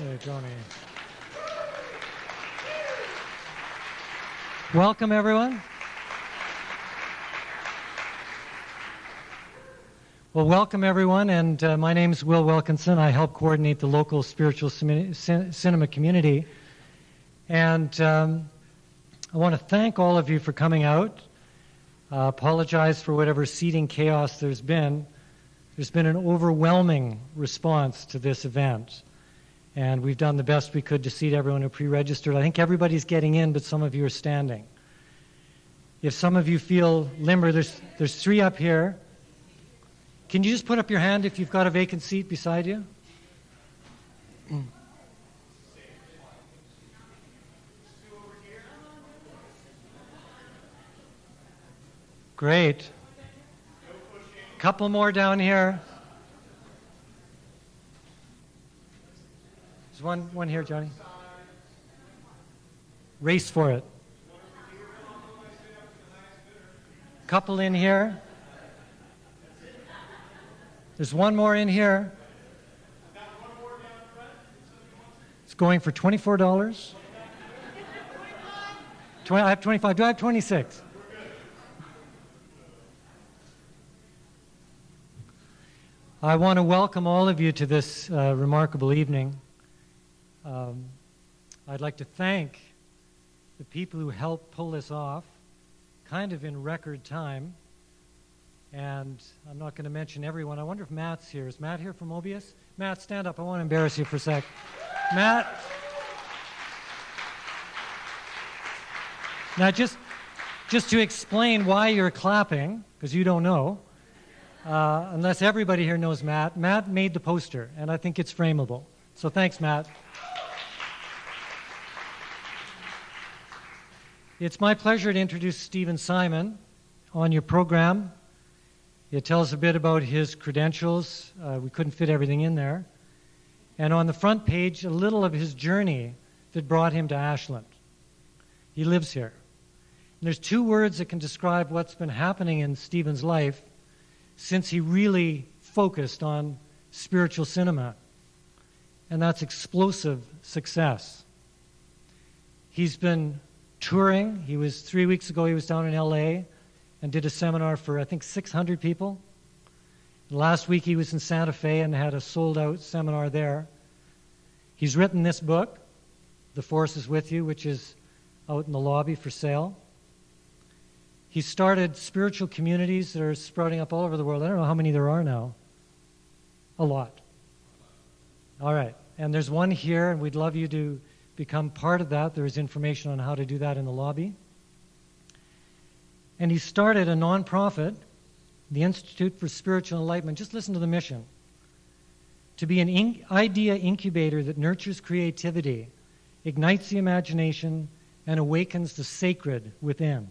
Hey, Johnny. Welcome, everyone. Well, welcome, everyone, and my name is Will Wilkinson. I help coordinate the local spiritual cinema community. And I want to thank all of you for coming out. Apologize for whatever seating chaos there's been. There's been an overwhelming response to this event. And we've done the best we could to seat everyone who pre-registered. I think everybody's getting in, but some of you are standing. If some of you feel limber, there's three up here. Can you just put up your hand if you've got a vacant seat beside you? Great. Couple more down here. There's one here, Johnny. Race for it. Couple in here. There's one more in here. It's going for $24. I have 25. Do I have 26? I want to welcome all of you to this remarkable evening. I'd like to thank the people who helped pull this off, kind of in record time. And I'm not going to mention everyone. I wonder if Matt's here. Is Matt here from Mobius? Matt, stand up. I want to embarrass you for a sec. Matt. Now, just to explain why you're clapping, because you don't know, unless everybody here knows Matt, Matt made the poster, and I think it's frameable. So thanks, Matt. It's my pleasure to introduce Stephen Simon on your program. It tells a bit about his credentials. We couldn't fit everything in there. And on the front page, a little of his journey that brought him to Ashland. He lives here. And there's two words that can describe what's been happening in Stephen's life since he really focused on spiritual cinema. And that's explosive success. He's been touring. 3 weeks ago, he was down in LA and did a seminar for, I think, 600 people. And last week, he was in Santa Fe and had a sold-out seminar there. He's written this book, The Force is With You, which is out in the lobby for sale. He started spiritual communities that are sprouting up all over the world. I don't know how many there are now. A lot. All right. And there's one here, and we'd love you to become part of that. There is information on how to do that in the lobby. And he started a nonprofit, the Institute for Spiritual Enlightenment. Just listen to the mission. To be an idea incubator that nurtures creativity, ignites the imagination, and awakens the sacred within.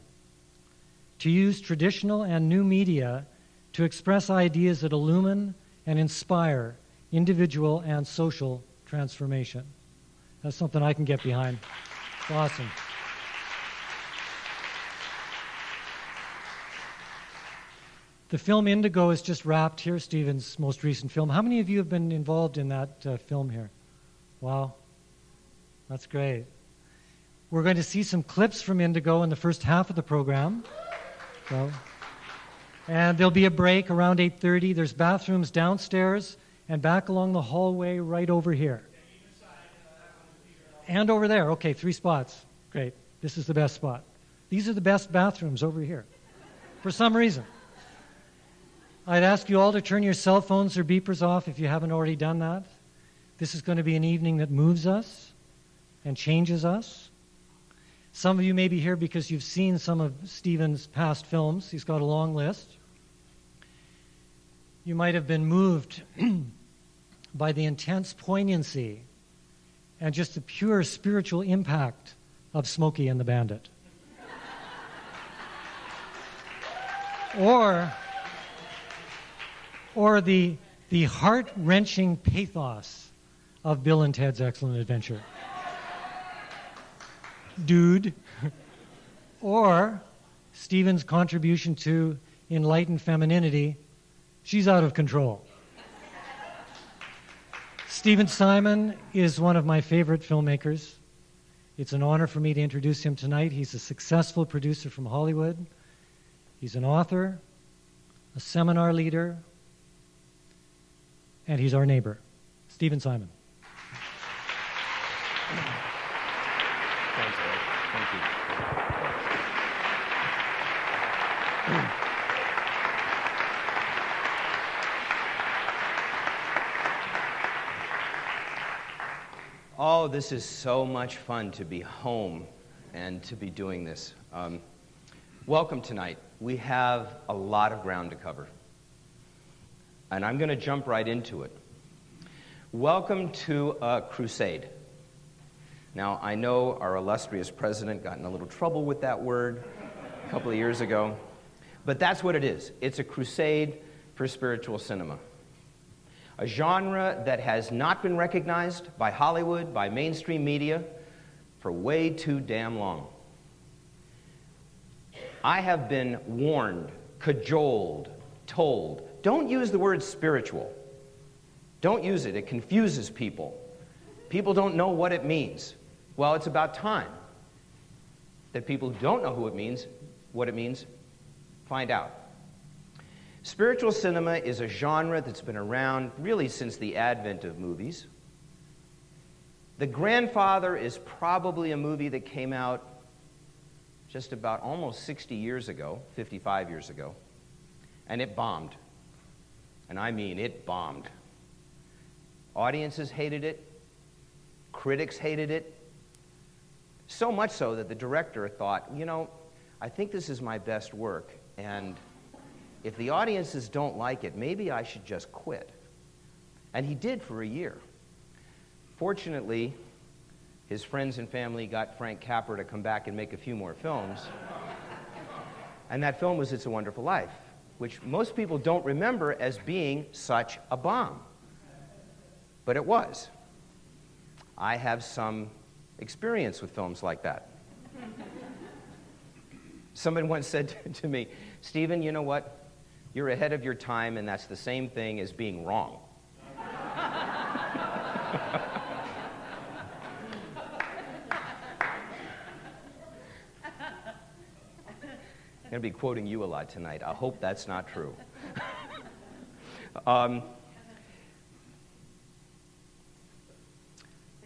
To use traditional and new media to express ideas that illumine and inspire individual and social transformation. That's something I can get behind. It's awesome. The film Indigo is just wrapped here, Stephen's most recent film. How many of you have been involved in that film here? Wow. That's great. We're going to see some clips from Indigo in the first half of the program. And there'll be a break around 8:30. There's bathrooms downstairs and back along the hallway right over here. And over there. Okay, 3 spots. Great. This is the best spot. These are the best bathrooms over here, for some reason. I'd ask you all to turn your cell phones or beepers off if you haven't already done that. This is going to be an evening that moves us and changes us. Some of you may be here because you've seen some of Stephen's past films. He's got a long list. You might have been moved by the intense poignancy and just the pure spiritual impact of Smokey and the Bandit. Or the heart-wrenching pathos of Bill and Ted's Excellent Adventure. Dude. Or Stephen's contribution to enlightened femininity. She's out of control. Stephen Simon is one of my favorite filmmakers. It's an honor for me to introduce him tonight. He's a successful producer from Hollywood. He's an author, a seminar leader, and he's our neighbor. Stephen Simon. Thanks, Ed. Thank you. Oh, this is so much fun to be home and to be doing this. Welcome tonight. We have a lot of ground to cover, and I'm going to jump right into it. Welcome to a crusade. Now, I know our illustrious president got in a little trouble with that word a couple of years ago, but that's what it is. It's a crusade for spiritual cinema. A genre that has not been recognized by Hollywood, by mainstream media, for way too damn long. I have been warned, cajoled, told, don't use the word spiritual. Don't use it. It confuses people. People don't know what it means. Well, it's about time that people who don't know what it means, find out. Spiritual cinema is a genre that's been around really since the advent of movies. The grandfather is probably a movie that came out just about almost 60 years ago, 55 years ago, and it bombed. And I mean, it bombed. Audiences hated it. Critics hated it. So much so that the director thought, you know, I think this is my best work, and if the audiences don't like it, maybe I should just quit. And he did for a year. Fortunately, his friends and family got Frank Capra to come back and make a few more films. And that film was It's a Wonderful Life, which most people don't remember as being such a bomb. But it was. I have some experience with films like that. Someone once said to me, Stephen, you know what? You're ahead of your time, and that's the same thing as being wrong. I'm going to be quoting you a lot tonight. I hope that's not true. I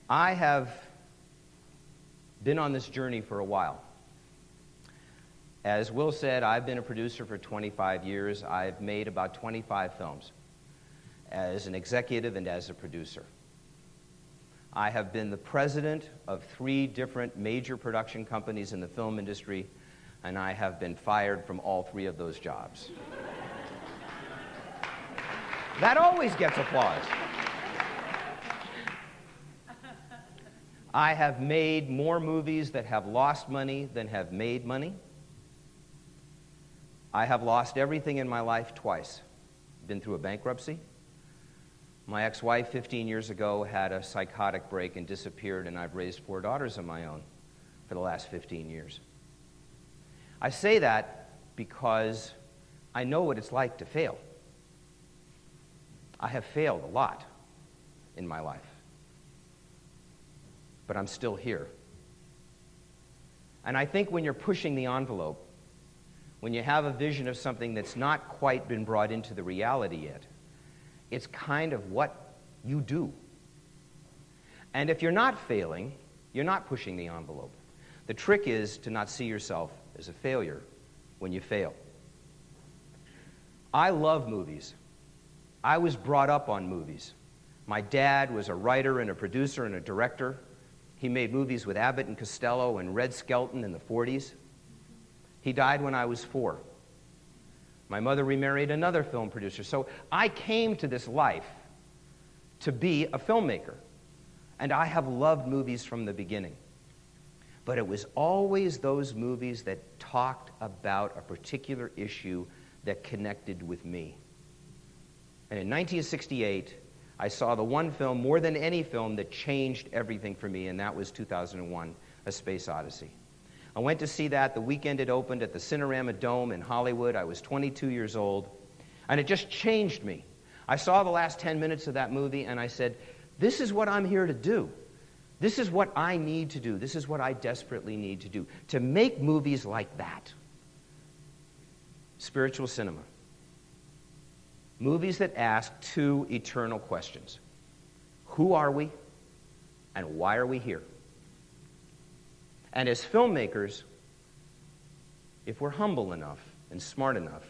have been on this journey for a while. As Will said, I've been a producer for 25 years. I've made about 25 films as an executive and as a producer. I have been the president of 3 different major production companies in the film industry, and I have been fired from all 3 of those jobs. That always gets applause. I have made more movies that have lost money than have made money. I have lost everything in my life twice. Been through a bankruptcy. My ex-wife 15 years ago had a psychotic break and disappeared, and I've raised 4 daughters of my own for the last 15 years. I say that because I know what it's like to fail. I have failed a lot in my life, but I'm still here. And I think when you're pushing the envelope, when you have a vision of something that's not quite been brought into the reality yet, it's kind of what you do. And if you're not failing, you're not pushing the envelope. The trick is to not see yourself as a failure when you fail. I love movies. I was brought up on movies. My dad was a writer and a producer and a director. He made movies with Abbott and Costello and Red Skelton in the 40s. He died when I was 4. My mother remarried another film producer. So I came to this life to be a filmmaker. And I have loved movies from the beginning. But it was always those movies that talked about a particular issue that connected with me. And in 1968, I saw the one film, more than any film, that changed everything for me, and that was 2001, A Space Odyssey. I went to see that the weekend it opened at the Cinerama Dome in Hollywood. I was 22 years old, and it just changed me. I saw the last 10 minutes of that movie, and I said, This is what I'm here to do. This is what I need to do. This is what I desperately need to do. To make movies like that. Spiritual cinema. Movies that ask two eternal questions. Who are we? And why are we here? And as filmmakers, if we're humble enough and smart enough,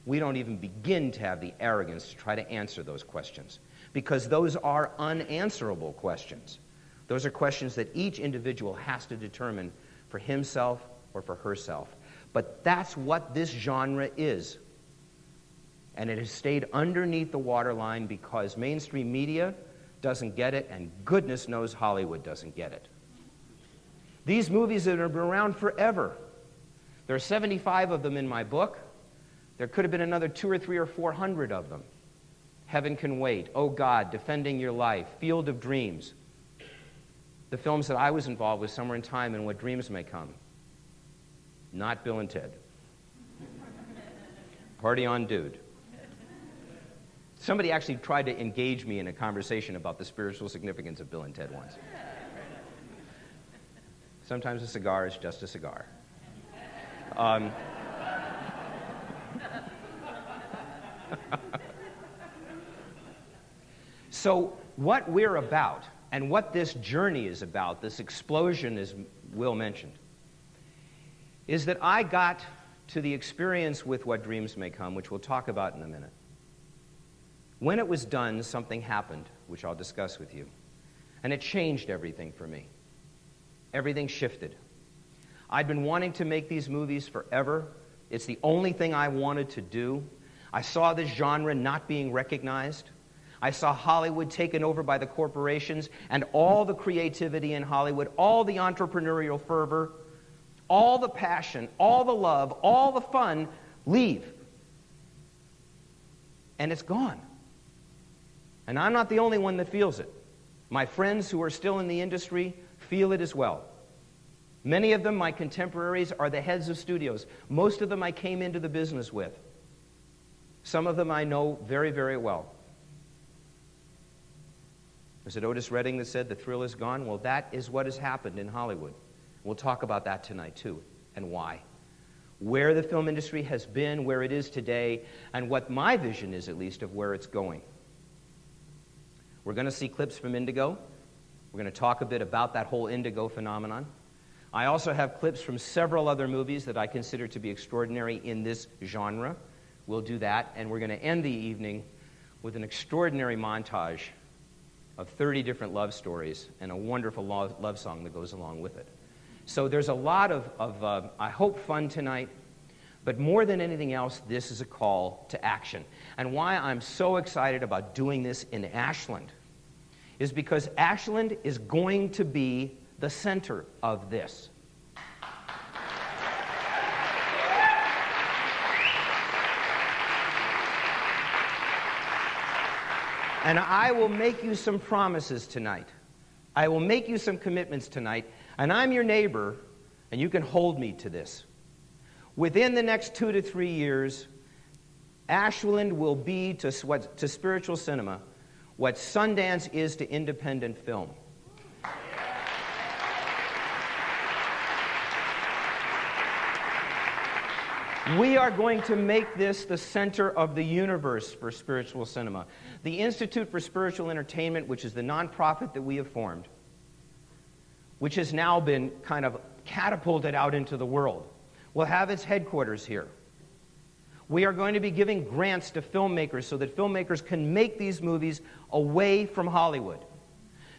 we don't even begin to have the arrogance to try to answer those questions. Because those are unanswerable questions. Those are questions that each individual has to determine for himself or for herself. But that's what this genre is. And it has stayed underneath the waterline because mainstream media doesn't get it, and goodness knows Hollywood doesn't get it. These movies that have been around forever, there are 75 of them in my book. There could have been another 200 or 300 or 400 of them. Heaven Can Wait, Oh God, Defending Your Life, Field of Dreams. The films that I was involved with, Somewhere in Time and What Dreams May Come. Not Bill and Ted. Party on Dude. Somebody actually tried to engage me in a conversation about the spiritual significance of Bill and Ted once. Sometimes a cigar is just a cigar. So what we're about, and what this journey is about, this explosion, as Will mentioned, is that I got to the experience with What Dreams May Come, which we'll talk about in a minute. When it was done, something happened, which I'll discuss with you. And it changed everything for me. Everything shifted. I'd been wanting to make these movies forever. It's the only thing I wanted to do. I saw this genre not being recognized. I saw Hollywood taken over by the corporations, and all the creativity in Hollywood, all the entrepreneurial fervor, all the passion, all the love, all the fun leave. And it's gone. And I'm not the only one that feels it. My friends who are still in the industry feel it as well. Many of them, my contemporaries, are the heads of studios. Most of them I came into the business with. Some of them I know very, very well. Was it Otis Redding that said the thrill is gone? Well, that is what has happened in Hollywood. We'll talk about that tonight, too, and why. Where the film industry has been, where it is today, and what my vision is, at least, of where it's going. We're going to see clips from Indigo. We're going to talk a bit about that whole Indigo phenomenon. I also have clips from several other movies that I consider to be extraordinary in this genre. We'll do that, and we're going to end the evening with an extraordinary montage of 30 different love stories and a wonderful love song that goes along with it. So there's a lot of I hope, fun tonight, but more than anything else, this is a call to action. And why I'm so excited about doing this in Ashland is because Ashland is going to be the center of this. And I will make you some promises tonight. I will make you some commitments tonight, and I'm your neighbor, and you can hold me to this. Within the next 2 to 3 years, Ashland will be to spiritual cinema what Sundance is to independent film. We are going to make this the center of the universe for spiritual cinema. The Institute for Spiritual Entertainment, which is the nonprofit that we have formed, which has now been kind of catapulted out into the world, will have its headquarters here. We are going to be giving grants to filmmakers so that filmmakers can make these movies away from Hollywood,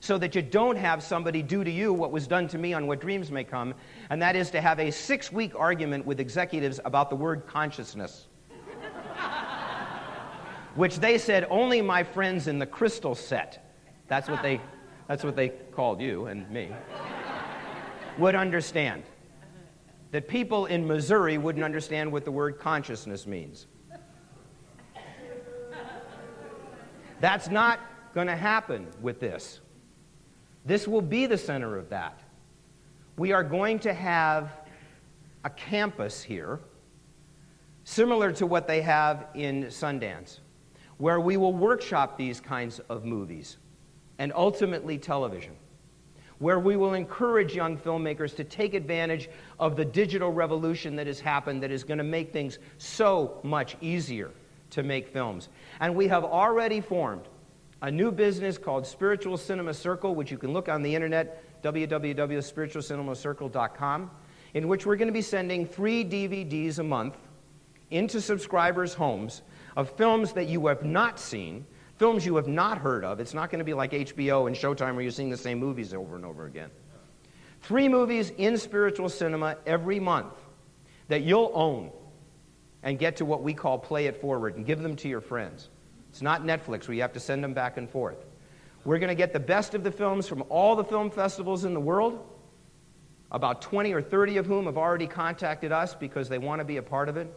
so that you don't have somebody do to you what was done to me on What Dreams May Come, and that is to have a 6-week argument with executives about the word consciousness, which they said only my friends in the crystal set, that's what they called you and me, would understand. That people in Missouri wouldn't understand what the word consciousness means. That's not going to happen with this. This will be the center of that. We are going to have a campus here, similar to what they have in Sundance, where we will workshop these kinds of movies. and ultimately television, where we will encourage young filmmakers to take advantage of the digital revolution that has happened that is going to make things so much easier to make films. And we have already formed a new business called Spiritual Cinema Circle, which you can look on the internet, www.spiritualcinemacircle.com, in which we're going to be sending 3 DVDs a month into subscribers' homes of films that you have not seen, films you have not heard of. It's not going to be like HBO and Showtime where you're seeing the same movies over and over again. 3 movies in spiritual cinema every month that you'll own and get to what we call play it forward and give them to your friends. It's not Netflix where you have to send them back and forth. We're going to get the best of the films from all the film festivals in the world, about 20 or 30 of whom have already contacted us because they want to be a part of it.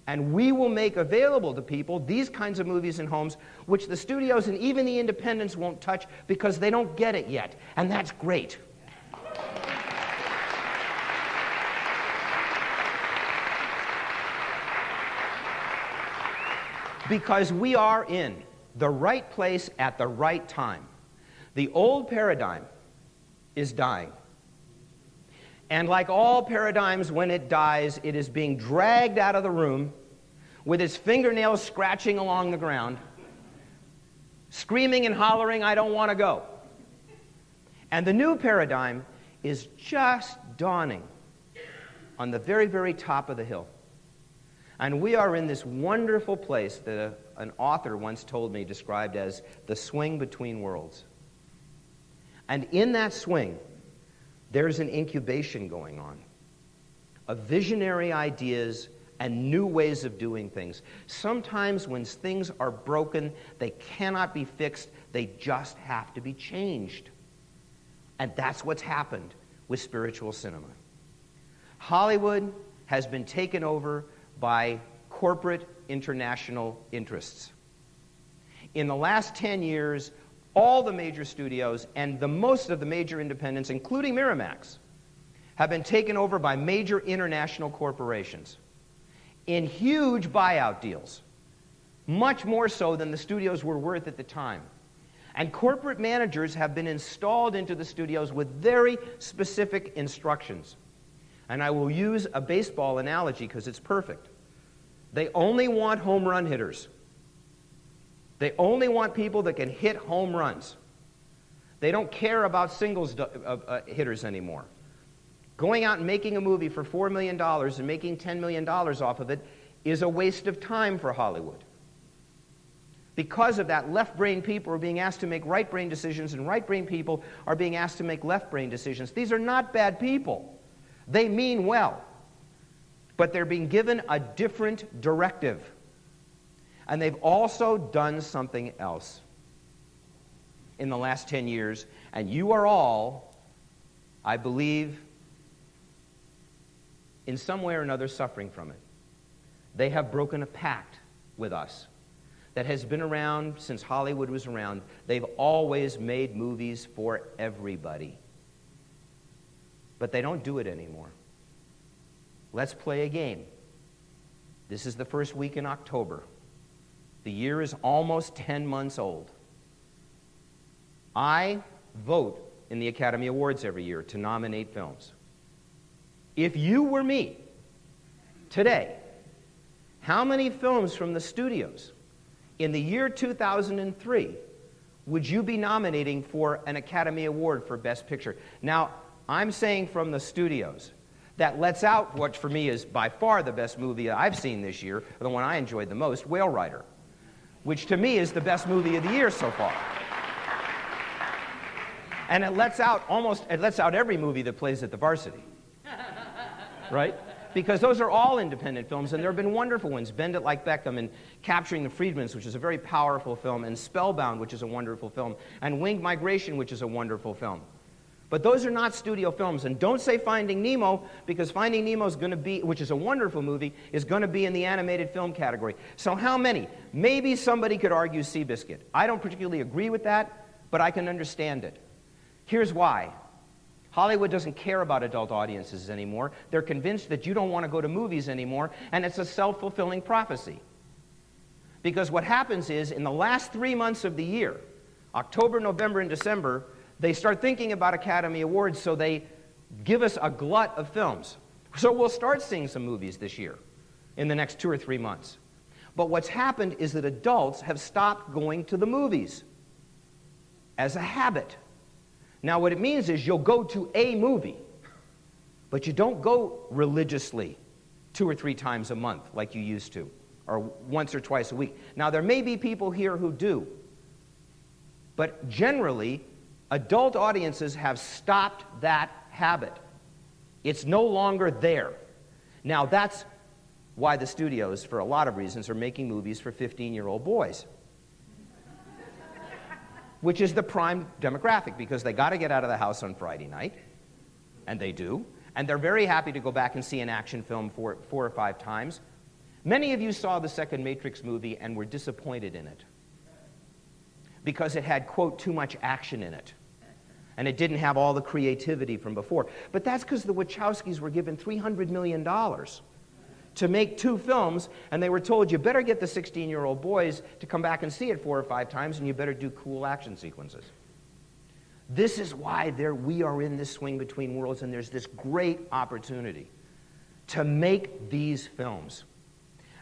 And we will make available to people these kinds of movies in homes, which the studios and even the independents won't touch because they don't get it yet. And that's great. Because we are in the right place at the right time. The old paradigm is dying. And like all paradigms, when it dies, it is being dragged out of the room with its fingernails scratching along the ground, screaming and hollering, "I don't want to go." And the new paradigm is just dawning on the very, very top of the hill. And we are in this wonderful place that an author once told me described as the swing between worlds. And in that swing, there's an incubation going on of visionary ideas and new ways of doing things. Sometimes when things are broken, they cannot be fixed. They just have to be changed. And that's what's happened with spiritual cinema. Hollywood has been taken over by corporate international interests. In the last 10 years, all the major studios and most of the major independents, including Miramax, have been taken over by major international corporations in huge buyout deals, much more so than the studios were worth at the time. And corporate managers have been installed into the studios with very specific instructions. And I will use a baseball analogy because it's perfect. They only want home run hitters. They only want people that can hit home runs. They don't care about singles hitters anymore. Going out and making a movie for $4 million and making $10 million off of it is a waste of time for Hollywood. Because of that, left-brain people are being asked to make right-brain decisions, and right-brain people are being asked to make left-brain decisions. These are not bad people. They mean well. But they're being given a different directive. And they've also done something else in the last 10 years. And you are all, I believe, in some way or another suffering from it. They have broken a pact with us that has been around since Hollywood was around. They've always made movies for everybody. But they don't do it anymore. Let's play a game. This is the first week in October. The year is almost 10 months old. I vote in the Academy Awards every year to nominate films. If you were me today, how many films from the studios in the year 2003 would you be nominating for an Academy Award for Best Picture? Now, I'm saying from the studios. That lets out what for me is by far the best movie I've seen this year, the one I enjoyed the most, Whale Rider, which to me is the best movie of the year so far. And it lets out every movie that plays at the Varsity. Right? Because those are all independent films, and there have been wonderful ones. Bend It Like Beckham and Capturing the Freedmans, which is a very powerful film, and Spellbound, which is a wonderful film, and Winged Migration, which is a wonderful film. But those are not studio films. And don't say Finding Nemo, because Finding Nemo is going to be, which is a wonderful movie, is going to be in the animated film category. So how many? Maybe somebody could argue Seabiscuit. I don't particularly agree with that, but I can understand it. Here's why. Hollywood doesn't care about adult audiences anymore. They're convinced that you don't want to go to movies anymore, and it's a self-fulfilling prophecy. Because what happens is, in the last 3 months of the year, October, November, and December, they start thinking about Academy Awards, so they give us a glut of films. So we'll start seeing some movies this year, in the next 2 or 3 months. But what's happened is that adults have stopped going to the movies as a habit. Now what it means is you'll go to a movie, but you don't go religiously 2 or 3 times a month like you used to, or once or twice a week. Now there may be people here who do, but generally, adult audiences have stopped that habit. It's no longer there. Now that's why the studios, for a lot of reasons, are making movies for 15-year-old boys, which is the prime demographic, because they got to get out of the house on Friday night, and they do, and they're very happy to go back and see an action film 4 or 5 times. Many of you saw the second Matrix movie and were disappointed in it because it had, quote, too much action in it. And it didn't have all the creativity from before. But that's because the Wachowskis were given $300 million to make 2 films, and they were told, you better get the 16-year-old boys to come back and see it 4 or 5 times, and you better do cool action sequences. This is why we are in this swing between worlds, and there's this great opportunity to make these films.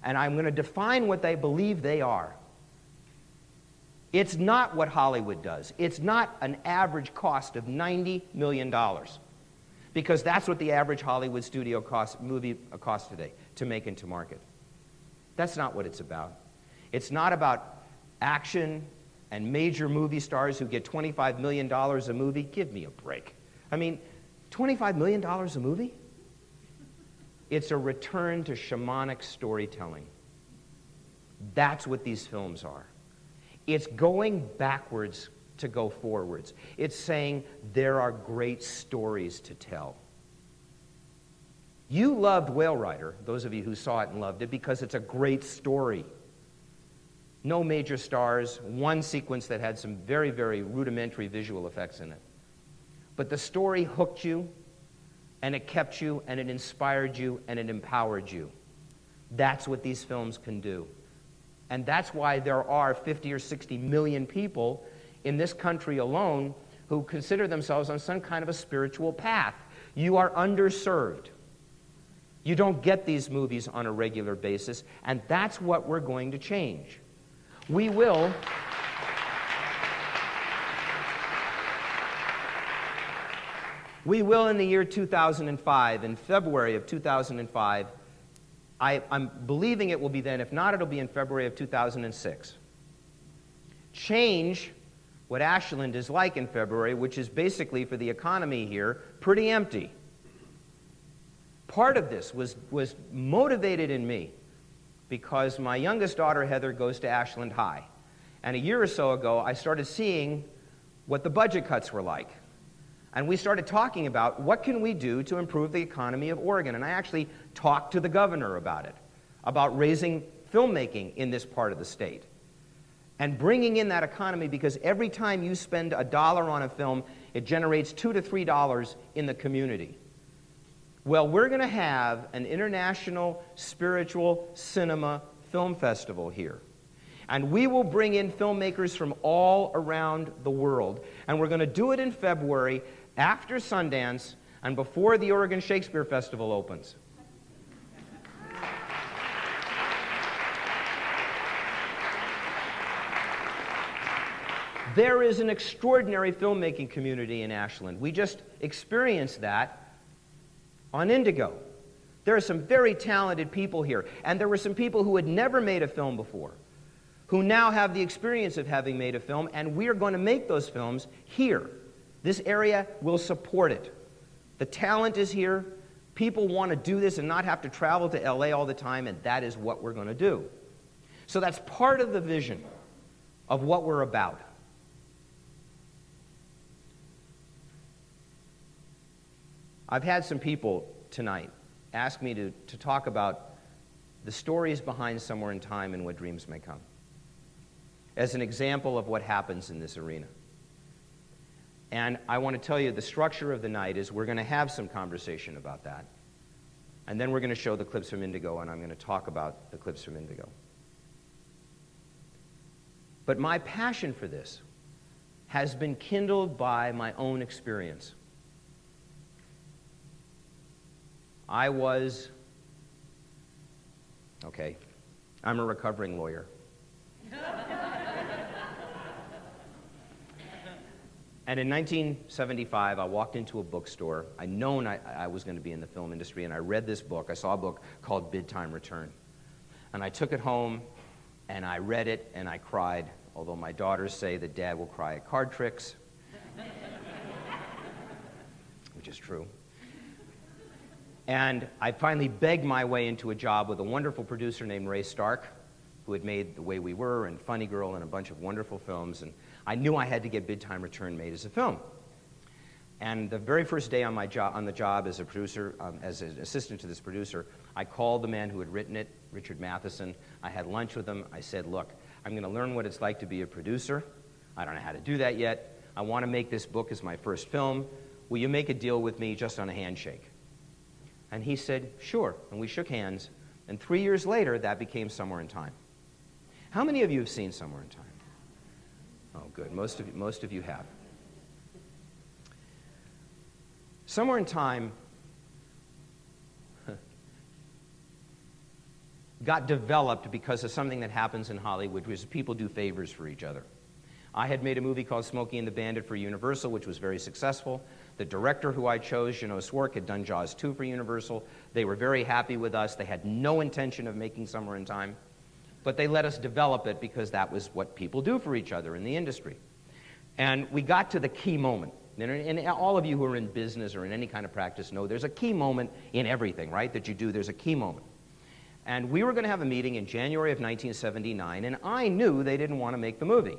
And I'm going to define what they believe they are. It's not what Hollywood does. It's not an average cost of $90 million, because that's what the average Hollywood studio movie costs today to make into market. That's not what it's about. It's not about action and major movie stars who get $25 million a movie. Give me a break. I mean, $25 million a movie? It's a return to shamanic storytelling. That's what these films are. It's going backwards to go forwards. It's saying there are great stories to tell. You loved Whale Rider, those of you who saw it and loved it, because it's a great story. No major stars, one sequence that had some very, very rudimentary visual effects in it. But the story hooked you, and it kept you, and it inspired you, and it empowered you. That's what these films can do. And that's why there are 50 or 60 million people in this country alone who consider themselves on some kind of a spiritual path. You are underserved. You don't get these movies on a regular basis, and that's what we're going to change. We will in the year 2005, in February of 2005, I'm believing it will be then. If not, it'll be in February of 2006. Change what Ashland is like in February, which is basically, for the economy here, pretty empty. Part of this was motivated in me because my youngest daughter, Heather, goes to Ashland High. And a year or so ago, I started seeing what the budget cuts were like. And we started talking about what can we do to improve the economy of Oregon. And I actually talked to the governor about it, about raising filmmaking in this part of the state and bringing in that economy, because every time you spend $1 on a film, it generates $2 to $3 in the community. Well, we're going to have an international spiritual cinema film festival here. And we will bring in filmmakers from all around the world. And we're going to do it in February, after Sundance and before the Oregon Shakespeare Festival opens. There is an extraordinary filmmaking community in Ashland. We just experienced that on Indigo. There are some very talented people here, and there were some people who had never made a film before, who now have the experience of having made a film, and we are going to make those films here. This area will support it. The talent is here. People want to do this and not have to travel to LA all the time, and that is what we're going to do. So that's part of the vision of what we're about. I've had some people tonight ask me to talk about the stories behind Somewhere in Time and What Dreams May Come, as an example of what happens in this arena. And I want to tell you, the structure of the night is we're going to have some conversation about that. And then we're going to show the clips from Indigo, and I'm going to talk about the clips from Indigo. But my passion for this has been kindled by my own experience. I'm a recovering lawyer. And in 1975, I walked into a bookstore. I'd known I was going to be in the film industry, and I read this book. I saw a book called Bid Time Return. And I took it home, and I read it, and I cried, although my daughters say that Dad will cry at card tricks, which is true. And I finally begged my way into a job with a wonderful producer named Ray Stark, who had made The Way We Were and Funny Girl and a bunch of wonderful films. And I knew I had to get Bid Time Return made as a film. And the very first day on the job as a producer, as an assistant to this producer, I called the man who had written it, Richard Matheson. I had lunch with him. I said, look, I'm going to learn what it's like to be a producer. I don't know how to do that yet. I want to make this book as my first film. Will you make a deal with me just on a handshake? And he said, sure. And we shook hands. And 3 years later, that became Somewhere in Time. How many of you have seen Somewhere in Time? Oh, good. Most of you have. Somewhere in Time got developed because of something that happens in Hollywood, which is people do favors for each other. I had made a movie called Smokey and the Bandit for Universal, which was very successful. The director who I chose, Jeannot Swark, had done Jaws 2 for Universal. They were very happy with us. They had no intention of making Somewhere in Time, but they let us develop it because that was what people do for each other in the industry. And we got to the key moment. And all of you who are in business or in any kind of practice know there's a key moment in everything, right, that you do. There's a key moment. And we were going to have a meeting in January of 1979, and I knew they didn't want to make the movie.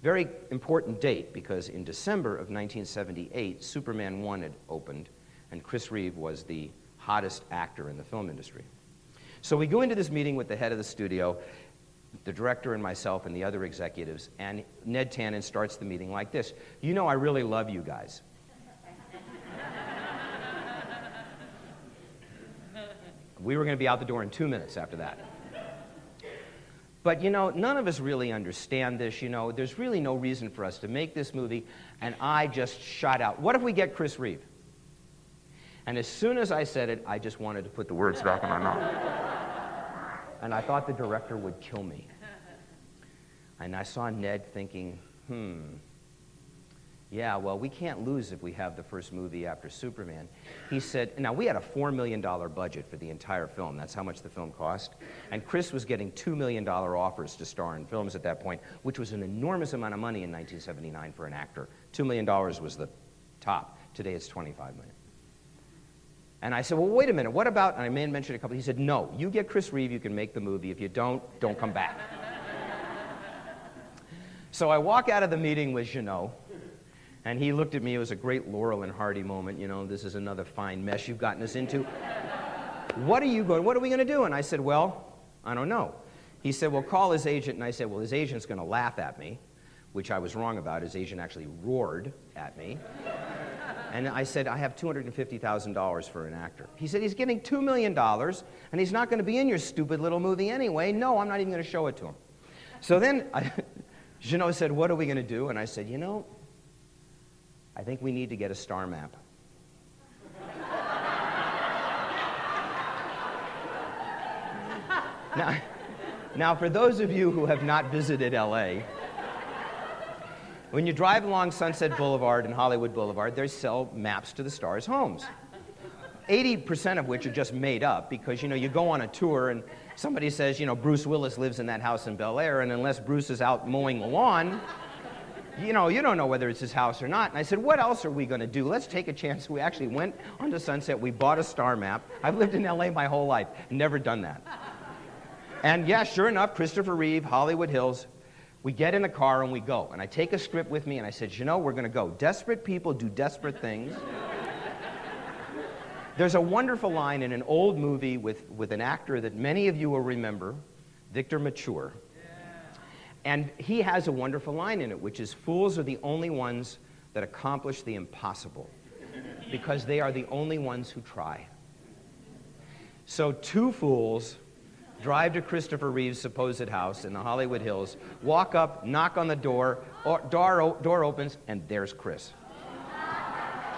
Very important date, because in December of 1978, Superman 1 had opened, and Chris Reeve was the hottest actor in the film industry. So we go into this meeting with the head of the studio, the director and myself and the other executives, and Ned Tannen starts the meeting like this. You know, I really love you guys. We were going to be out the door in 2 minutes after that. But, you know, none of us really understand this. You know, there's really no reason for us to make this movie. And I just shot out, what if we get Chris Reeve? And as soon as I said it, I just wanted to put the words back in my mouth. And I thought the director would kill me. And I saw Ned thinking, yeah, well, we can't lose if we have the first movie after Superman. He said, now we had a $4 million budget for the entire film. That's how much the film cost. And Chris was getting $2 million offers to star in films at that point, which was an enormous amount of money in 1979 for an actor. $2 million was the top. Today it's $25 million. And I said, well, wait a minute, what about, and I may have mentioned a couple, he said, no, you get Chris Reeve, you can make the movie. If you don't come back. So I walk out of the meeting with Jeannot, and he looked at me. It was a great Laurel and Hardy moment. You know, this is another fine mess you've gotten us into. What are we going to do? And I said, well, I don't know. He said, well, call his agent. And I said, well, his agent's going to laugh at me, which I was wrong about. His agent actually roared at me. And I said, I have $250,000 for an actor. He said, he's getting $2 million, and he's not going to be in your stupid little movie anyway. No, I'm not even going to show it to him. So then Jeannot said, what are we going to do? And I said, you know, I think we need to get a star map. Now, for those of you who have not visited LA, when you drive along Sunset Boulevard and Hollywood Boulevard, they sell maps to the stars' homes. 80% of which are just made up because, you know, you go on a tour and somebody says, you know, Bruce Willis lives in that house in Bel Air, and unless Bruce is out mowing the lawn, you know, you don't know whether it's his house or not. And I said, what else are we going to do? Let's take a chance. We actually went onto Sunset. We bought a star map. I've lived in LA my whole life. Never done that. And yeah, sure enough, Christopher Reeve, Hollywood Hills. We get in the car and we go. And I take a script with me and I said, you know, we're going to go. Desperate people do desperate things. There's a wonderful line in an old movie with an actor that many of you will remember, Victor Mature. And he has a wonderful line in it, which is, fools are the only ones that accomplish the impossible because they are the only ones who try. So two fools drive to Christopher Reeve's supposed house in the Hollywood Hills, walk up, knock on the door, door opens, and there's Chris.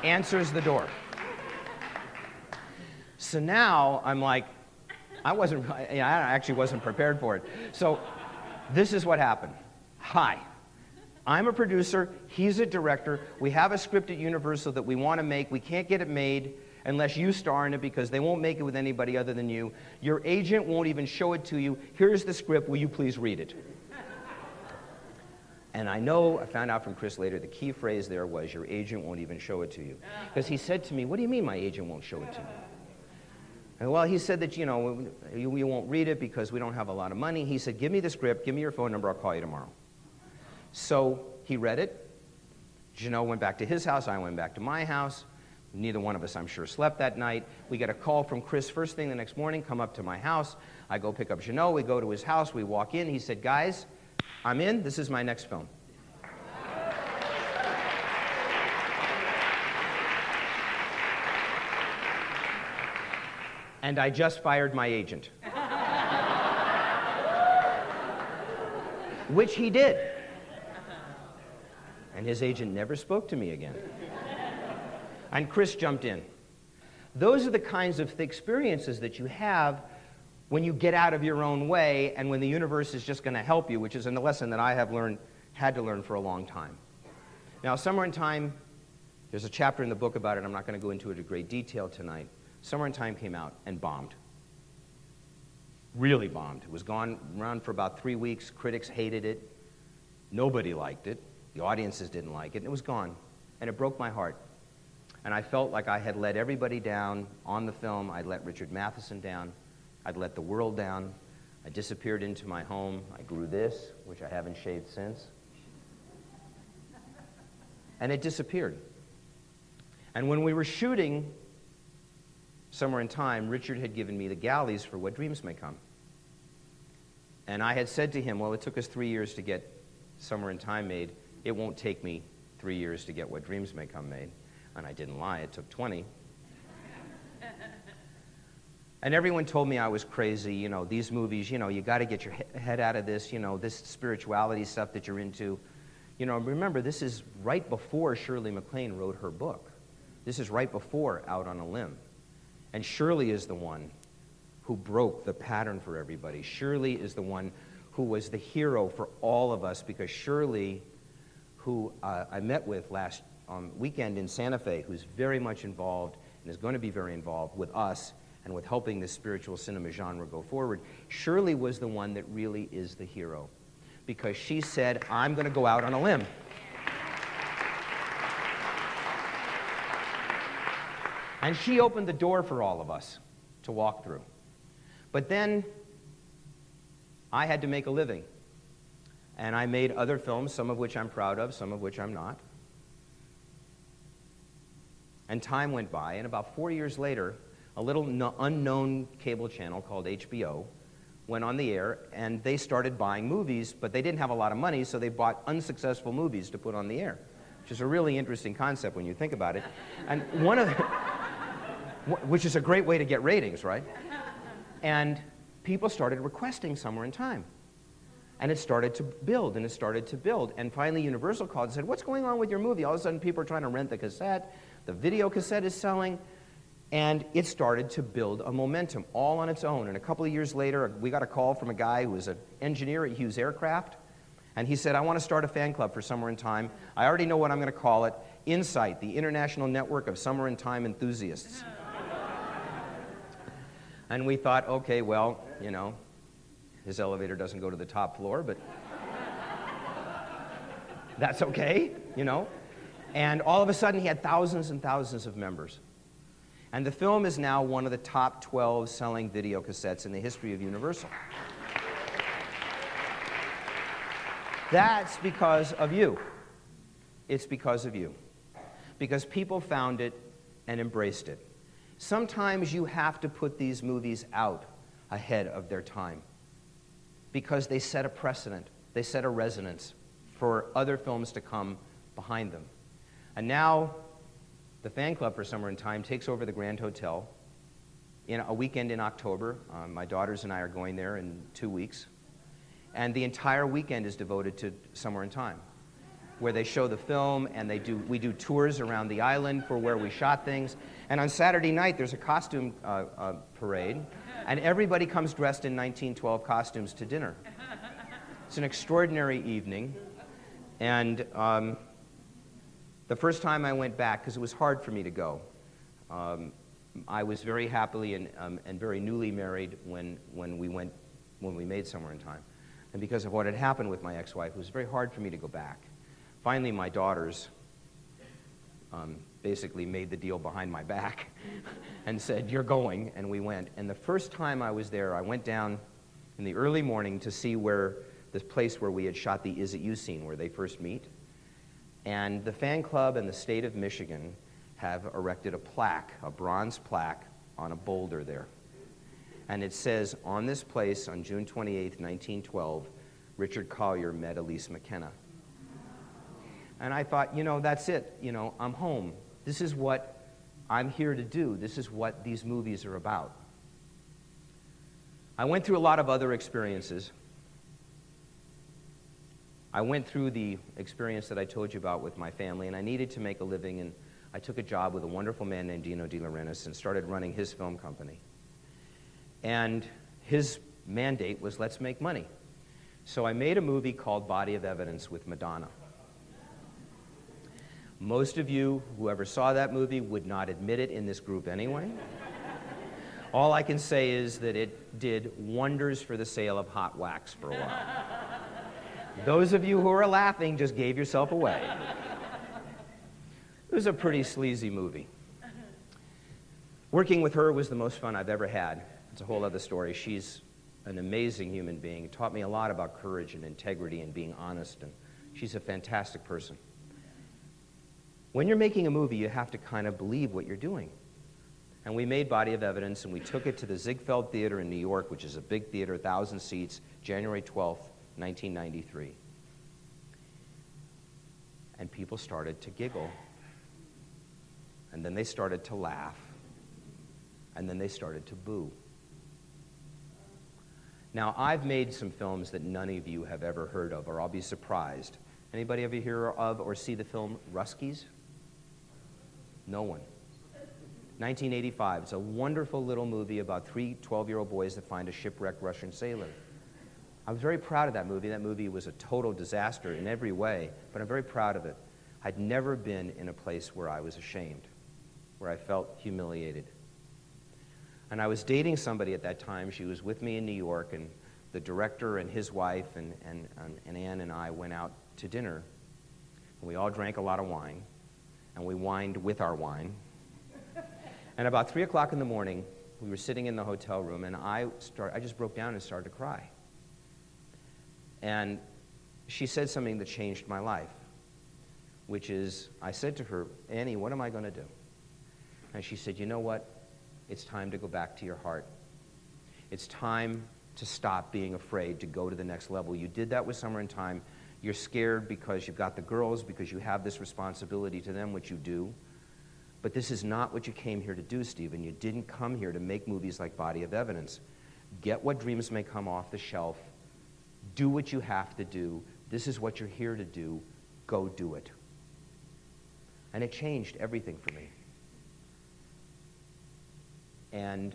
Answers the door. So now I'm like, I actually wasn't prepared for it. So this is what happened. Hi, I'm a producer, he's a director, we have a script at Universal that we want to make, we can't get it made unless you star in it because they won't make it with anybody other than you. Your agent won't even show it to you. Here's the script, will you please read it? And I found out from Chris later, the key phrase there was, your agent won't even show it to you. Because he said to me, what do you mean my agent won't show it to me? And well, he said that, you won't read it because we don't have a lot of money. He said, give me the script, give me your phone number, I'll call you tomorrow. So he read it. Janelle went back to his house, I went back to my house. Neither one of us, I'm sure, slept that night. We get a call from Chris first thing the next morning, come up to my house. I go pick up Janelle, we go to his house, we walk in. He said, guys, I'm in, this is my next film. And I just fired my agent. Which he did. And his agent never spoke to me again. And Chris jumped in. Those are the kinds of experiences that you have when you get out of your own way and when the universe is just going to help you, which is a lesson that I have had to learn for a long time. Now, Somewhere in Time, there's a chapter in the book about it. I'm not going to go into it in great detail tonight. Somewhere in Time came out and bombed. Really bombed. It was gone around for about 3 weeks. Critics hated it. Nobody liked it. The audiences didn't like it. And it was gone. And it broke my heart. And I felt like I had let everybody down on the film. I'd let Richard Matheson down. I'd let the world down. I disappeared into my home. I grew this, which I haven't shaved since. And it disappeared. And when we were shooting Somewhere in Time, Richard had given me the galleys for What Dreams May Come. And I had said to him, well, it took us 3 years to get Somewhere in Time made. It won't take me 3 years to get What Dreams May Come made. And I didn't lie, it took 20. And everyone told me I was crazy, these movies, you got to get your head out of this, this spirituality stuff that you're into. Remember, this is right before Shirley MacLaine wrote her book. This is right before Out on a Limb. And Shirley is the one who broke the pattern for everybody. Shirley is the one who was the hero for all of us, because Shirley, who I met with last weekend in Santa Fe, who's very much involved and is going to be very involved with us and with helping this spiritual cinema genre go forward, Shirley was the one that really is the hero, because she said, I'm going to go out on a limb. And she opened the door for all of us to walk through. But then I had to make a living. And I made other films, some of which I'm proud of, some of which I'm not. And time went by, and about 4 years later, a little unknown cable channel called HBO went on the air, and they started buying movies, but they didn't have a lot of money, so they bought unsuccessful movies to put on the air, which is a really interesting concept when you think about it. And which is a great way to get ratings, right? And people started requesting Somewhere in Time. And it started to build, and it started to build. And finally, Universal called and said, what's going on with your movie? All of a sudden, people are trying to rent the cassette. The video cassette is selling. And it started to build a momentum all on its own. And a couple of years later, we got a call from a guy who was an engineer at Hughes Aircraft. And he said, I want to start a fan club for Somewhere in Time. I already know what I'm going to call it. Insight, the International Network of Somewhere in Time Enthusiasts. And we thought, okay, well, his elevator doesn't go to the top floor, but that's okay, And all of a sudden, he had thousands and thousands of members. And the film is now one of the top 12 selling video cassettes in the history of Universal. That's because of you. It's because of you. Because people found it and embraced it. Sometimes you have to put these movies out ahead of their time, because they set a precedent, they set a resonance for other films to come behind them. And now the fan club for Somewhere in Time takes over the Grand Hotel in a weekend in October. My daughters and I are going there in 2 weeks. And the entire weekend is devoted to Somewhere in Time, where they show the film, and we do tours around the island for where we shot things. And on Saturday night, there's a costume parade, and everybody comes dressed in 1912 costumes to dinner. It's an extraordinary evening. And the first time I went back, because it was hard for me to go, I was very happily and very newly married when we made Somewhere in Time. And because of what had happened with my ex-wife, it was very hard for me to go back. Finally, my daughters basically made the deal behind my back and said, "You're going," and we went. And the first time I was there, I went down in the early morning to see this place where we had shot the Is It You scene, where they first meet. And the fan club and the state of Michigan have erected a plaque, a bronze plaque, on a boulder there. And it says, "On this place, on June 28th, 1912, Richard Collier met Elise McKenna." And I thought, that's it. I'm home. This is what I'm here to do. This is what these movies are about. I went through a lot of other experiences. I went through the experience that I told you about with my family, and I needed to make a living, and I took a job with a wonderful man named Dino De Laurentiis and started running his film company. And his mandate was, let's make money. So I made a movie called Body of Evidence with Madonna. Most of you, whoever saw that movie, would not admit it in this group anyway. All I can say is that it did wonders for the sale of hot wax for a while. Those of you who are laughing just gave yourself away. It was a pretty sleazy movie. Working with her was the most fun I've ever had. It's a whole other story. She's an amazing human being. Taught me a lot about courage and integrity and being honest, and she's a fantastic person. When you're making a movie, you have to kind of believe what you're doing. And we made Body of Evidence, and we took it to the Ziegfeld Theater in New York, which is a big theater, 1,000 seats, January 12th, 1993. And people started to giggle. And then they started to laugh. And then they started to boo. Now, I've made some films that none of you have ever heard of, or I'll be surprised. Anybody ever hear of or see the film Ruskies? No one. 1985. It's a wonderful little movie about 3 12-year-old boys that find a shipwrecked Russian sailor. I was very proud of that movie. That movie was a total disaster in every way, but I'm very proud of it. I'd never been in a place where I was ashamed, where I felt humiliated. And I was dating somebody at that time. She was with me in New York, and the director and his wife and Ann and I went out to dinner. And we all drank a lot of wine, and we wined with our wine. And about 3 o'clock in the morning, we were sitting in the hotel room, and I just broke down and started to cry. And she said something that changed my life, which is, I said to her, "Annie, what am I going to do?" And she said, "You know what? It's time to go back to your heart. It's time to stop being afraid to go to the next level. You did that with Somewhere in Time. You're scared because you've got the girls, because you have this responsibility to them, which you do. But this is not what you came here to do, Stephen. You didn't come here to make movies like Body of Evidence. Get what dreams may come off the shelf. Do what you have to do. This is what you're here to do. Go do it." And it changed everything for me. And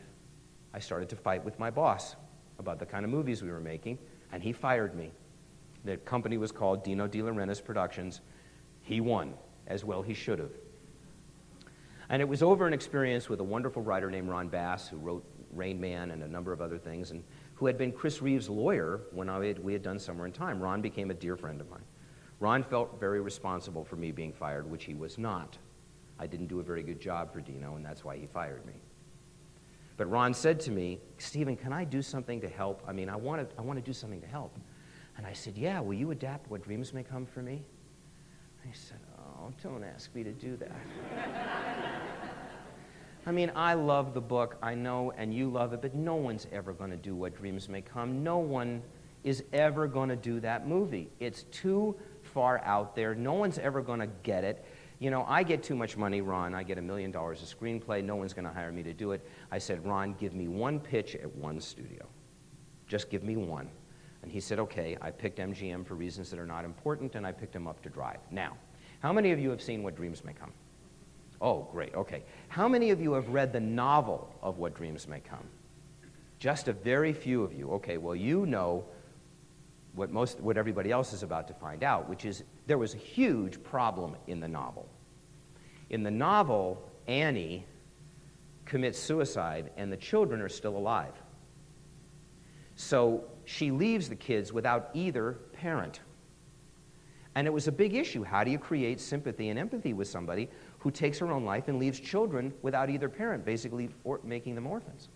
I started to fight with my boss about the kind of movies we were making, and he fired me. The company was called Dino De Laurentiis Productions. He won, as well he should have. And it was over an experience with a wonderful writer named Ron Bass, who wrote Rain Man and a number of other things, and who had been Chris Reeve's lawyer when we had done Somewhere in Time. Ron became a dear friend of mine. Ron felt very responsible for me being fired, which he was not. I didn't do a very good job for Dino, and that's why he fired me. But Ron said to me, "Stephen, can I do something to help? I mean, I want to do something to help." And I said, "Yeah, will you adapt What Dreams May Come for me?" And he said, "Oh, don't ask me to do that." I mean, I love the book, I know, and you love it, but no one's ever going to do What Dreams May Come. No one is ever going to do that movie. It's too far out there. No one's ever going to get it. You know, I get too much money, Ron. I get $1 million a screenplay. No one's going to hire me to do it. I said, Ron, give me one pitch at one studio. Just give me one. And he said, okay. I picked MGM for reasons that are not important, and I picked him up to drive. Now, how many of you have seen What Dreams May Come? Oh, great. Okay. How many of you have read the novel of What Dreams May Come? Just a very few of you. Okay, well, you know what everybody else is about to find out, which is there was a huge problem in the novel. In the novel, Annie commits suicide, and the children are still alive. So she leaves the kids without either parent. And it was a big issue. How do you create sympathy and empathy with somebody who takes her own life and leaves children without either parent, basically making them orphans?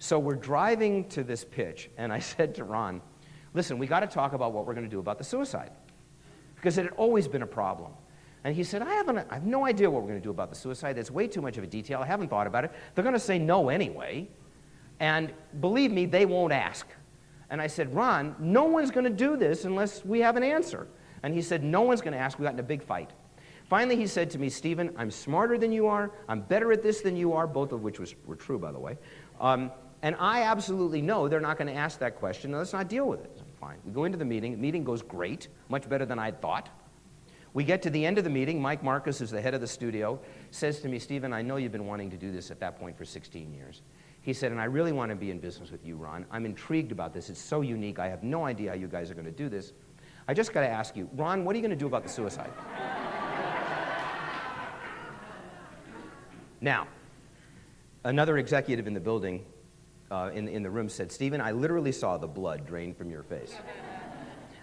So we're driving to this pitch, and I said to Ron, listen, we got to talk about what we're going to do about the suicide, because it had always been a problem. And he said, I have no idea what we're going to do about the suicide. That's way too much of a detail. I haven't thought about it. They're going to say no anyway. And believe me, they won't ask. And I said, Ron, no one's going to do this unless we have an answer. And he said, no one's going to ask. We got in a big fight. Finally, he said to me, Stephen, I'm smarter than you are. I'm better at this than you are, both of which were true, by the way. And I absolutely know they're not going to ask that question. Now, let's not deal with it. Fine. We go into the meeting. The meeting goes great, much better than I'd thought. We get to the end of the meeting. Mike Marcus, who's the head of the studio, says to me, Stephen, I know you've been wanting to do this at that point for 16 years. He said, and I really want to be in business with you, Ron. I'm intrigued about this. It's so unique. I have no idea how you guys are going to do this. I just got to ask you, Ron, what are you going to do about the suicide? Now, another executive in the building, in the room said, Stephen, I literally saw the blood drain from your face.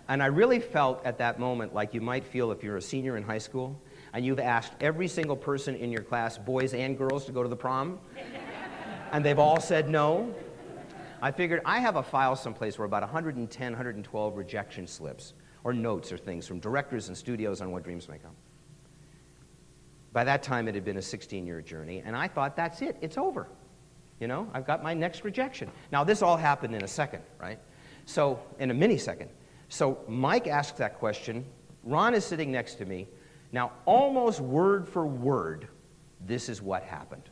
And I really felt at that moment like you might feel if you're a senior in high school and you've asked every single person in your class, boys and girls, to go to the prom, and they've all said no. I figured I have a file someplace where about 110, 112 rejection slips or notes or things from directors and studios on What Dreams May Come. By that time, it had been a 16-year journey, and I thought, that's it. It's over. You know, I've got my next rejection. Now, this all happened in a second, right? So, in a millisecond. So, Mike asked that question. Ron is sitting next to me. Now, almost word for word, this is what happened.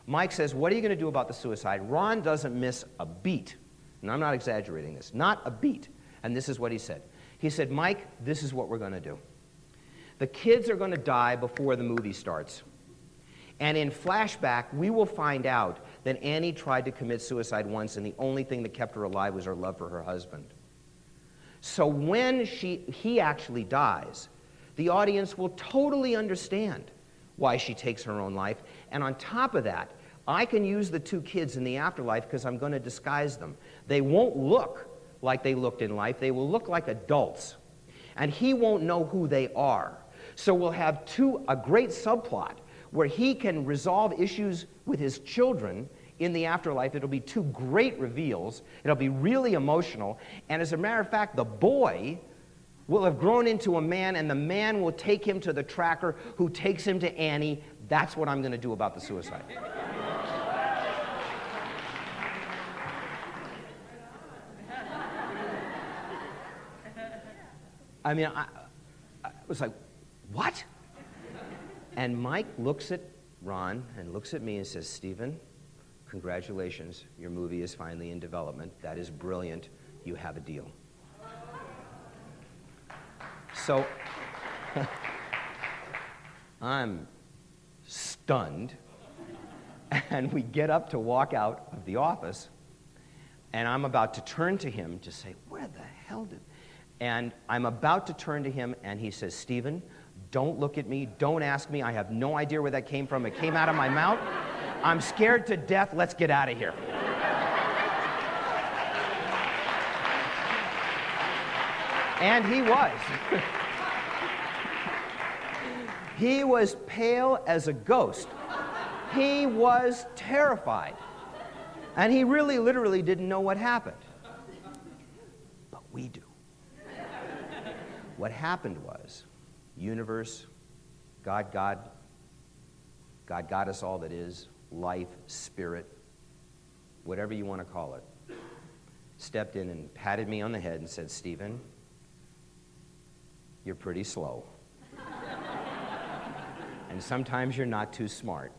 Mike says, what are you going to do about the suicide? Ron doesn't miss a beat. And I'm not exaggerating this. Not a beat. And this is what he said. He said, Mike, this is what we're going to do. The kids are going to die before the movie starts. And in flashback, we will find out that Annie tried to commit suicide once, and the only thing that kept her alive was her love for her husband. So when he actually dies, the audience will totally understand why she takes her own life. And on top of that, I can use the two kids in the afterlife because I'm going to disguise them. They won't look like they looked in life. They will look like adults. And he won't know who they are. So we'll have a great subplot where he can resolve issues with his children in the afterlife. It'll be two great reveals. It'll be really emotional. And as a matter of fact, the boy will have grown into a man, and the man will take him to the tracker who takes him to Annie. That's what I'm going to do about the suicide. I mean, I was like, what? And Mike looks at Ron and looks at me and says, Stephen, congratulations, your movie is finally in development. That is brilliant. You have a deal. So I'm stunned, and we get up to walk out of the office, and I'm about to turn to him to say, where the hell did... And I'm about to turn to him, and he says, Stephen, don't look at me. Don't ask me. I have no idea where that came from. It came out of my mouth. I'm scared to death. Let's get out of here. And he was. He was pale as a ghost. He was terrified. And he really, literally didn't know what happened. But we do. What happened was, universe, God got us all that is, life, spirit, whatever you want to call it, stepped in and patted me on the head and said, Stephen, you're pretty slow. And sometimes you're not too smart.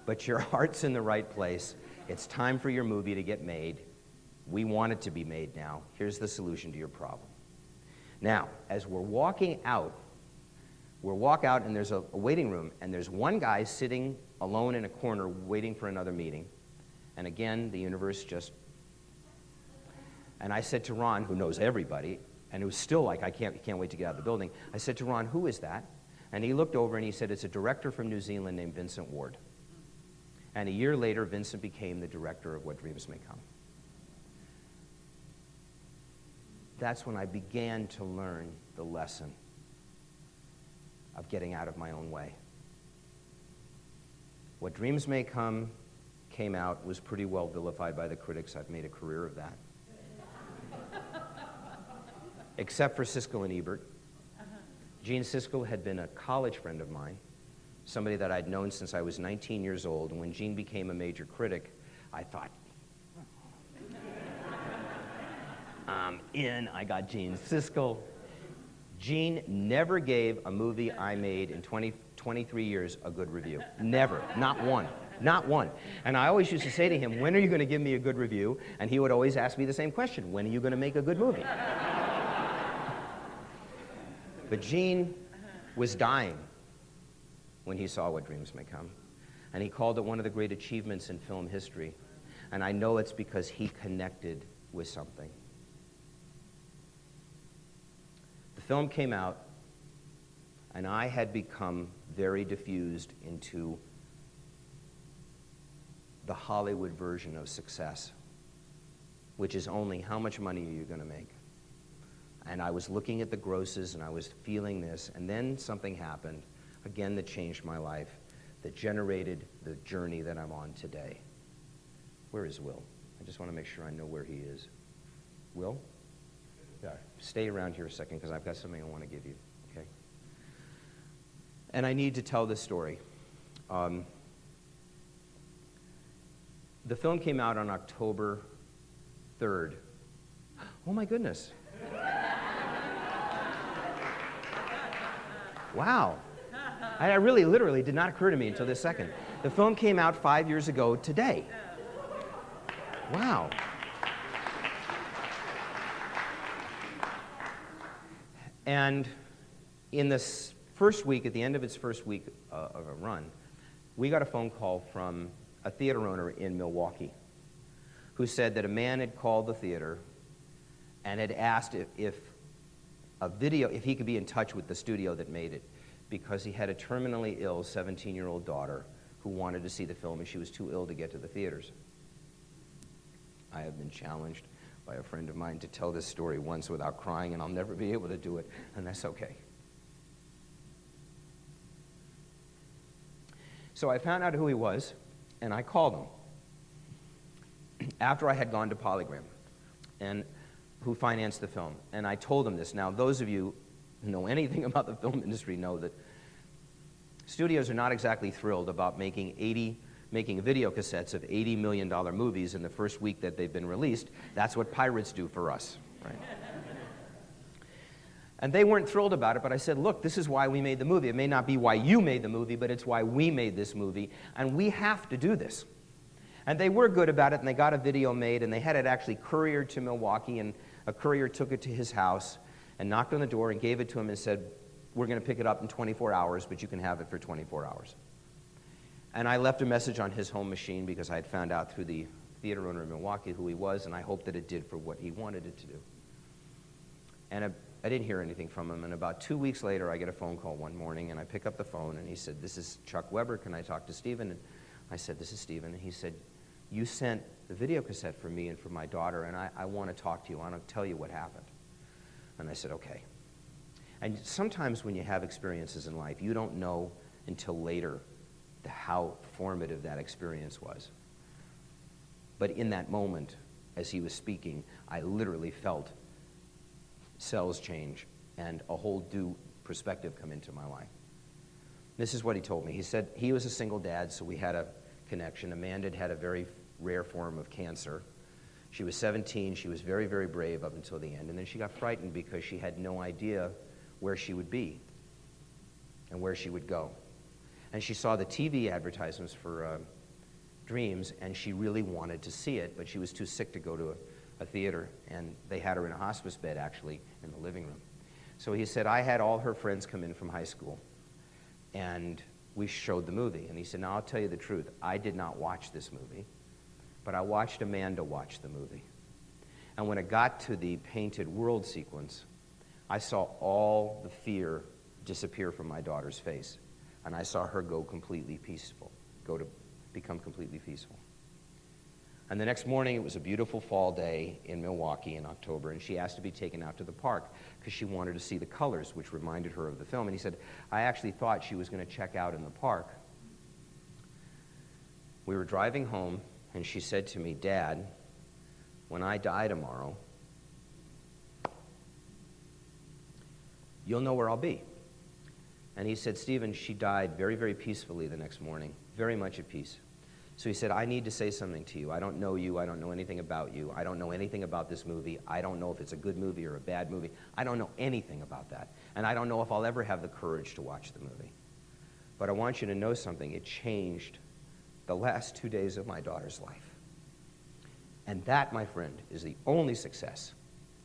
But your heart's in the right place. It's time for your movie to get made. We want it to be made now. Here's the solution to your problem. Now, as we're walking out, we'll walk out and there's a waiting room, and there's one guy sitting alone in a corner waiting for another meeting. And again, the universe just... And I said to Ron, who knows everybody, and it was still like, I can't wait to get out of the building. I said to Ron, who is that? And he looked over and he said, it's a director from New Zealand named Vincent Ward. And a year later, Vincent became the director of What Dreams May Come. That's when I began to learn the lesson of getting out of my own way. What Dreams May Come came out, was pretty well vilified by the critics. I've made a career of that. Except for Siskel and Ebert. Gene Siskel had been a college friend of mine, somebody that I'd known since I was 19 years old. And when Gene became a major critic, I thought, I got Gene Siskel. Gene never gave a movie I made in 23 years a good review. Never. Not one. Not one. And I always used to say to him, when are you going to give me a good review? And he would always ask me the same question, when are you going to make a good movie? But Gene was dying when he saw What Dreams May Come. And he called it one of the great achievements in film history. And I know it's because he connected with something. The film came out, and I had become very diffused into the Hollywood version of success, which is only how much money are you going to make? And I was looking at the grosses, and I was feeling this, and then something happened, again, that changed my life, that generated the journey that I'm on today. Where is Will? I just want to make sure I know where he is. Will? Yeah. Stay around here a second, because I've got something I want to give you, okay? And I need to tell this story. The film came out on October 3rd. Oh, my goodness. Wow. I really, literally did not occur to me until this second. The film came out 5 years ago today. Wow. And in this first week, at the end of its first week of a run, we got a phone call from a theater owner in Milwaukee who said that a man had called the theater and had asked if he could be in touch with the studio that made it, because he had a terminally ill 17-year-old daughter who wanted to see the film, and she was too ill to get to the theaters. I have been challenged by a friend of mine to tell this story once without crying, and I'll never be able to do it, and that's okay. So I found out who he was, and I called him after I had gone to Polygram, and who financed the film. And I told him this. Now, those of you who know anything about the film industry know that studios are not exactly thrilled about making video cassettes of $80 million movies in the first week that they've been released. That's what pirates do for us, right? And they weren't thrilled about it, but I said, look, this is why we made the movie. It may not be why you made the movie, but it's why we made this movie, and we have to do this. And they were good about it, and they got a video made, and they had it actually couriered to Milwaukee, and a courier took it to his house and knocked on the door and gave it to him and said, we're going to pick it up in 24 hours, but you can have it for 24 hours. And I left a message on his home machine because I had found out through the theater owner in Milwaukee who he was, and I hoped that it did for what he wanted it to do. And I didn't hear anything from him, and about 2 weeks later, I get a phone call one morning, and I pick up the phone, and he said, this is Chuck Weber, can I talk to Stephen? And I said, this is Stephen, and he said, you sent the video cassette for me and for my daughter, and I want to talk to you, I want to tell you what happened. And I said, okay. And sometimes when you have experiences in life, you don't know until later how formative that experience was. But in that moment, as he was speaking, I literally felt cells change and a whole new perspective come into my life. This is what he told me. He said he was a single dad, so we had a connection. Amanda had a very rare form of cancer. She was 17. She was very, very brave up until the end. And then she got frightened because she had no idea where she would be and where she would go. And she saw the TV advertisements for Dreams, and she really wanted to see it, but she was too sick to go to a theater, and they had her in a hospice bed, actually, in the living room. So he said, I had all her friends come in from high school, and we showed the movie. And he said, now I'll tell you the truth. I did not watch this movie, but I watched Amanda watch the movie. And when it got to the painted world sequence, I saw all the fear disappear from my daughter's face. And I saw her go completely peaceful, become completely peaceful. And the next morning, it was a beautiful fall day in Milwaukee in October, and she asked to be taken out to the park because she wanted to see the colors, which reminded her of the film. And he said, I actually thought she was going to check out in the park. We were driving home, and she said to me, Dad, when I die tomorrow, you'll know where I'll be. And he said, Stephen, she died very, very peacefully the next morning, very much at peace. So he said, I need to say something to you. I don't know you. I don't know anything about you. I don't know anything about this movie. I don't know if it's a good movie or a bad movie. I don't know anything about that. And I don't know if I'll ever have the courage to watch the movie. But I want you to know something. It changed the last 2 days of my daughter's life. And that, my friend, is the only success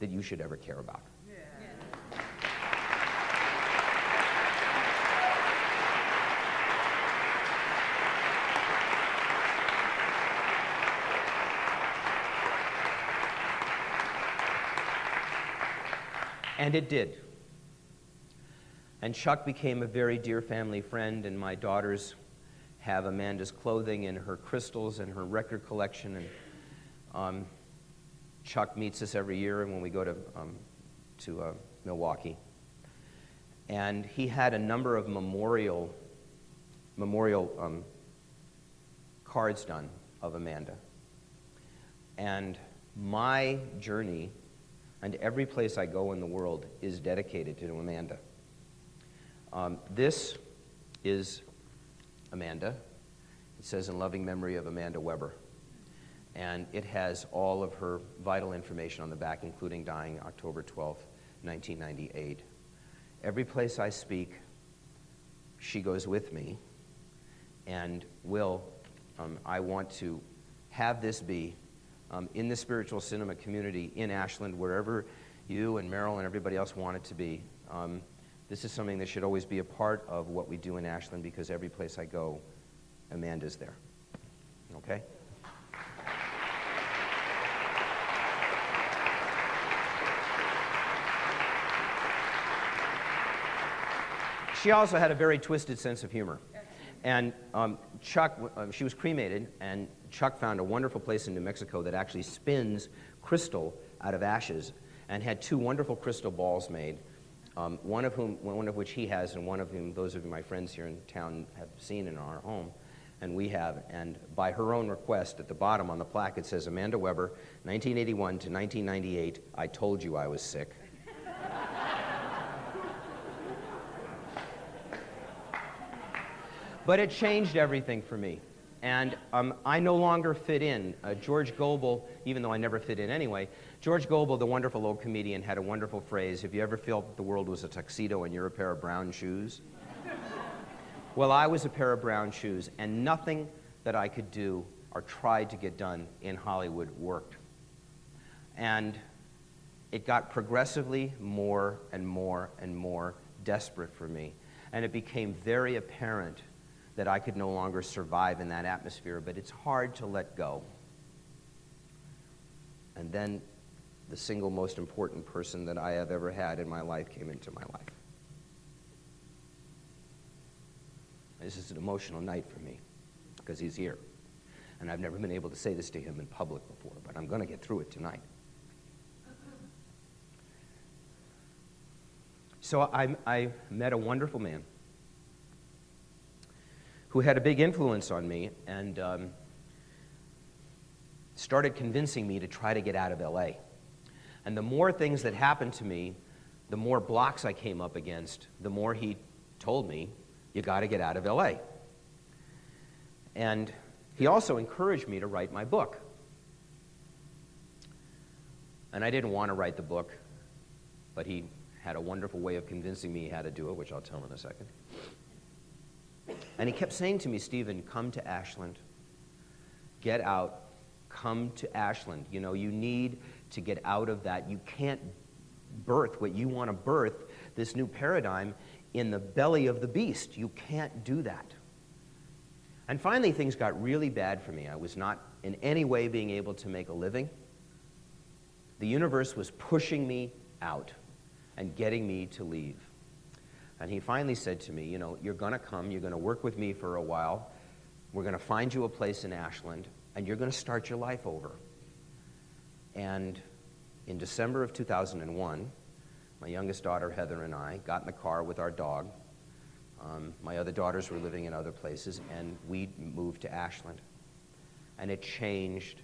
that you should ever care about. And it did. And Chuck became a very dear family friend, and my daughters have Amanda's clothing and her crystals and her record collection. And Chuck meets us every year when we go to Milwaukee. And he had a number of memorial cards done of Amanda. And my journey and every place I go in the world is dedicated to Amanda. This is Amanda. It says, in loving memory of Amanda Weber. And it has all of her vital information on the back, including dying October 12th, 1998. Every place I speak, she goes with me. And I want to have this be in the spiritual cinema community in Ashland, wherever you and Merrill and everybody else want it to be. This is something that should always be a part of what we do in Ashland, because every place I go, Amanda's there. Okay? She also had a very twisted sense of humor. And Chuck, she was cremated, and Chuck found a wonderful place in New Mexico that actually spins crystal out of ashes, and had two wonderful crystal balls made, one of which he has, and one of whom those of my friends here in town have seen in our home, and we have. And by her own request, at the bottom on the plaque, it says, Amanda Weber, 1981 to 1998, I told you I was sick. But it changed everything for me. And I no longer fit in. George Goebel, even though I never fit in anyway, George Goebel, the wonderful old comedian, had a wonderful phrase, if you ever felt the world was a tuxedo and you're a pair of brown shoes. Well, I was a pair of brown shoes, and nothing that I could do or tried to get done in Hollywood worked. And it got progressively more and more and more desperate for me. And it became very apparent that I could no longer survive in that atmosphere, but it's hard to let go. And then the single most important person that I have ever had in my life came into my life. This is an emotional night for me, because he's here. And I've never been able to say this to him in public before, but I'm going to get through it tonight. So I met a wonderful man who had a big influence on me, and started convincing me to try to get out of LA. And the more things that happened to me, the more blocks I came up against, the more he told me, you got to get out of LA. And he also encouraged me to write my book. And I didn't want to write the book, but he had a wonderful way of convincing me how to do it, which I'll tell in a second. And he kept saying to me, Stephen, come to Ashland. Get out. Come to Ashland. You know, you need to get out of that. You can't birth what you want to birth, this new paradigm, in the belly of the beast. You can't do that. And finally, things got really bad for me. I was not in any way being able to make a living. The universe was pushing me out and getting me to leave. And he finally said to me, you know, you're going to come, you're going to work with me for a while, we're going to find you a place in Ashland, and you're going to start your life over. And in December of 2001, my youngest daughter, Heather, and I got in the car with our dog. My other daughters were living in other places, and we moved to Ashland. And it changed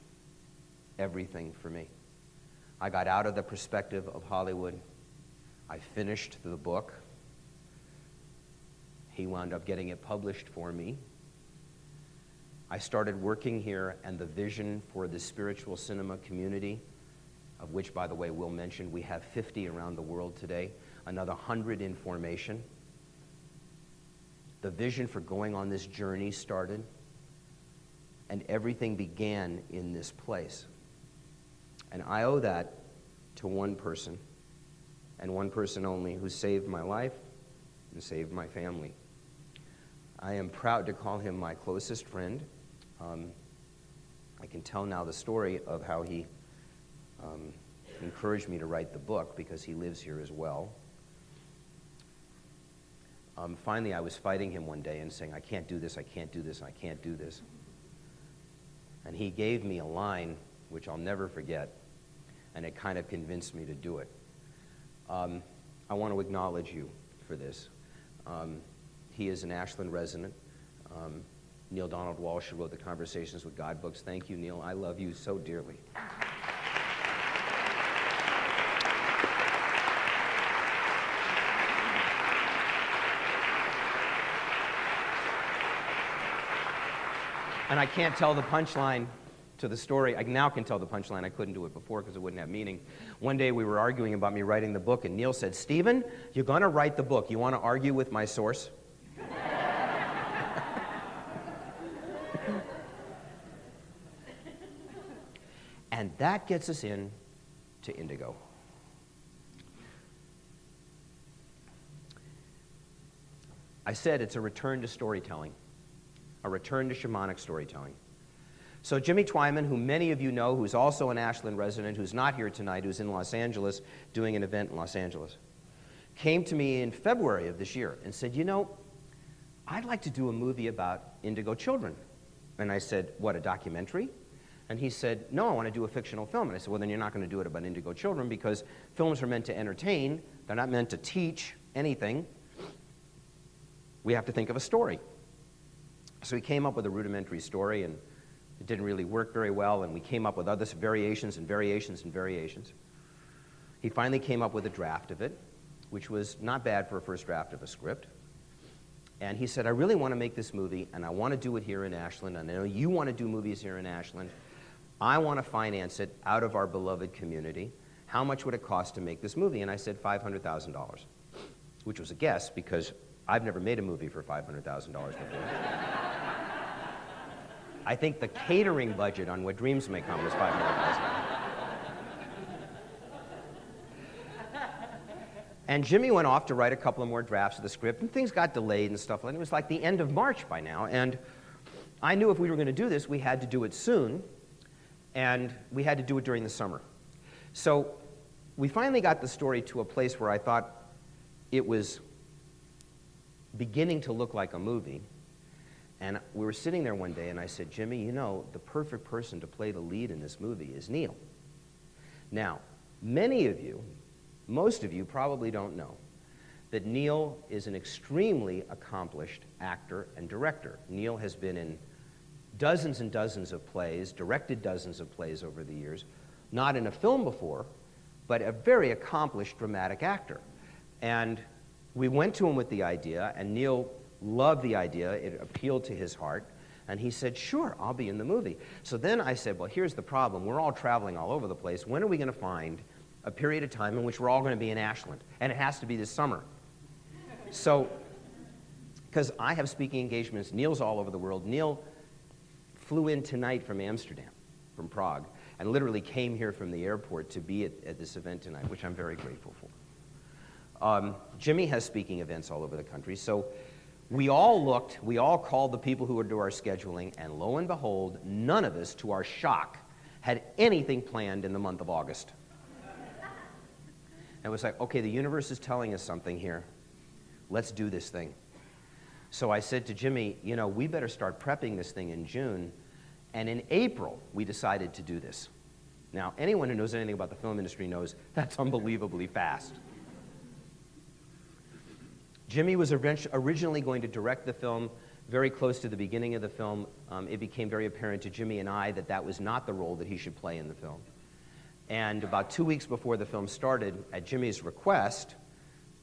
everything for me. I got out of the perspective of Hollywood. I finished the book. He wound up getting it published for me. I started working here, and the vision for the spiritual cinema community, of which, by the way, Will mentioned, we have 50 around the world today, another 100 in formation. The vision for going on this journey started, and everything began in this place. And I owe that to one person, and one person only, who saved my life and saved my family. I am proud to call him my closest friend. I can tell now the story of how he encouraged me to write the book, because he lives here as well. Finally, I was fighting him one day and saying, I can't do this, I can't do this, I can't do this. And he gave me a line which I'll never forget, and it kind of convinced me to do it. I want to acknowledge you for this. He is an Ashland resident. Neil Donald Walsh, who wrote the Conversations with God books. Thank you, Neil. I love you so dearly. And I can't tell the punchline to the story. I now can tell the punchline. I couldn't do it before because it wouldn't have meaning. One day we were arguing about me writing the book, and Neil said, Stephen, you're going to write the book. You want to argue with my source? And that gets us in to Indigo. I said it's a return to storytelling, a return to shamanic storytelling. So Jimmy Twyman, who many of you know, who's also an Ashland resident, who's not here tonight, who's in Los Angeles doing an event in Los Angeles, came to me in February of this year and said, you know, I'd like to do a movie about indigo children. And I said, what, a documentary? And he said, no, I want to do a fictional film. And I said, well, then you're not going to do it about indigo children, because films are meant to entertain. They're not meant to teach anything. We have to think of a story. So he came up with a rudimentary story, and it didn't really work very well, and we came up with other variations and variations and variations. He finally came up with a draft of it, which was not bad for a first draft of a script. And he said, I really want to make this movie, and I want to do it here in Ashland, and I know you want to do movies here in Ashland. I want to finance it out of our beloved community. How much would it cost to make this movie? And I said $500,000, which was a guess, because I've never made a movie for $500,000 before. I think the catering budget on What Dreams May Come was $500,000. And Jimmy went off to write a couple of more drafts of the script, and things got delayed and stuff. And it was like the end of March by now. And I knew if we were going to do this, we had to do it soon, and we had to do it during the summer. So we finally got the story to a place where I thought it was beginning to look like a movie. And we were sitting there one day, and I said, Jimmy, you know, the perfect person to play the lead in this movie is Neil. Now, many of you, most of you probably don't know that Neil is an extremely accomplished actor and director. Neil has been in dozens and dozens of plays, directed dozens of plays over the years, not in a film before, but a very accomplished dramatic actor. And we went to him with the idea, and Neil loved the idea. It appealed to his heart, and he said, sure, I'll be in the movie. So then I said, well, here's the problem. We're all traveling all over the place. When are we going to find a period of time in which we're all going to be in Ashland? And it has to be this summer. So because I have speaking engagements. Neil's all over the world. Neil flew in tonight from Amsterdam, from Prague, and literally came here from the airport to be at this event tonight, which I'm very grateful for. Jimmy has speaking events all over the country, so we all called the people who would do our scheduling, and lo and behold, none of us, to our shock, had anything planned in the month of August. And it was like, okay, the universe is telling us something here. Let's do this thing. So I said to Jimmy, you know, we better start prepping this thing in June. And in April, we decided to do this. Now, anyone who knows anything about the film industry knows that's unbelievably fast. Jimmy was originally going to direct the film. Very close to the beginning of the film, it became very apparent to Jimmy and I that that was not the role that he should play in the film. And about 2 weeks before the film started, at Jimmy's request,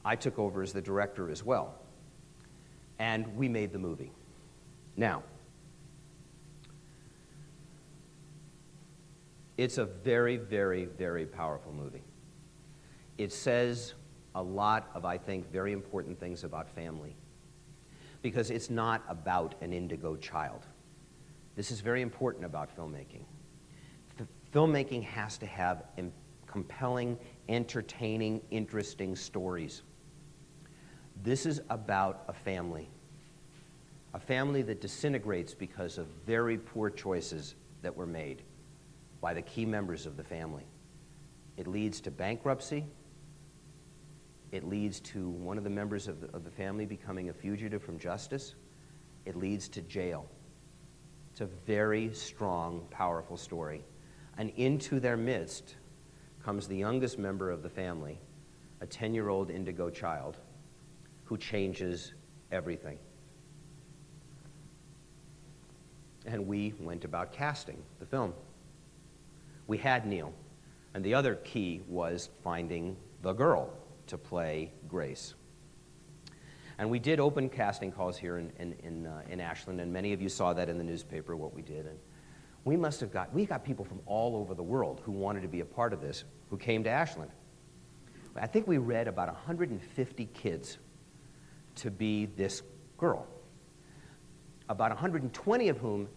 I took over as the director as well. And we made the movie. Now, it's a very, very, very powerful movie. It says a lot of, I think, very important things about family, because it's not about an indigo child. This is very important about filmmaking. Filmmaking has to have compelling, entertaining, interesting stories. This is about a family that disintegrates because of very poor choices that were made by the key members of the family. It leads to bankruptcy. It leads to one of the members of the family becoming a fugitive from justice. It leads to jail. It's a very strong, powerful story. And into their midst comes the youngest member of the family, a 10-year-old indigo child, who changes everything. And we went about casting the film. We had Neil, and the other key was finding the girl to play Grace. And we did open casting calls here in Ashland, and many of you saw that in the newspaper, what we did. And we got people from all over the world who wanted to be a part of this, who came to Ashland. I think we read about 150 kids to be this girl, about 120 of whom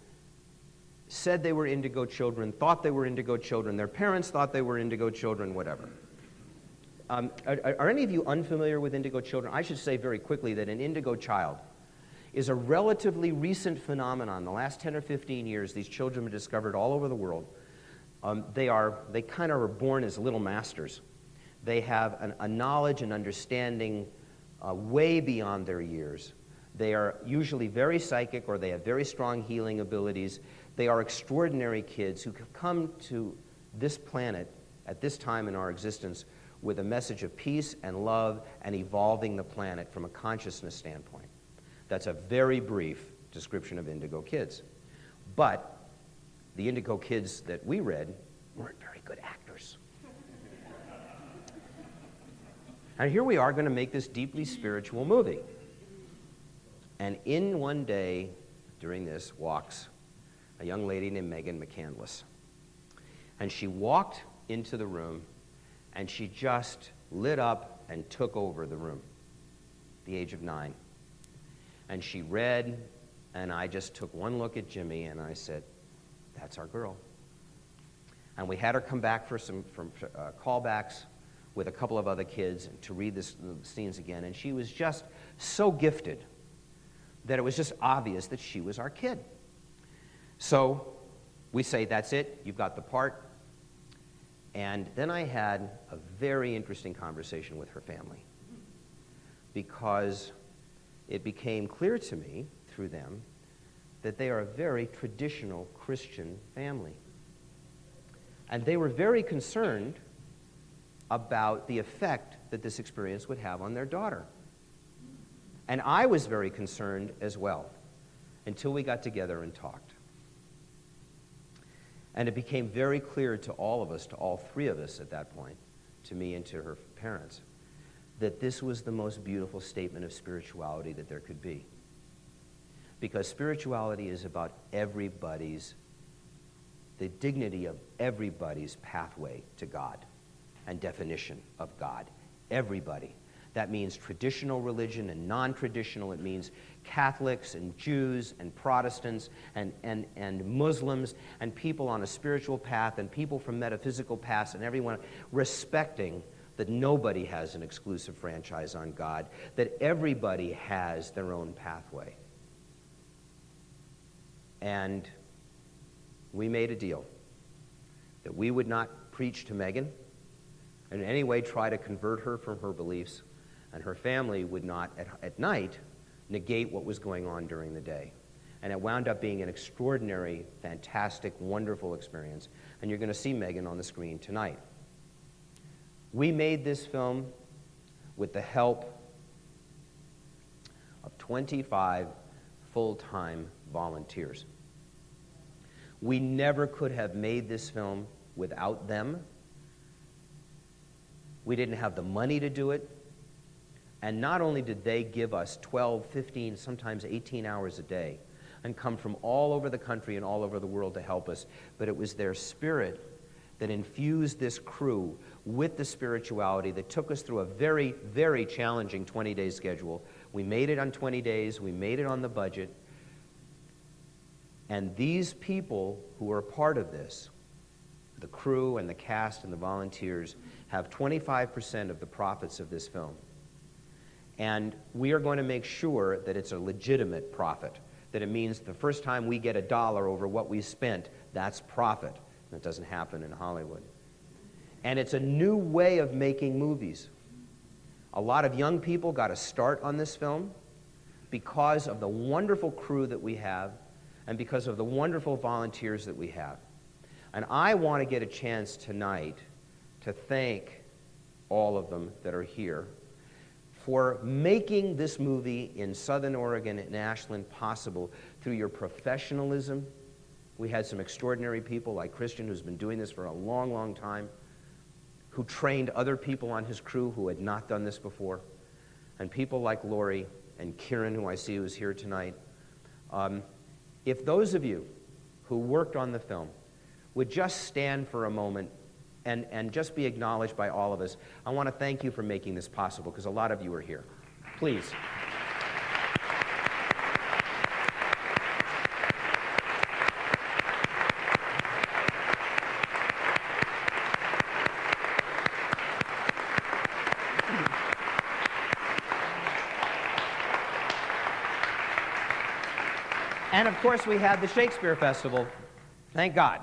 said they were indigo children, thought they were indigo children, their parents thought they were indigo children, whatever. Are any of you unfamiliar with indigo children? I should say very quickly that an indigo child is a relatively recent phenomenon. The last 10 or 15 years, these children have been discovered all over the world. They kind of are born as little masters. They have a knowledge and understanding way beyond their years. They are usually very psychic, or they have very strong healing abilities. They are extraordinary kids who have come to this planet at this time in our existence with a message of peace and love and evolving the planet from a consciousness standpoint. That's a very brief description of indigo kids. But the indigo kids that we read weren't very good actors. And here we are going to make this deeply spiritual movie. And in one day during this walks a young lady named Megan McCandless. And she walked into the room, and she just lit up and took over the room, at the age of 9. And she read, and I just took one look at Jimmy, and I said, that's our girl. And we had her come back for some callbacks with a couple of other kids to read the scenes again, and she was just so gifted that it was just obvious that she was our kid. So we say, that's it, you've got the part. And then I had a very interesting conversation with her family, because it became clear to me through them that they are a very traditional Christian family. And they were very concerned about the effect that this experience would have on their daughter. And I was very concerned as well, until we got together and talked. And it became very clear to all of us, to all three of us at that point, to me and to her parents, that this was the most beautiful statement of spirituality that there could be. Because spirituality is about everybody's, the dignity of everybody's pathway to God and definition of God. Everybody. That means traditional religion and non-traditional. It means Catholics and Jews and Protestants and Muslims and people on a spiritual path and people from metaphysical paths and everyone respecting that nobody has an exclusive franchise on God, that everybody has their own pathway. And we made a deal that we would not preach to Megan and in any way try to convert her from her beliefs, and her family would not, at night, negate what was going on during the day. And it wound up being an extraordinary, fantastic, wonderful experience. And you're going to see Megan on the screen tonight. We made this film with the help of 25 full-time volunteers. We never could have made this film without them. We didn't have the money to do it. And not only did they give us 12, 15, sometimes 18 hours a day and come from all over the country and all over the world to help us, but it was their spirit that infused this crew with the spirituality that took us through a very, very challenging 20-day schedule. We made it on 20 days. We made it on the budget. And these people who are part of this, the crew and the cast and the volunteers, have 25% of the profits of this film. And we are going to make sure that it's a legitimate profit, that it means the first time we get $1 over what we spent, that's profit. That doesn't happen in Hollywood. And it's a new way of making movies. A lot of young people got a start on this film because of the wonderful crew that we have and because of the wonderful volunteers that we have. And I want to get a chance tonight to thank all of them that are here for making this movie in Southern Oregon and Ashland possible through your professionalism. We had some extraordinary people like Christian, who's been doing this for a long, long time, who trained other people on his crew who had not done this before, and people like Lori and Kieran, who I see who's here tonight. If those of you who worked on the film would just stand for a moment and just be acknowledged by all of us. I want to thank you for making this possible, because a lot of you are here. Please. And of course, we had the Shakespeare Festival. Thank God.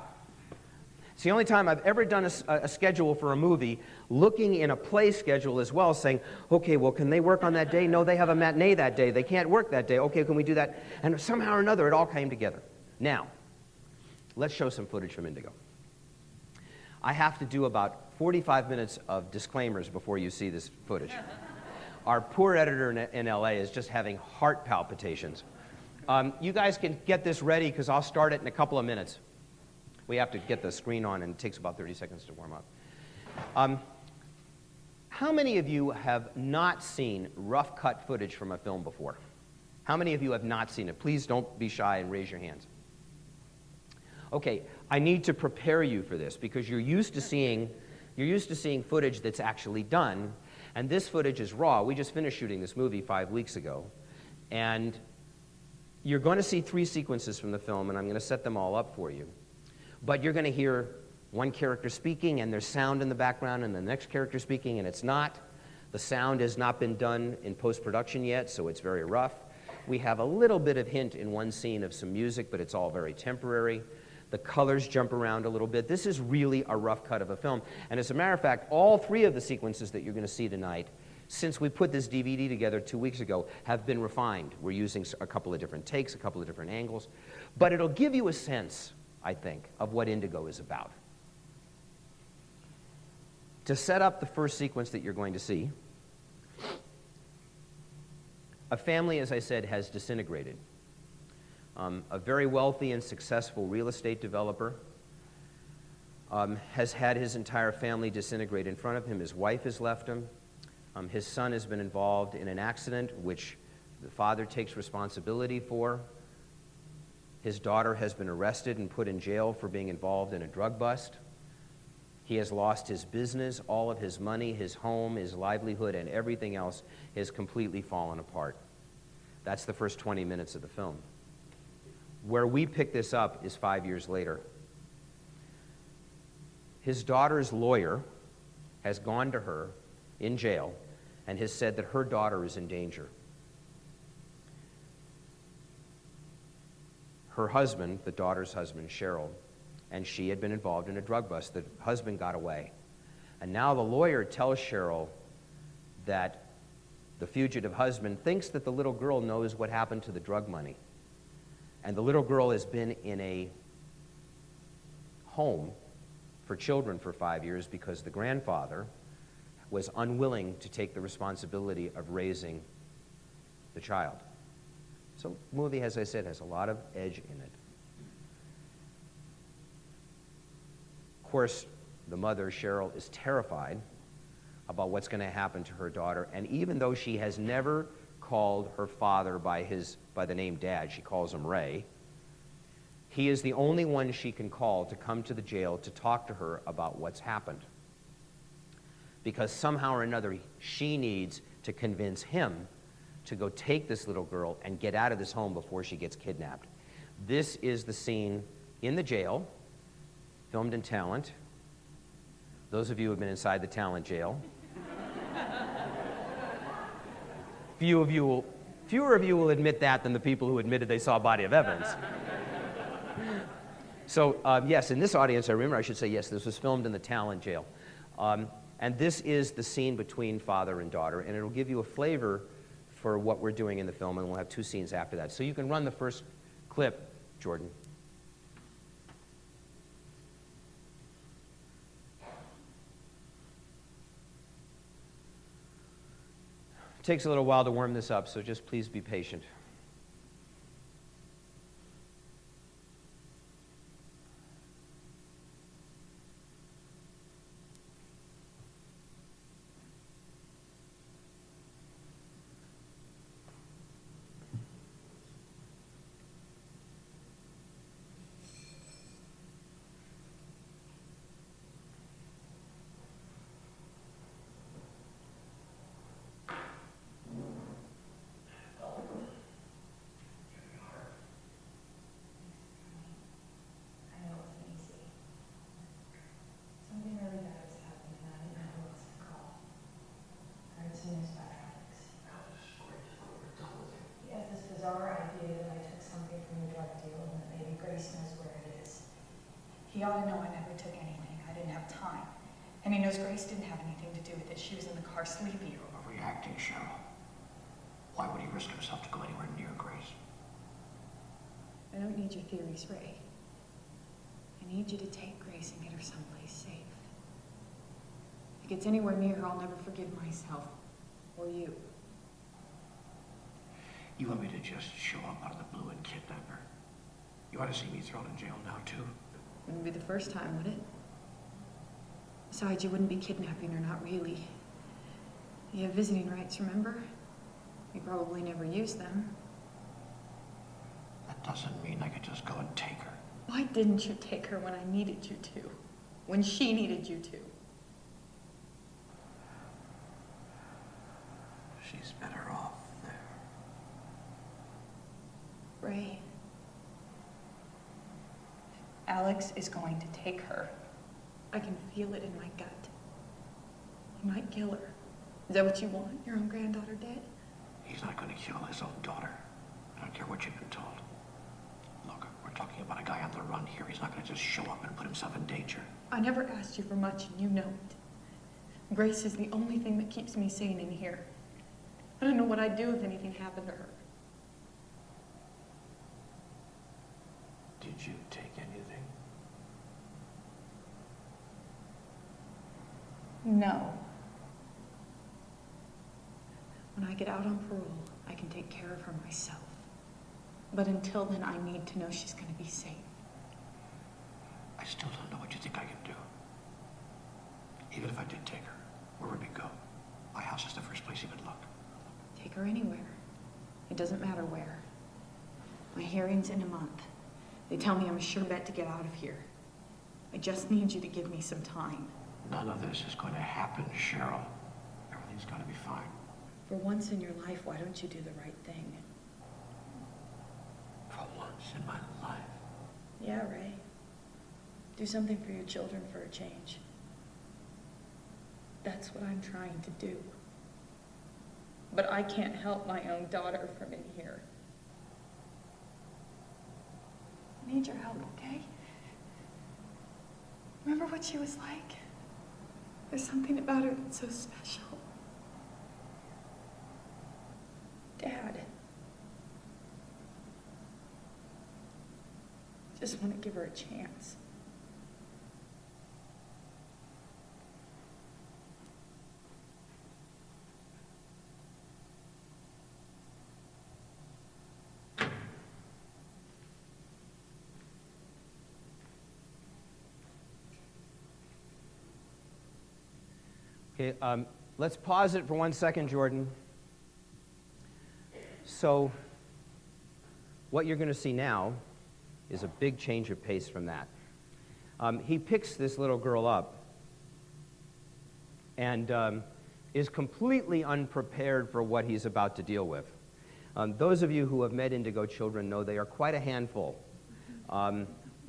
It's the only time I've ever done a schedule for a movie, looking in a play schedule as well, saying, okay, well, can they work on that day? No, they have a matinee that day. They can't work that day. Okay, can we do that? And somehow or another, it all came together. Now, let's show some footage from Indigo. I have to do about 45 minutes of disclaimers before you see this footage. Our poor editor in LA is just having heart palpitations. You guys can get this ready, because I'll start it in a couple of minutes. We have to get the screen on, and it takes about 30 seconds to warm up. How many of you have not seen rough cut footage from a film before? How many of you have not seen it? Please don't be shy and raise your hands. Okay, I need to prepare you for this, because you're used to seeing footage that's actually done, and this footage is raw. We just finished shooting this movie 5 weeks ago, and you're going to see 3 sequences from the film, and I'm going to set them all up for you. But you're going to hear one character speaking, and there's sound in the background, and the next character speaking, and it's not. The sound has not been done in post-production yet, so it's very rough. We have a little bit of hint in one scene of some music, but it's all very temporary. The colors jump around a little bit. This is really a rough cut of a film. And as a matter of fact, all 3 of the sequences that you're going to see tonight, since we put this DVD together 2 weeks ago, have been refined. We're using a couple of different takes, a couple of different angles. But it'll give you a sense, I think, of what Indigo is about. To set up the first sequence that you're going to see, a family, as I said, has disintegrated. A very wealthy and successful real estate developer has had his entire family disintegrate in front of him. His wife has left him. His son has been involved in an accident which the father takes responsibility for. His daughter has been arrested and put in jail for being involved in a drug bust. He has lost his business, all of his money, his home, his livelihood, and everything else has completely fallen apart. That's the first 20 minutes of the film. Where we pick this up is 5 years later. His daughter's lawyer has gone to her in jail and has said that her daughter is in danger. Her husband, the daughter's husband, Cheryl, and she had been involved in a drug bust. The husband got away. And now the lawyer tells Cheryl that the fugitive husband thinks that the little girl knows what happened to the drug money. And the little girl has been in a home for children for 5 years because the grandfather was unwilling to take the responsibility of raising the child. So the movie, as I said, has a lot of edge in it. Of course, the mother, Cheryl, is terrified about what's going to happen to her daughter, and even though she has never called her father by the name Dad, she calls him Ray, he is the only one she can call to come to the jail to talk to her about what's happened. Because somehow or another, she needs to convince him to go take this little girl and get out of this home before she gets kidnapped. This is the scene in the jail, filmed in Talent. Those of you who have been inside the Talent jail. Fewer of you will admit that than the people who admitted they saw Body of Evidence. So, yes, in this audience, I should say, yes, this was filmed in the Talent jail. And this is the scene between father and daughter, and it'll give you a flavor for what we're doing in the film, and we'll have 2 scenes after that. So you can run the first clip, Jordan. It takes a little while to warm this up, so just please be patient. He ought to know I never took anything. I didn't have time. And he knows Grace didn't have anything to do with it. She was in the car sleeping. You're overreacting, Cheryl. Why would he risk himself to go anywhere near Grace? I don't need your theories, Ray. I need you to take Grace and get her someplace safe. If he gets anywhere near her, I'll never forgive myself. Or you. You want me to just show up out of the blue and kidnap her? You ought to see me thrown in jail now, too. Wouldn't be the first time, would it? Besides, you wouldn't be kidnapping her, not really. You have visiting rights, remember? You probably never used them. That doesn't mean I could just go and take her. Why didn't you take her when I needed you to? When she needed you to? She's better off there. Ray. Alex is going to take her. I can feel it in my gut. He might kill her. Is that what you want? Your own granddaughter dead? He's not going to kill his own daughter. I don't care what you've been told. Look, we're talking about a guy on the run here. He's not going to just show up and put himself in danger. I never asked you for much, and you know it. Grace is the only thing that keeps me sane in here. I don't know what I'd do if anything happened to her. Did you take anything? No. When I get out on parole, I can take care of her myself. But until then, I need to know she's going to be safe. I still don't know what you think I can do. Even if I did take her, where would we go? My house is the first place you would look. Take her anywhere. It doesn't matter where. My hearing's in a month. They tell me I'm a sure bet to get out of here. I just need you to give me some time. None of this is going to happen, Cheryl. Everything's going to be fine. For once in your life, why don't you do the right thing? For once in my life. Yeah, Ray. Do something for your children for a change. That's what I'm trying to do. But I can't help my own daughter from in here. I need your help, okay? Remember what she was like? There's something about her that's so special. Dad. Just want to give her a chance. Okay, let's pause it for 1 second, Jordan. So, what you're going to see now is a big change of pace from that. He picks this little girl up and is completely unprepared for what he's about to deal with. Those of you who have met Indigo children know they are quite a handful.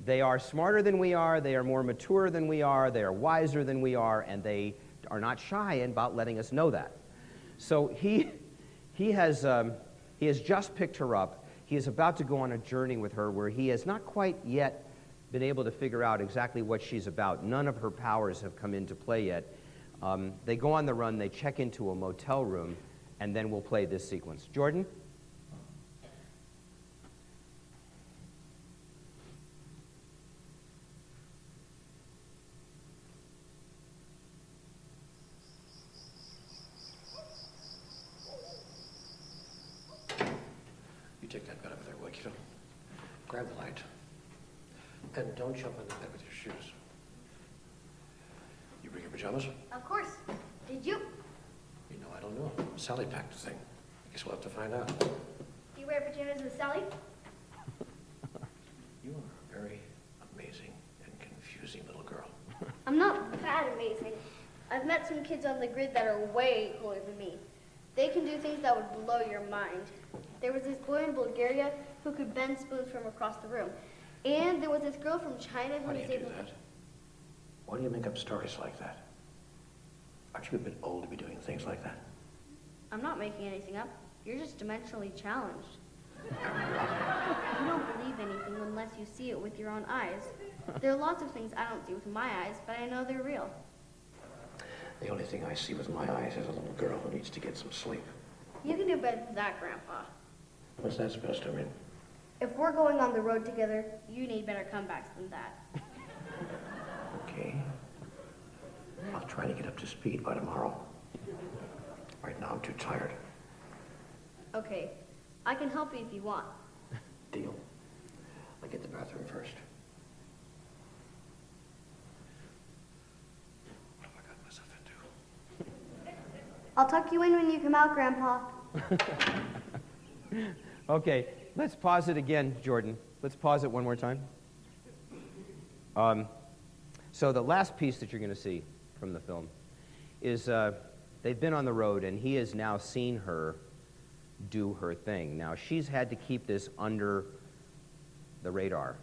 They are smarter than we are, they are more mature than we are, they are wiser than we are, and they are not shy about letting us know that. So he has just picked her up. He is about to go on a journey with her where he has not quite yet been able to figure out exactly what she's about. None of her powers have come into play yet. They go on the run, they check into a motel room, and then we'll play this sequence. Jordan? Take that bed over there, will you? Grab the light. And don't jump on the bed with your shoes. You bring your pajamas? Of course. Did you? You know, I don't know. Sally packed the thing. I guess we'll have to find out. Do you wear pajamas with Sally? You are a very amazing and confusing little girl. I'm not that amazing. I've met some kids on the grid that are way cooler than me. They can do things that would blow your mind. There was this boy in Bulgaria who could bend spoons from across the room. And there was this girl from China who Why do was you do able that? Why do you make up stories like that? Aren't you a bit old to be doing things like that? I'm not making anything up. You're just dimensionally challenged. You don't believe anything unless you see it with your own eyes. There are lots of things I don't see with my eyes, but I know they're real. The only thing I see with my eyes is a little girl who needs to get some sleep. You can do better than that, Grandpa. What's that supposed to mean? If we're going on the road together, you need better comebacks than that. Okay. I'll try to get up to speed by tomorrow. Right now, I'm too tired. Okay, I can help you if you want. Deal. I'll get the bathroom first. What have I got myself into? I'll tuck you in when you come out, Grandpa. Okay, let's pause it again, Jordan. Let's pause it one more time. So the last piece that you're going to see from the film is they've been on the road, and he has now seen her do her thing. Now, she's had to keep this under the radar.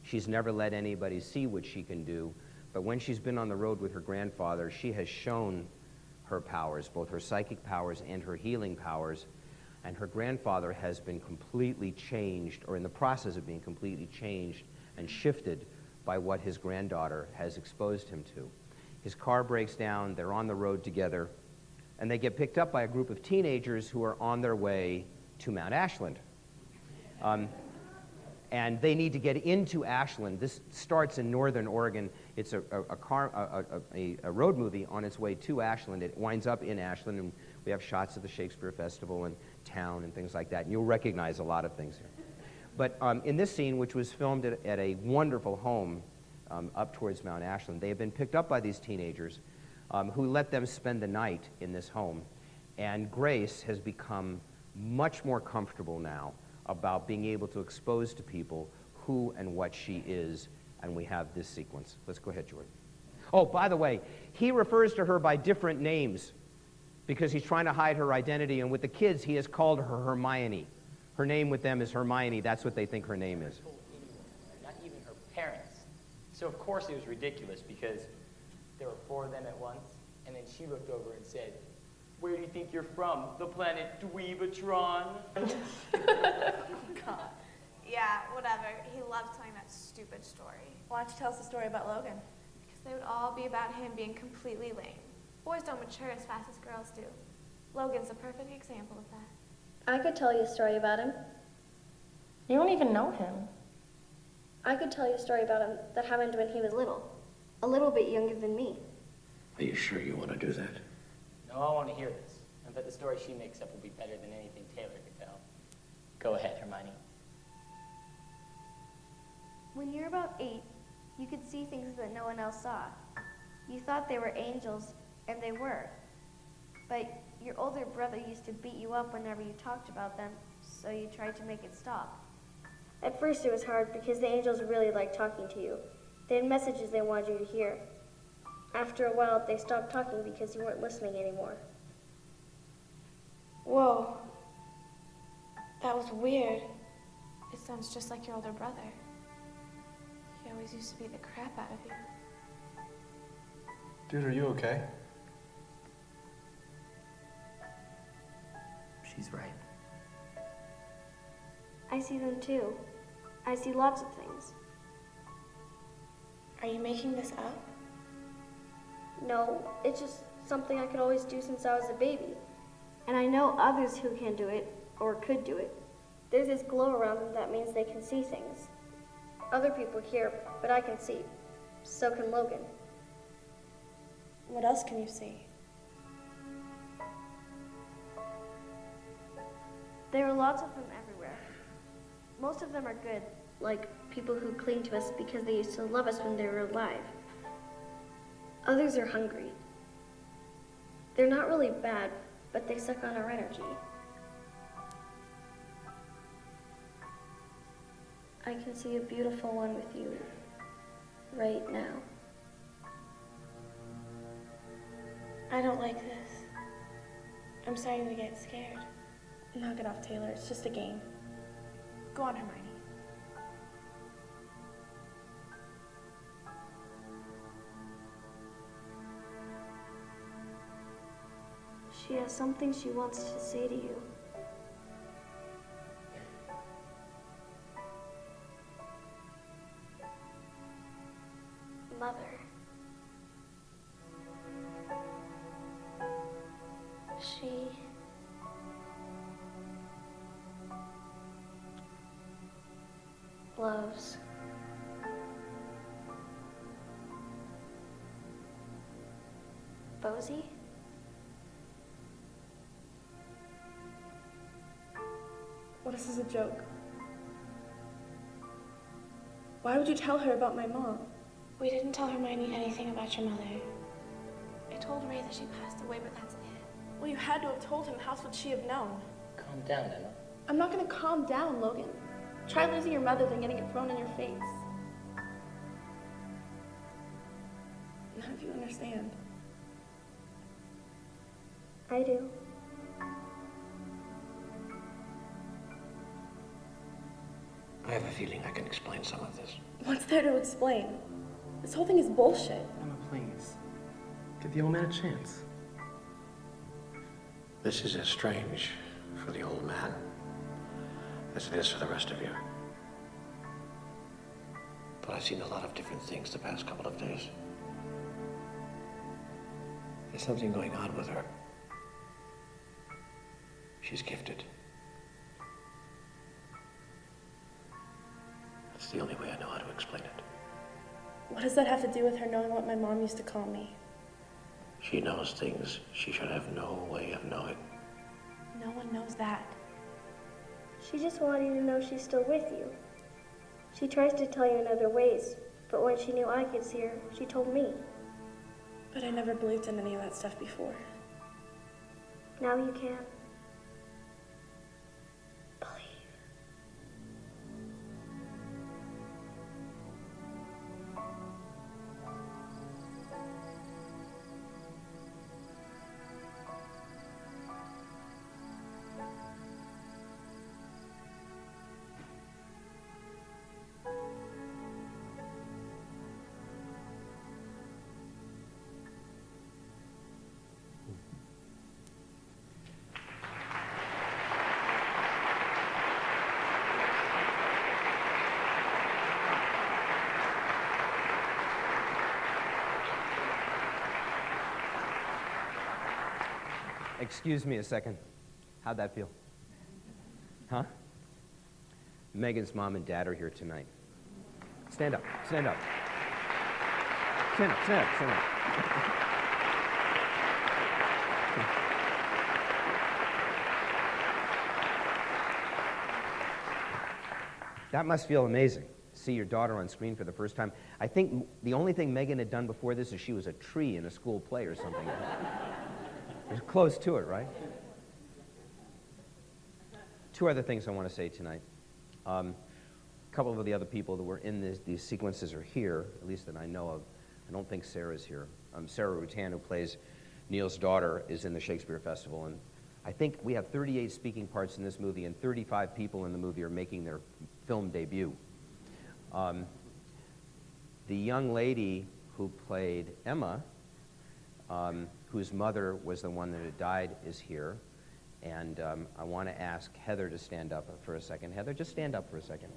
She's never let anybody see what she can do, but when she's been on the road with her grandfather, she has shown her powers, both her psychic powers and her healing powers, and her grandfather has been completely changed, or in the process of being completely changed and shifted by what his granddaughter has exposed him to. His car breaks down, they're on the road together, and they get picked up by a group of teenagers who are on their way to Mount Ashland. And they need to get into Ashland. This starts in northern Oregon. It's a road movie on its way to Ashland. It winds up in Ashland, and we have shots of the Shakespeare Festival and town and things like that. And you'll recognize a lot of things here. But in this scene, which was filmed at a wonderful home up towards Mount Ashland, they have been picked up by these teenagers who let them spend the night in this home. And Grace has become much more comfortable now about being able to expose to people who and what she is, and we have this sequence. Let's go ahead, Jordan. Oh, by the way, he refers to her by different names because he's trying to hide her identity, and with the kids, he has called her Hermione. Her name with them is Hermione. That's what they think her name is. Not even her parents. So of course it was ridiculous because there were 4 of them at once, and then she looked over and said, "Where do you think you're from? The planet Dweebatron?" God. Yeah, whatever. He loved telling that stupid story. Why don't you tell us the story about Logan? Because they would all be about him being completely lame. Boys don't mature as fast as girls do. Logan's a perfect example of that. I could tell you a story about him. You don't even know him. I could tell you a story about him that happened when he was little. A little bit younger than me. Are you sure you want to do that? No, I want to hear this. I bet the story she makes up will be better than anything Taylor could tell. Go ahead, Hermione. When you were about 8, you could see things that no one else saw. You thought they were angels, and they were. But your older brother used to beat you up whenever you talked about them, so you tried to make it stop. At first it was hard because the angels really liked talking to you. They had messages they wanted you to hear. After a while, they stopped talking because you weren't listening anymore. Whoa. That was weird. It sounds just like your older brother. He always used to beat the crap out of you. Dude, are you okay? She's right. I see them too. I see lots of things. Are you making this up? No, it's just something I could always do since I was a baby. And I know others who can do it, or could do it. There's this glow around them that means they can see things. Other people hear, but I can see. So can Logan. What else can you see? There are lots of them everywhere. Most of them are good, like people who cling to us because they used to love us when they were alive. Others are hungry. They're not really bad, but they suck on our energy. I can see a beautiful one with you right now. I don't like this. I'm starting to get scared. Knock it off, Taylor. It's just a game. Go on, Hermione. She has something she wants to say to you. Mother. She loves Bosie? What if this is a joke? Why would you tell her about my mom? We didn't tell Hermione anything about your mother. I told Ray that she passed away, but that's it. Well, you had to have told him. How else would she have known? Calm down, Emma. I'm not gonna calm down, Logan. Try losing your mother than getting it thrown in your face. None of you understand. I do. I have a feeling I can explain some of this. What's there to explain? This whole thing is bullshit. Emma, please. Give the old man a chance. This is as strange for the old man as it is for the rest of you. But I've seen a lot of different things the past couple of days. There's something going on with her. She's gifted. That's the only way I know how to explain it. What does that have to do with her knowing what my mom used to call me? She knows things she should have no way of knowing. No one knows that. She just wanted you to know she's still with you. She tries to tell you in other ways, but when she knew I could see her, she told me. But I never believed in any of that stuff before. Now you can. Believe. Excuse me a second. How'd that feel? Huh? Megan's mom and dad are here tonight. Stand up, stand up. Stand up, stand up, stand up. That must feel amazing, see your daughter on screen for the first time. I think the only thing Megan had done before this is she was a tree in a school play or something. It was close to it, right? Two other things I want to say tonight. A couple of the other people that were in these sequences are here, at least that I know of. I don't think Sarah's here. Sarah Rutan, who plays Neil's daughter, is in the Shakespeare Festival, and I think we have 38 speaking parts in this movie, and 35 people in the movie are making their film debut. The young lady who played Emma, whose mother was the one that had died, is here. And I want to ask Heather to stand up for a second. Heather, just stand up for a second.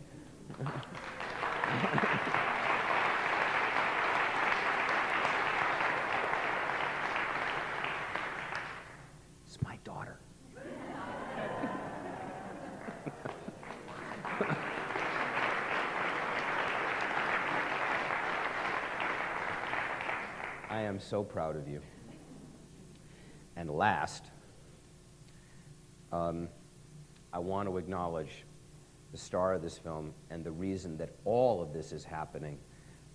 It's my daughter. I am so proud of you. And last, I want to acknowledge the star of this film and the reason that all of this is happening.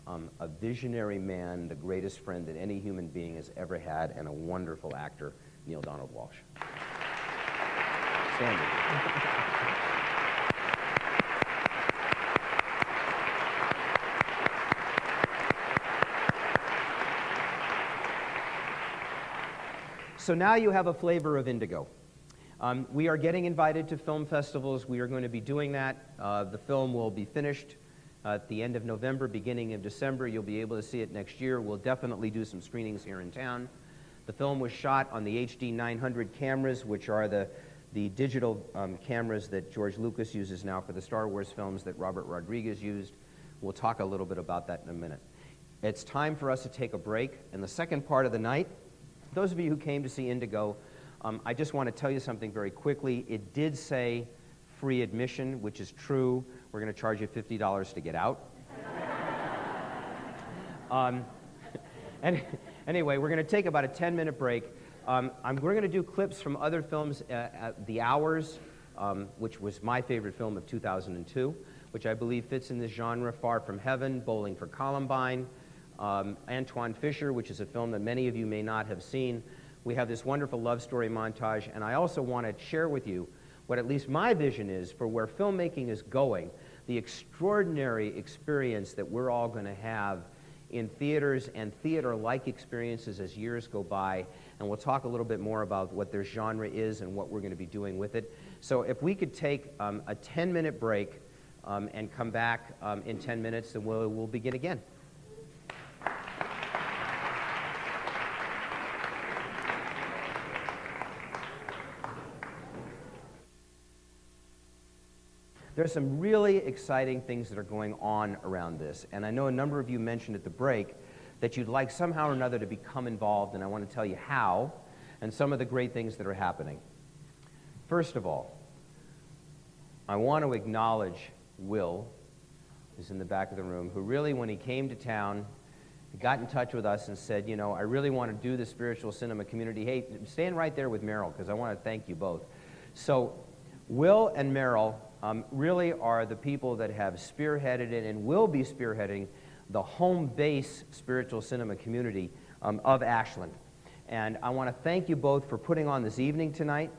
A visionary man, the greatest friend that any human being has ever had, and a wonderful actor, Neil Donald Walsh. Standing. So now you have a flavor of Indigo. We are getting invited to film festivals. We are going to be doing that. The film will be finished at the end of November, beginning of December. You'll be able to see it next year. We'll definitely do some screenings here in town. The film was shot on the HD 900 cameras, which are the digital cameras that George Lucas uses now for the Star Wars films that Robert Rodriguez used. We'll talk a little bit about that in a minute. It's time for us to take a break. In the second part of the night, those of you who came to see Indigo, I just want to tell you something very quickly. It did say free admission, which is true. We're going to charge you $50 to get out. And anyway, we're going to take about a 10-minute break. We're going to do clips from other films, The Hours, which was my favorite film of 2002, which I believe fits in this genre, Far From Heaven, Bowling for Columbine, Antoine Fisher, which is a film that many of you may not have seen. We have this wonderful love story montage, and I also want to share with you what at least my vision is for where filmmaking is going, the extraordinary experience that we're all going to have in theaters and theater-like experiences as years go by, and we'll talk a little bit more about what their genre is and what we're going to be doing with it. So if we could take a 10-minute break and come back in 10 minutes, then we'll begin again. There's some really exciting things that are going on around this, and I know a number of you mentioned at the break that you'd like somehow or another to become involved, and I want to tell you how and some of the great things that are happening. First of all, I want to acknowledge Will, who's in the back of the room, who really, when he came to town, got in touch with us and said, you know, I really want to do the spiritual cinema community. Hey, stand right there with Meryl, because I want to thank you both. So Will and Meryl really are the people that have spearheaded it and will be spearheading the home base spiritual cinema community of Ashland. And I want to thank you both for putting on this evening tonight,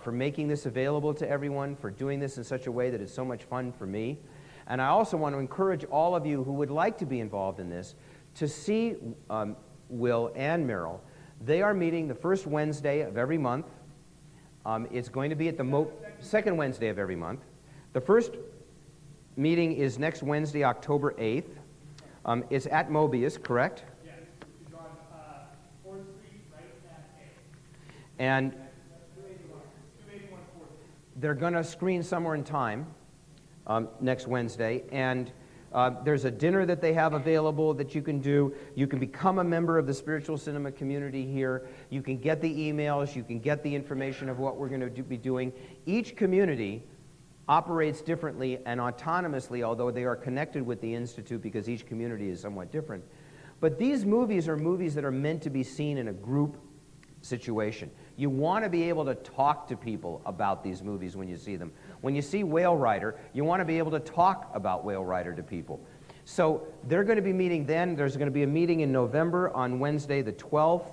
for making this available to everyone, for doing this in such a way that it's so much fun for me. And I also want to encourage all of you who would like to be involved in this to see Will and Meryl. They are meeting the first Wednesday of every month. It's going to be at the second Wednesday of every month. The first meeting is next Wednesday, October 8th. It's at Mobius, correct? Yes. It's on 4th Street, right at A. And 281 4th Street. they're going to screen somewhere in time next Wednesday. And There's a dinner that they have available that you can do. You can become a member of the spiritual cinema community here. You can get the emails. You can get the information of what we're going to be doing. Each community operates differently and autonomously, although they are connected with the Institute because each community is somewhat different. But these movies are movies that are meant to be seen in a group situation. You want to be able to talk to people about these movies when you see them. When you see Whale Rider, you want to be able to talk about Whale Rider to people. So they're going to be meeting then. There's going to be a meeting in November on Wednesday the 12th.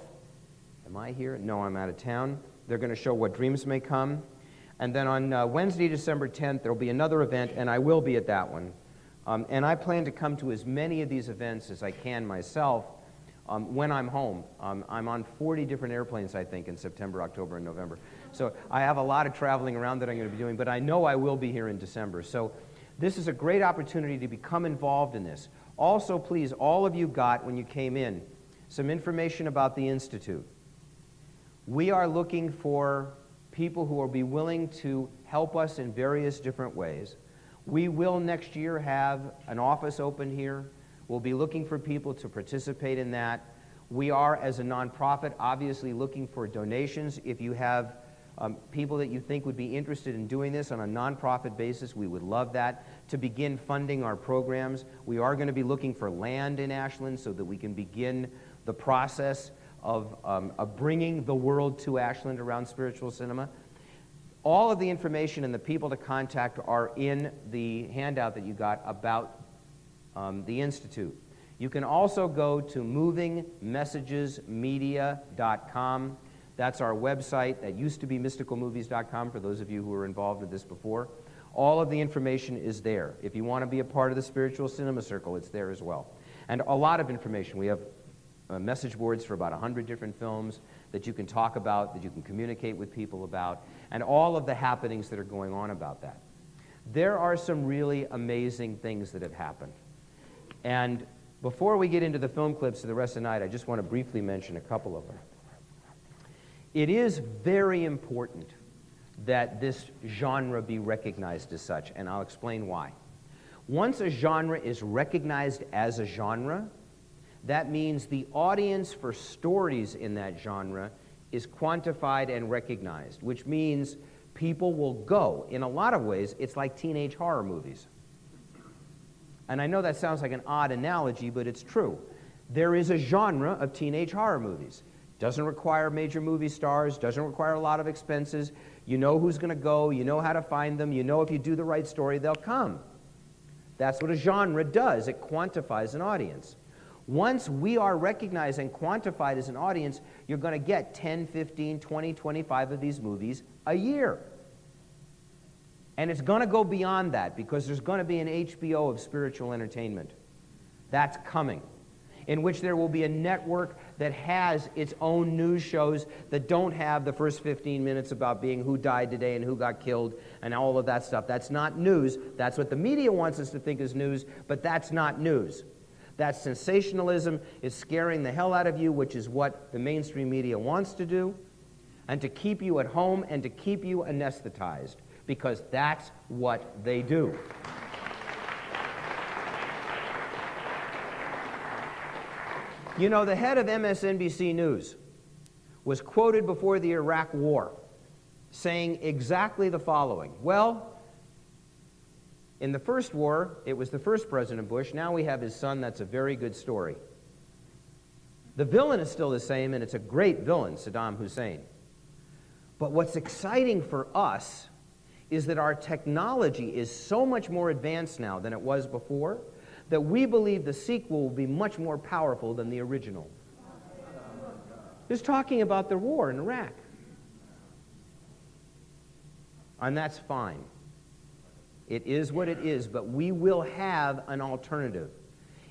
Am I here? No, I'm out of town. They're going to show What Dreams May Come. And then on Wednesday, December 10th, there'll be another event, and I will be at that one. And I plan to come to as many of these events as I can myself when I'm home. I'm on 40 different airplanes, I think, in September, October, and November. So I have a lot of traveling around that I'm going to be doing, but I know I will be here in December. So this is a great opportunity to become involved in this. Also, please, all of you got, when you came in, some information about the Institute. We are looking for people who will be willing to help us in various different ways. We will next year have an office open here. We'll be looking for people to participate in that. We are, as a nonprofit, obviously looking for donations. If you have people that you think would be interested in doing this on a nonprofit basis, we would love that. To begin funding our programs, we are going to be looking for land in Ashland so that we can begin the process of bringing the world to Ashland around spiritual cinema. All of the information and the people to contact are in the handout that you got about the Institute. You can also go to movingmessagesmedia.com. That's our website. That used to be mysticalmovies.com for those of you who were involved with this before. All of the information is there. If you want to be a part of the Spiritual Cinema Circle, it's there as well. And a lot of information. We have message boards for about 100 different films that you can talk about, that you can communicate with people about, and all of the happenings that are going on about that. There are some really amazing things that have happened. And before we get into the film clips for the rest of the night, I just want to briefly mention a couple of them. It is very important that this genre be recognized as such, and I'll explain why. Once a genre is recognized as a genre, that means the audience for stories in that genre is quantified and recognized, which means people will go. In a lot of ways, it's like teenage horror movies. And I know that sounds like an odd analogy, but it's true. There is a genre of teenage horror movies. Doesn't require major movie stars, doesn't require a lot of expenses. You know who's going to go, you know how to find them, you know if you do the right story, they'll come. That's what a genre does. It quantifies an audience. Once we are recognized and quantified as an audience, you're going to get 10, 15, 20, 25 of these movies a year. And it's going to go beyond that because there's going to be an HBO of spiritual entertainment. That's coming, in which there will be a network that has its own news shows that don't have the first 15 minutes about being who died today and who got killed and all of that stuff. That's not news. That's what the media wants us to think is news, but that's not news. That's sensationalism. It's scaring the hell out of you, which is what the mainstream media wants to do, and to keep you at home and to keep you anesthetized, because that's what they do. You know, the head of MSNBC News was quoted before the Iraq War saying exactly the following. Well, in the first war, it was the first President Bush. Now we have his son. That's a very good story. The villain is still the same, and it's a great villain, Saddam Hussein. But what's exciting for us is that our technology is so much more advanced now than it was before that we believe the sequel will be much more powerful than the original. Just talking about the war in Iraq. And that's fine. It is what it is, but we will have an alternative.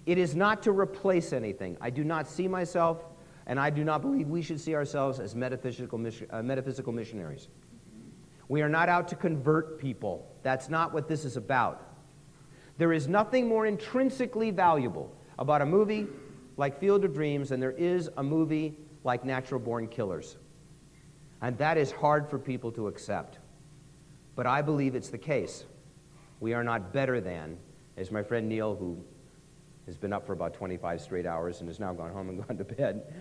It is not to replace anything. I do not see myself, and I do not believe we should see ourselves as metaphysical missionaries. We are not out to convert people. That's not what this is about. There is nothing more intrinsically valuable about a movie like Field of Dreams than there is a movie like Natural Born Killers. And that is hard for people to accept. But I believe it's the case. We are not better than. As my friend Neil, who has been up for about 25 straight hours and has now gone home and gone to bed,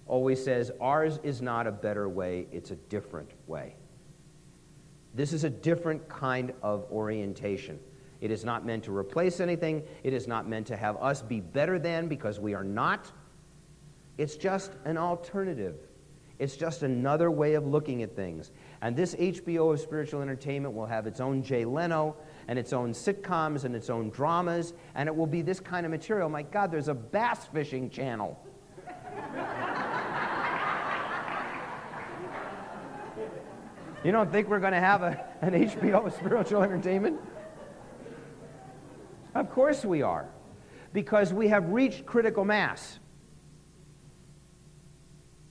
always says, ours is not a better way, it's a different way. This is a different kind of orientation. It is not meant to replace anything. It is not meant to have us be better than, because we are not. It's just an alternative. It's just another way of looking at things. And this HBO of spiritual entertainment will have its own Jay Leno and its own sitcoms and its own dramas, and it will be this kind of material. My God, there's a bass fishing channel. You don't think we're going to have an HBO of spiritual entertainment? Of course we are, because we have reached critical mass.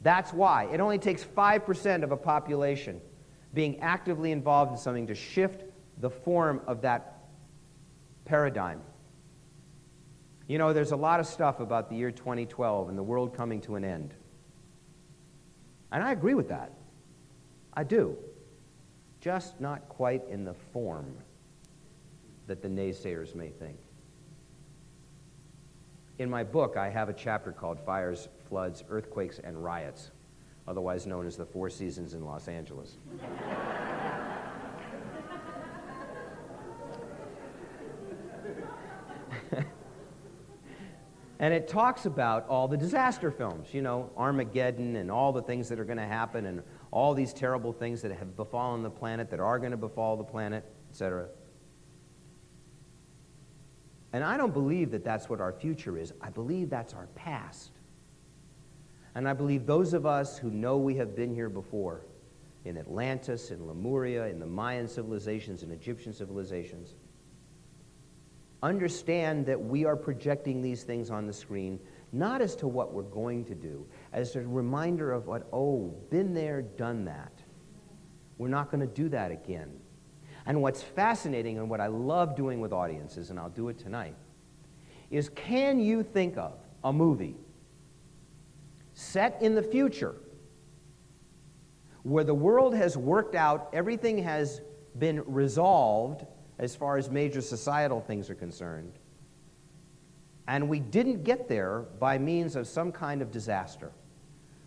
That's why. It only takes 5% of a population being actively involved in something to shift the form of that paradigm. You know, there's a lot of stuff about the year 2012 and the world coming to an end. And I agree with that. I do. Just not quite in the form that the naysayers may think. In my book, I have a chapter called Fires, Floods, Earthquakes, and Riots, otherwise known as the Four Seasons in Los Angeles. And it talks about all the disaster films, you know, Armageddon and all the things that are going to happen and all these terrible things that have befallen the planet, that are going to befall the planet, etc. And I don't believe that that's what our future is. I believe that's our past. And I believe those of us who know we have been here before, in Atlantis, in Lemuria, in the Mayan civilizations, and Egyptian civilizations, understand that we are projecting these things on the screen, not as to what we're going to do, as a reminder of what, oh, been there, done that. We're not going to do that again. And what's fascinating and what I love doing with audiences, and I'll do it tonight, is can you think of a movie set in the future where the world has worked out, everything has been resolved as far as major societal things are concerned, and we didn't get there by means of some kind of disaster,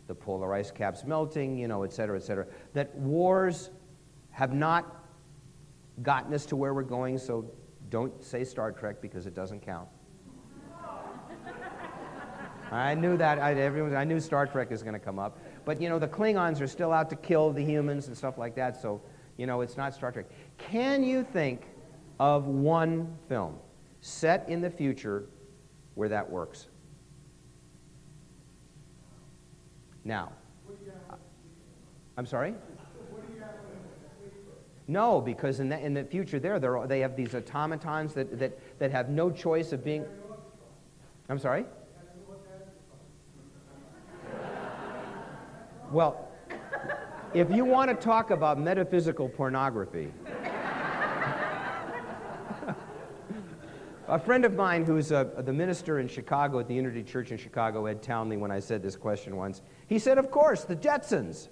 the polar ice caps melting, you know, et cetera, that wars have not gotten us to where we're going, so don't say Star Trek because it doesn't count. I knew that. I knew Star Trek is going to come up. But, you know, the Klingons are still out to kill the humans and stuff like that, so, you know, it's not Star Trek. Can you think of one film set in the future where that works? Now, I'm sorry? No, because in the future they have these automatons that have no choice of being... I'm sorry? Well, if you want to talk about metaphysical pornography, a friend of mine who's the minister in Chicago at the Unity Church in Chicago, Ed Townley, when I said this question once, he said, of course, the Jetsons.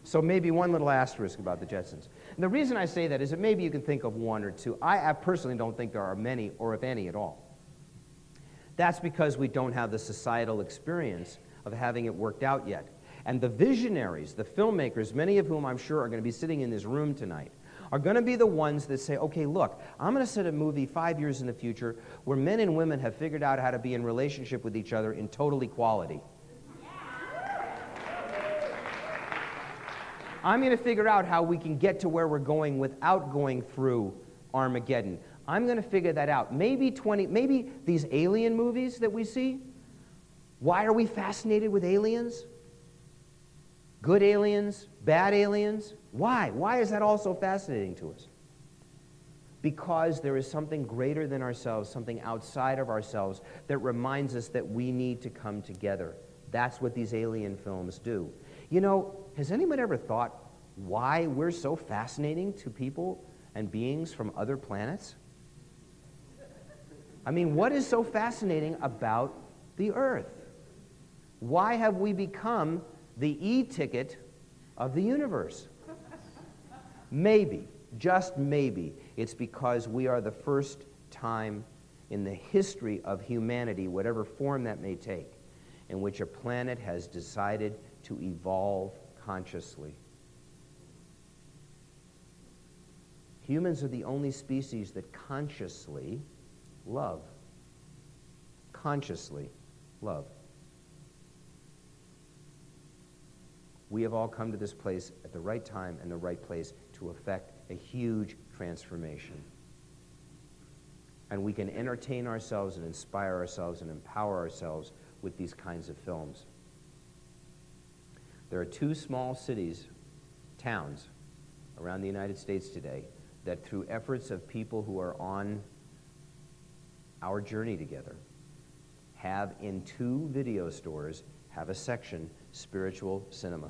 So maybe one little asterisk about the Jetsons. And the reason I say that is that maybe you can think of one or two. I personally don't think there are many, or if any at all. That's because we don't have the societal experience of having it worked out yet. And the visionaries, the filmmakers, many of whom I'm sure are going to be sitting in this room tonight, are going to be the ones that say, okay, look, I'm going to set a movie 5 years in the future where men and women have figured out how to be in relationship with each other in total equality. I'm going to figure out how we can get to where we're going without going through Armageddon. I'm going to figure that out. Maybe these alien movies that we see, why are we fascinated with aliens? Good aliens, bad aliens? Why? Why is that all so fascinating to us? Because there is something greater than ourselves, something outside of ourselves that reminds us that we need to come together. That's what these alien films do. You know, has anyone ever thought why we're so fascinating to people and beings from other planets? I mean, what is so fascinating about the Earth? Why have we become the e-ticket of the universe? maybe, just maybe, it's because we are the first time in the history of humanity, whatever form that may take, in which a planet has decided to evolve consciously. Humans are the only species that consciously love. Consciously love. We have all come to this place at the right time and the right place to effect a huge transformation. And we can entertain ourselves and inspire ourselves and empower ourselves with these kinds of films. There are 2 small cities, towns, around the United States today that through efforts of people who are on our journey together have in 2 video stores have a section, spiritual cinema.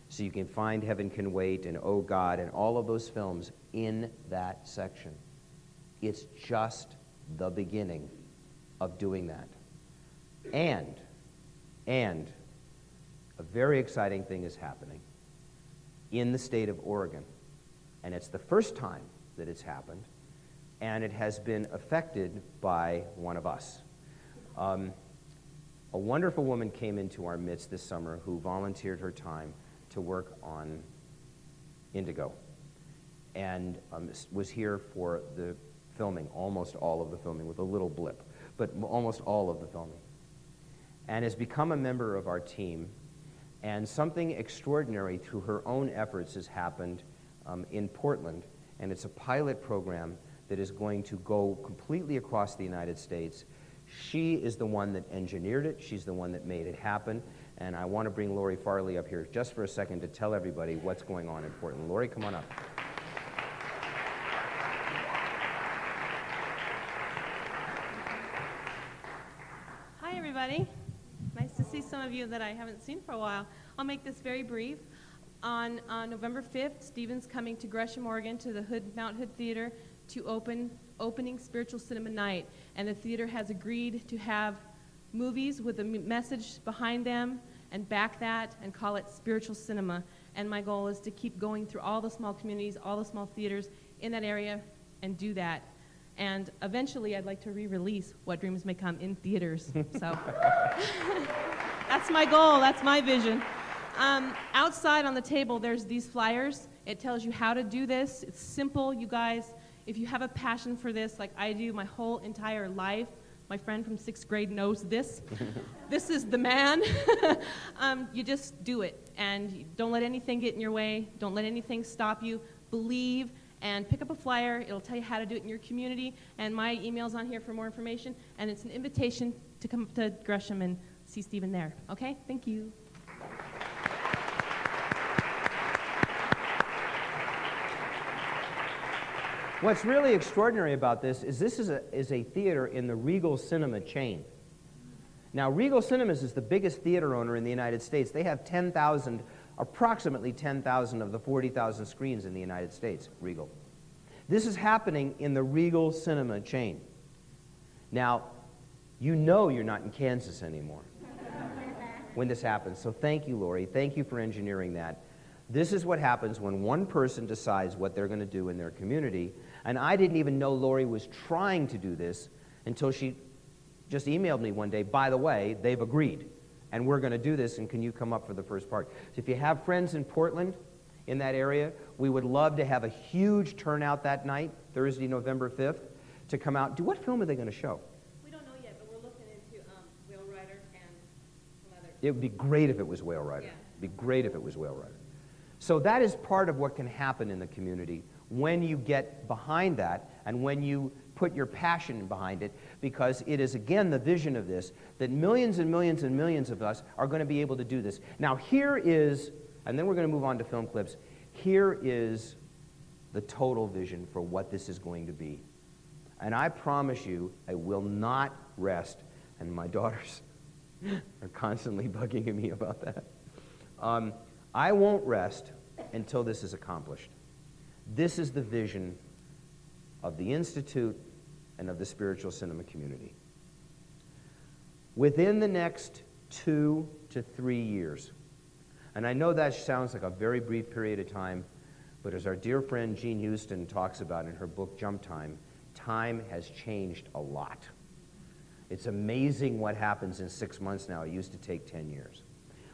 So you can find Heaven Can Wait and Oh God and all of those films in that section. It's just the beginning of doing that. And a very exciting thing is happening in the state of Oregon. And it's the first time that it's happened, and it has been affected by one of us. A wonderful woman came into our midst this summer who volunteered her time to work on Indigo, and was here for the filming, almost all of the filming, with a little blip, but almost all of the filming, and has become a member of our team. And something extraordinary through her own efforts has happened in Portland, and it's a pilot program that is going to go completely across the United States. She is the one that engineered it. She's the one that made it happen. And I want to bring Lori Farley up here just for a second to tell everybody what's going on in Portland. Lori, come on up. Hi, everybody. Nice to see some of you that I haven't seen for a while. I'll make this very brief. On November 5th, Stephen's coming to Gresham, Oregon, to the Mount Hood Theater to opening Spiritual Cinema Night. And the theater has agreed to have movies with a message behind them and back that and call it spiritual cinema. And my goal is to keep going through all the small communities, all the small theaters in that area and do that. And eventually I'd like to re-release What Dreams May Come in theaters. So that's my goal, that's my vision. Outside on the table, there's these flyers. It tells you how to do this. It's simple, you guys. If you have a passion for this, like I do my whole entire life, my friend from 6th grade knows this. This is the man. You just do it, and don't let anything get in your way. Don't let anything stop you. Believe, and pick up a flyer. It'll tell you how to do it in your community, and my email's on here for more information, and it's an invitation to come to Gresham and see Stephen there. Okay? Thank you. What's really extraordinary about this is a theater in the Regal Cinema chain. Now, Regal Cinemas is the biggest theater owner in the United States. They have approximately 10,000 of the 40,000 screens in the United States, Regal. This is happening in the Regal Cinema chain. Now, you know you're not in Kansas anymore when this happens. So thank you, Lori. Thank you for engineering that. This is what happens when one person decides what they're going to do in their community. And I didn't even know Lori was trying to do this until she just emailed me one day, by the way, they've agreed, and we're going to do this, and can you come up for the first part? So if you have friends in Portland, in that area, we would love to have a huge turnout that night, Thursday, November 5th, to come out. What film are they going to show? We don't know yet, but we're looking into Whale Rider and some others. It would be great if it was Whale Rider. Yeah. It would be great if it was Whale Rider. So that is part of what can happen in the community when you get behind that and when you put your passion behind it, because it is, again, the vision of this, that millions and millions and millions of us are going to be able to do this. Now, here is, and then we're going to move on to film clips, here is the total vision for what this is going to be. And I promise you, I will not rest, and my daughters are constantly bugging me about that. I won't rest until this is accomplished. This is the vision of the Institute and of the spiritual cinema community. Within the next 2 to 3 years, and I know that sounds like a very brief period of time, But as our dear friend Jean Houston talks about in her book Jump Time, time has changed a lot. It's amazing what happens in 6 months now. It used to take 10 years.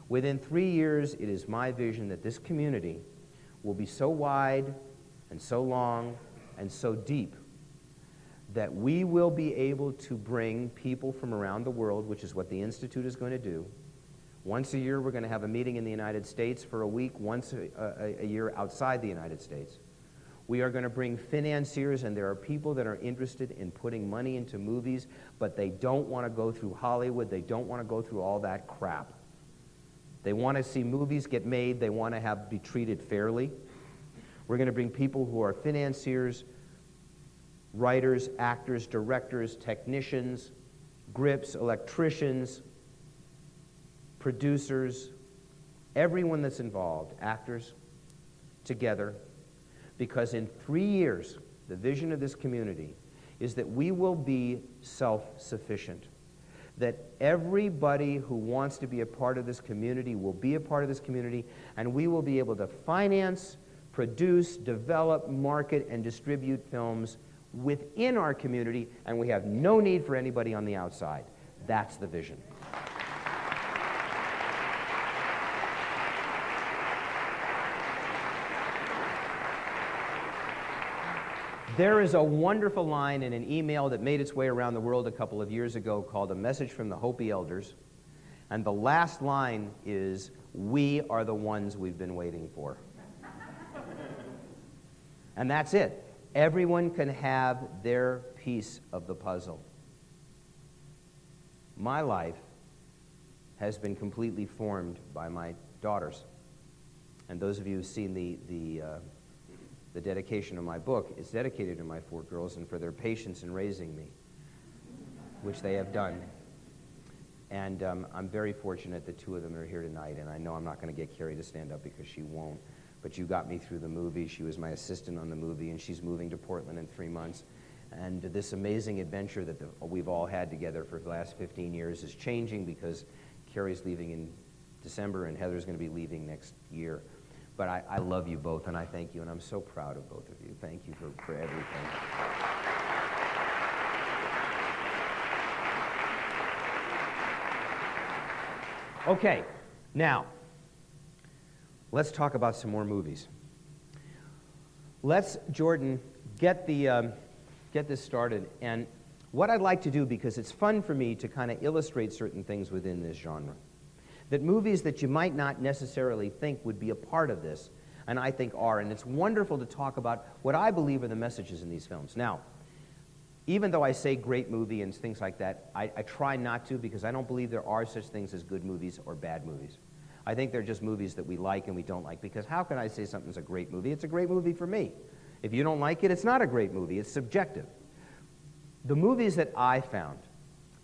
Within 3 years, it is my vision that this community will be so wide and so long and so deep that we will be able to bring people from around the world, which is what the Institute is going to do. Once a year, we're going to have a meeting in the United States for a week, once a year outside the United States. We are going to bring financiers, and there are people that are interested in putting money into movies, but they don't want to go through Hollywood. They don't want to go through all that crap. They want to see movies get made. They want to be treated fairly. We're going to bring people who are financiers, writers, actors, directors, technicians, grips, electricians, producers, everyone that's involved, actors, together, because in 3 years, the vision of this community is that we will be self-sufficient, that everybody who wants to be a part of this community will be a part of this community, and we will be able to finance, produce, develop, market, and distribute films within our community, and we have no need for anybody on the outside. That's the vision. There is a wonderful line in an email that made its way around the world a couple of years ago called A Message from the Hopi Elders, and the last line is, "We are the ones we've been waiting for." And that's it. Everyone can have their piece of the puzzle. My life has been completely formed by my daughters. And those of you who've seen the dedication of my book, it's dedicated to my 4 girls and for their patience in raising me, which they have done. And I'm very fortunate that 2 of them are here tonight, and I know I'm not going to get Carrie to stand up because she won't. But you got me through the movie. She was my assistant on the movie, and she's moving to Portland in 3 months. And this amazing adventure that we've all had together for the last 15 years is changing because Carrie's leaving in December, and Heather's going to be leaving next year. But I love you both, and I thank you, and I'm so proud of both of you. Thank you for everything. Okay, now, let's talk about some more movies. Let's, Jordan, get this started. And what I'd like to do, because it's fun for me to kind of illustrate certain things within this genre, that movies that you might not necessarily think would be a part of this, and I think are, and it's wonderful to talk about what I believe are the messages in these films. Now, even though I say great movie and things like that, I try not to, because I don't believe there are such things as good movies or bad movies. I think they're just movies that we like and we don't like, because how can I say something's a great movie? It's a great movie for me. If you don't like it, it's not a great movie. It's subjective. The movies that I found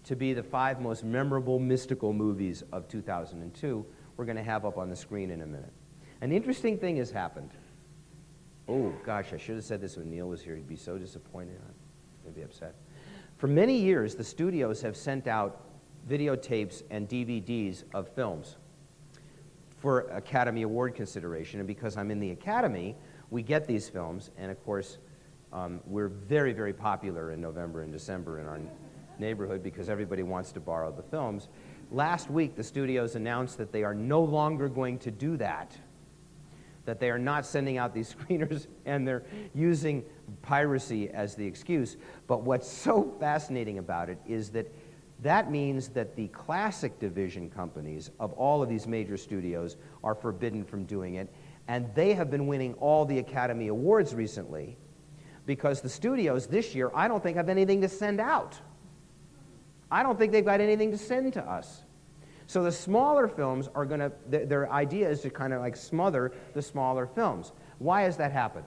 to be the 5 most memorable mystical movies of 2002, we're going to have up on the screen in a minute. An interesting thing has happened. Oh, gosh, I should have said this when Neil was here. He'd be so disappointed. He'd be upset. For many years, the studios have sent out videotapes and DVDs of films for Academy Award consideration. And because I'm in the Academy, we get these films. And, of course, we're very, very popular in November and December in our neighborhood because everybody wants to borrow the films. Last week, the studios announced that they are no longer going to do that they are not sending out these screeners, and they're using piracy as the excuse. But what's so fascinating about it is that means that the classic division companies of all of these major studios are forbidden from doing it, and they have been winning all the Academy Awards recently because the studios this year, I don't think, have anything to send out. I don't think they've got anything to send to us. So the smaller films are going to, their idea is to kind of like smother the smaller films. Why has that happened?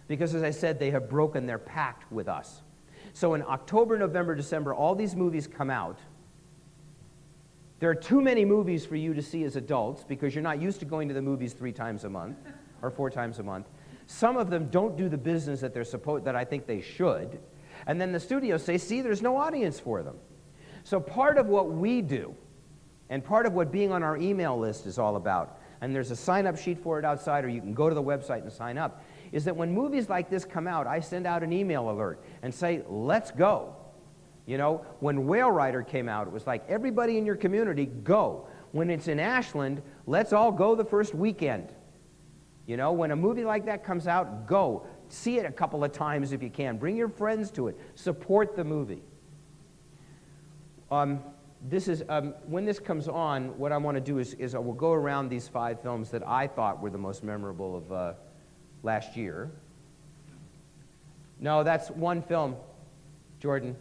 Because, as I said, they have broken their pact with us. So in October, November, December, all these movies come out. There are too many movies for you to see as adults because you're not used to going to the movies 3 times a month or 4 times a month. Some of them don't do the business that that I think they should. And then the studios say, see, there's no audience for them. So part of what we do, and part of what being on our email list is all about, and there's a sign-up sheet for it outside, or you can go to the website and sign up, is that when movies like this come out, I send out an email alert and say, let's go. You know, when Whale Rider came out, it was like, everybody in your community, go. When it's in Ashland, let's all go the first weekend. You know, when a movie like that comes out, go. See it a couple of times if you can. Bring your friends to it. Support the movie. When this comes on, what I want to do is I will go around these 5 films that I thought were the most memorable of last year. No, that's one film, Jordan.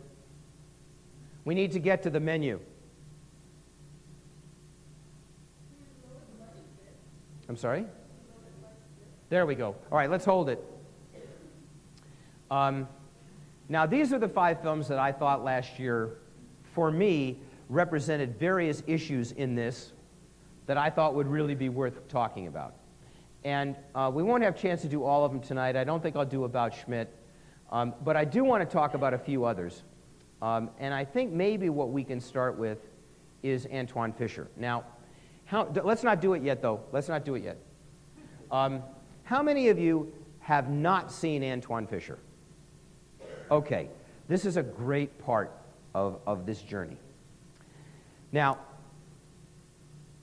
We need to get to the menu. I'm sorry? There we go. All right, let's hold it. Now, these are the 5 films that I thought last year, for me, represented various issues in this that I thought would really be worth talking about. And we won't have a chance to do all of them tonight. I don't think I'll do about Schmidt. But I do want to talk about a few others. And I think maybe what we can start with is Antoine Fisher. Now, let's not do it yet, though. Let's not do it yet. How many of you have not seen Antoine Fisher? Okay, this is a great part of this journey. Now,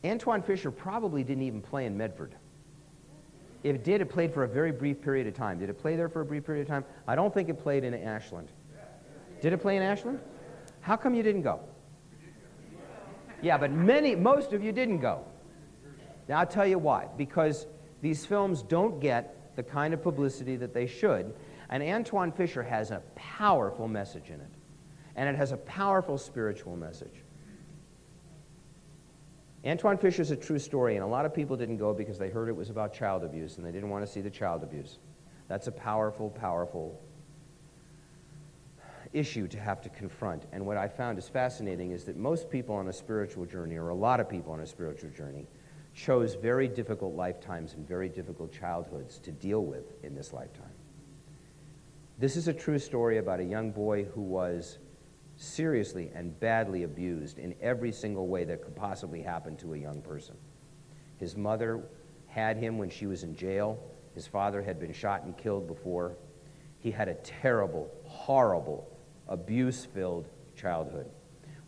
Antoine Fisher probably didn't even play in Medford. If it did, it played for a very brief period of time. Did it play there for a brief period of time? I don't think it played in Ashland. Did it play in Ashland? How come you didn't go? Yeah, but most of you didn't go. Now, I'll tell you why. Because these films don't get the kind of publicity that they should, and Antoine Fisher has a powerful message in it. And it has a powerful spiritual message. Antoine Fisher's a true story, and a lot of people didn't go because they heard it was about child abuse, and they didn't want to see the child abuse. That's a powerful, powerful issue to have to confront. And what I found is fascinating is that most people on a spiritual journey, or a lot of people on a spiritual journey, chose very difficult lifetimes and very difficult childhoods to deal with in this lifetime. This is a true story about a young boy who was seriously and badly abused in every single way that could possibly happen to a young person. His mother had him when she was in jail. His father had been shot and killed before. He had a terrible, horrible, abuse-filled childhood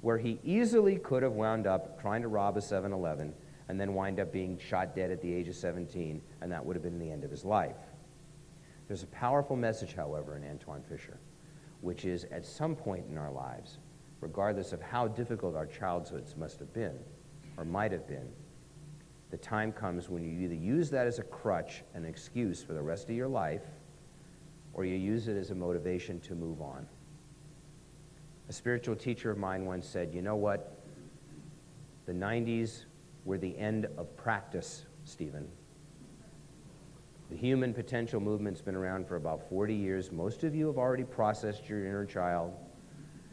where he easily could have wound up trying to rob a 7-Eleven and then wind up being shot dead at the age of 17, and that would have been the end of his life. There's a powerful message, however, in Antoine Fisher, which is at some point in our lives, regardless of how difficult our childhoods must have been or might have been, the time comes when you either use that as a crutch, an excuse for the rest of your life, or you use it as a motivation to move on. A spiritual teacher of mine once said, you know what? The 90s were the end of practice, Stephen. The human potential movement's been around for about 40 years. Most of you have already processed your inner child,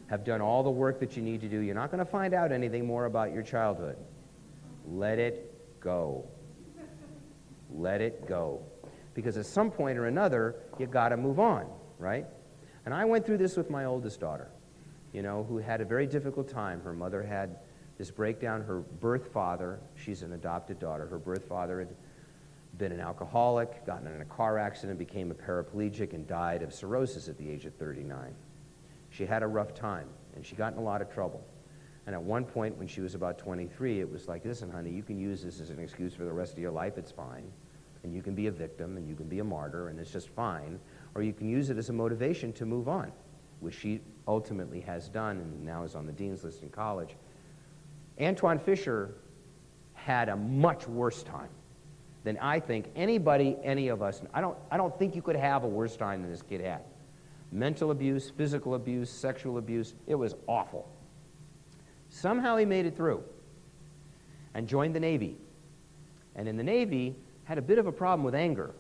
have done all the work that you need to do. You're not going to find out anything more about your childhood. Let it go. Let it go. Because at some point or another, you got to move on, right? And I went through this with my oldest daughter, you know, who had a very difficult time. Her mother had this breakdown. Her birth father, she's an adopted daughter, her birth father had been an alcoholic, gotten in a car accident, became a paraplegic, and died of cirrhosis at the age of 39. She had a rough time, and she got in a lot of trouble. And at one point, when she was about 23, it was like, listen, honey, you can use this as an excuse for the rest of your life, it's fine. And you can be a victim, and you can be a martyr, and it's just fine. Or you can use it as a motivation to move on, which she ultimately has done, and now is on the dean's list in college. Antoine Fisher had a much worse time than I think anybody, any of us. I don't think you could have a worse time than this kid had. Mental abuse, physical abuse, sexual abuse, it was awful. Somehow he made it through and joined the Navy. And in the Navy, had a bit of a problem with anger.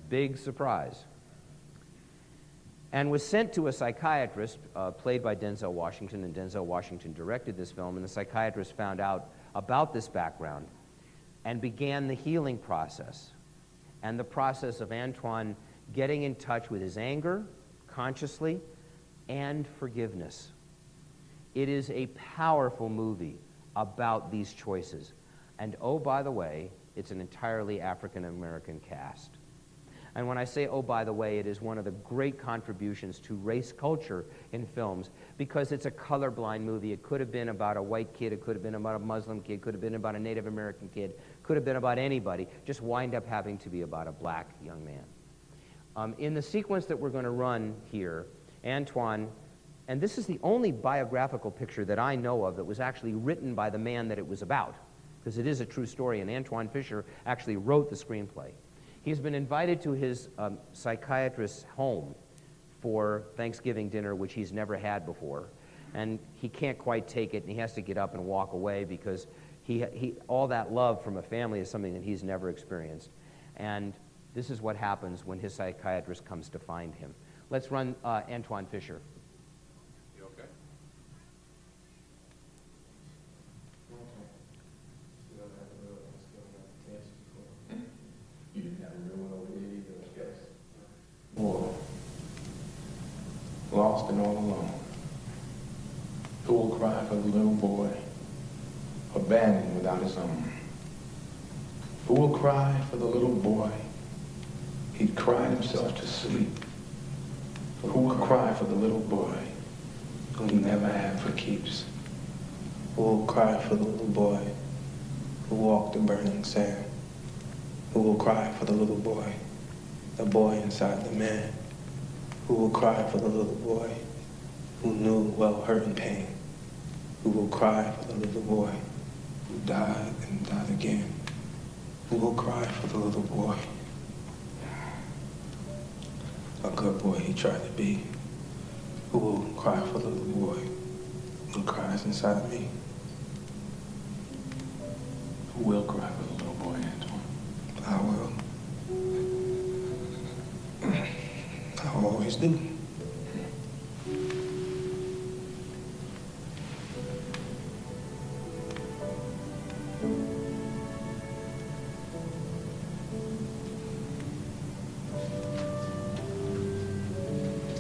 Big surprise. And was sent to a psychiatrist, played by Denzel Washington, and Denzel Washington directed this film, and the psychiatrist found out about this background and began the healing process and the process of Antoine getting in touch with his anger, consciously, and forgiveness. It is a powerful movie about these choices. And oh, by the way, it's an entirely African-American cast. And when I say, oh, by the way, it is one of the great contributions to race culture in films because it's a colorblind movie. It could have been about a white kid, it could have been about a Muslim kid, could have been about a Native American kid, could have been about anybody, just wind up having to be about a black young man. In the sequence that we're going to run here, Antoine, and this is the only biographical picture that I know of that was actually written by the man that it was about, because it is a true story, and Antoine Fisher actually wrote the screenplay. He's been invited to his psychiatrist's home for Thanksgiving dinner, which he's never had before. And he can't quite take it, and he has to get up and walk away because all that love from a family is something that he's never experienced. And this is what happens when his psychiatrist comes to find him. Let's run Antoine Fisher. You okay? Boy, lost and all alone. Who will cry for the little boy, abandoned without his own? Who will cry for the little boy? He'd cried himself to sleep. Who will cry for the little boy who he never had for keeps? Who will cry for the little boy who walked the burning sand? Who will cry for the little boy, the boy inside the man? Who will cry for the little boy who knew well hurt and pain? Who will cry for the little boy who died and died again? Who will cry for the little boy? A good boy he tried to be. Who will cry for the little boy who cries inside me? Who will cry for the little boy, Antoine? I will. I always do.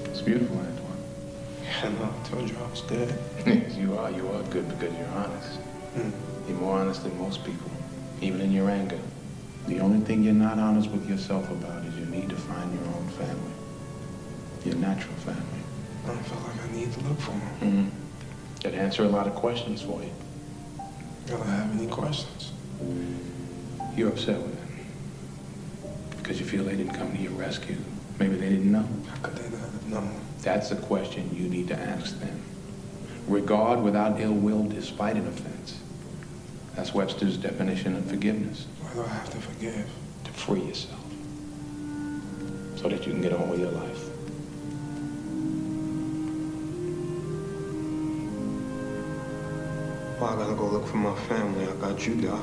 It's beautiful, Antoine. I know, I told you I was good. Yes, you are good because you're honest. You're more honest than most people, even in your anger. The only thing you're not honest with yourself about is your need to find your own family. Your natural family. I don't feel like I need to look for them. That'd answer a lot of questions for you. Do I have any questions? You're upset with them because you feel they didn't come to your rescue. Maybe they didn't know. How could they not have known? That's a question you need to ask them. Regard without ill will despite an offense. That's Webster's definition of forgiveness. Why do I have to forgive? To free yourself. So that you can get on with your life. Well, I gotta go look for my family. I got you, Doc.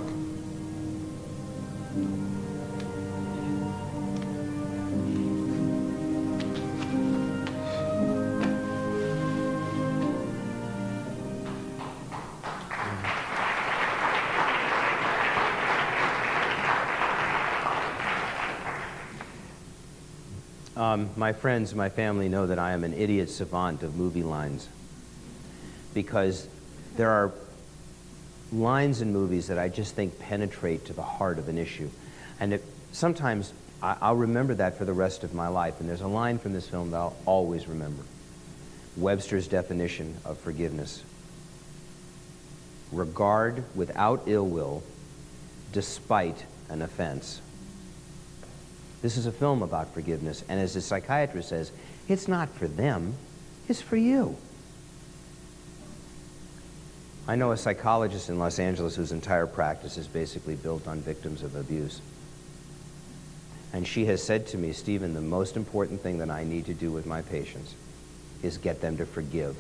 My friends, my family know that I am an idiot savant of movie lines because there are lines in movies that I just think penetrate to the heart of an issue. And sometimes I'll remember that for the rest of my life. And there's a line from this film that I'll always remember. Webster's definition of forgiveness. Regard without ill will, despite an offense. This is a film about forgiveness, and as the psychiatrist says, it's not for them, it's for you. I know a psychologist in Los Angeles whose entire practice is basically built on victims of abuse. And she has said to me, Stephen, the most important thing that I need to do with my patients is get them to forgive.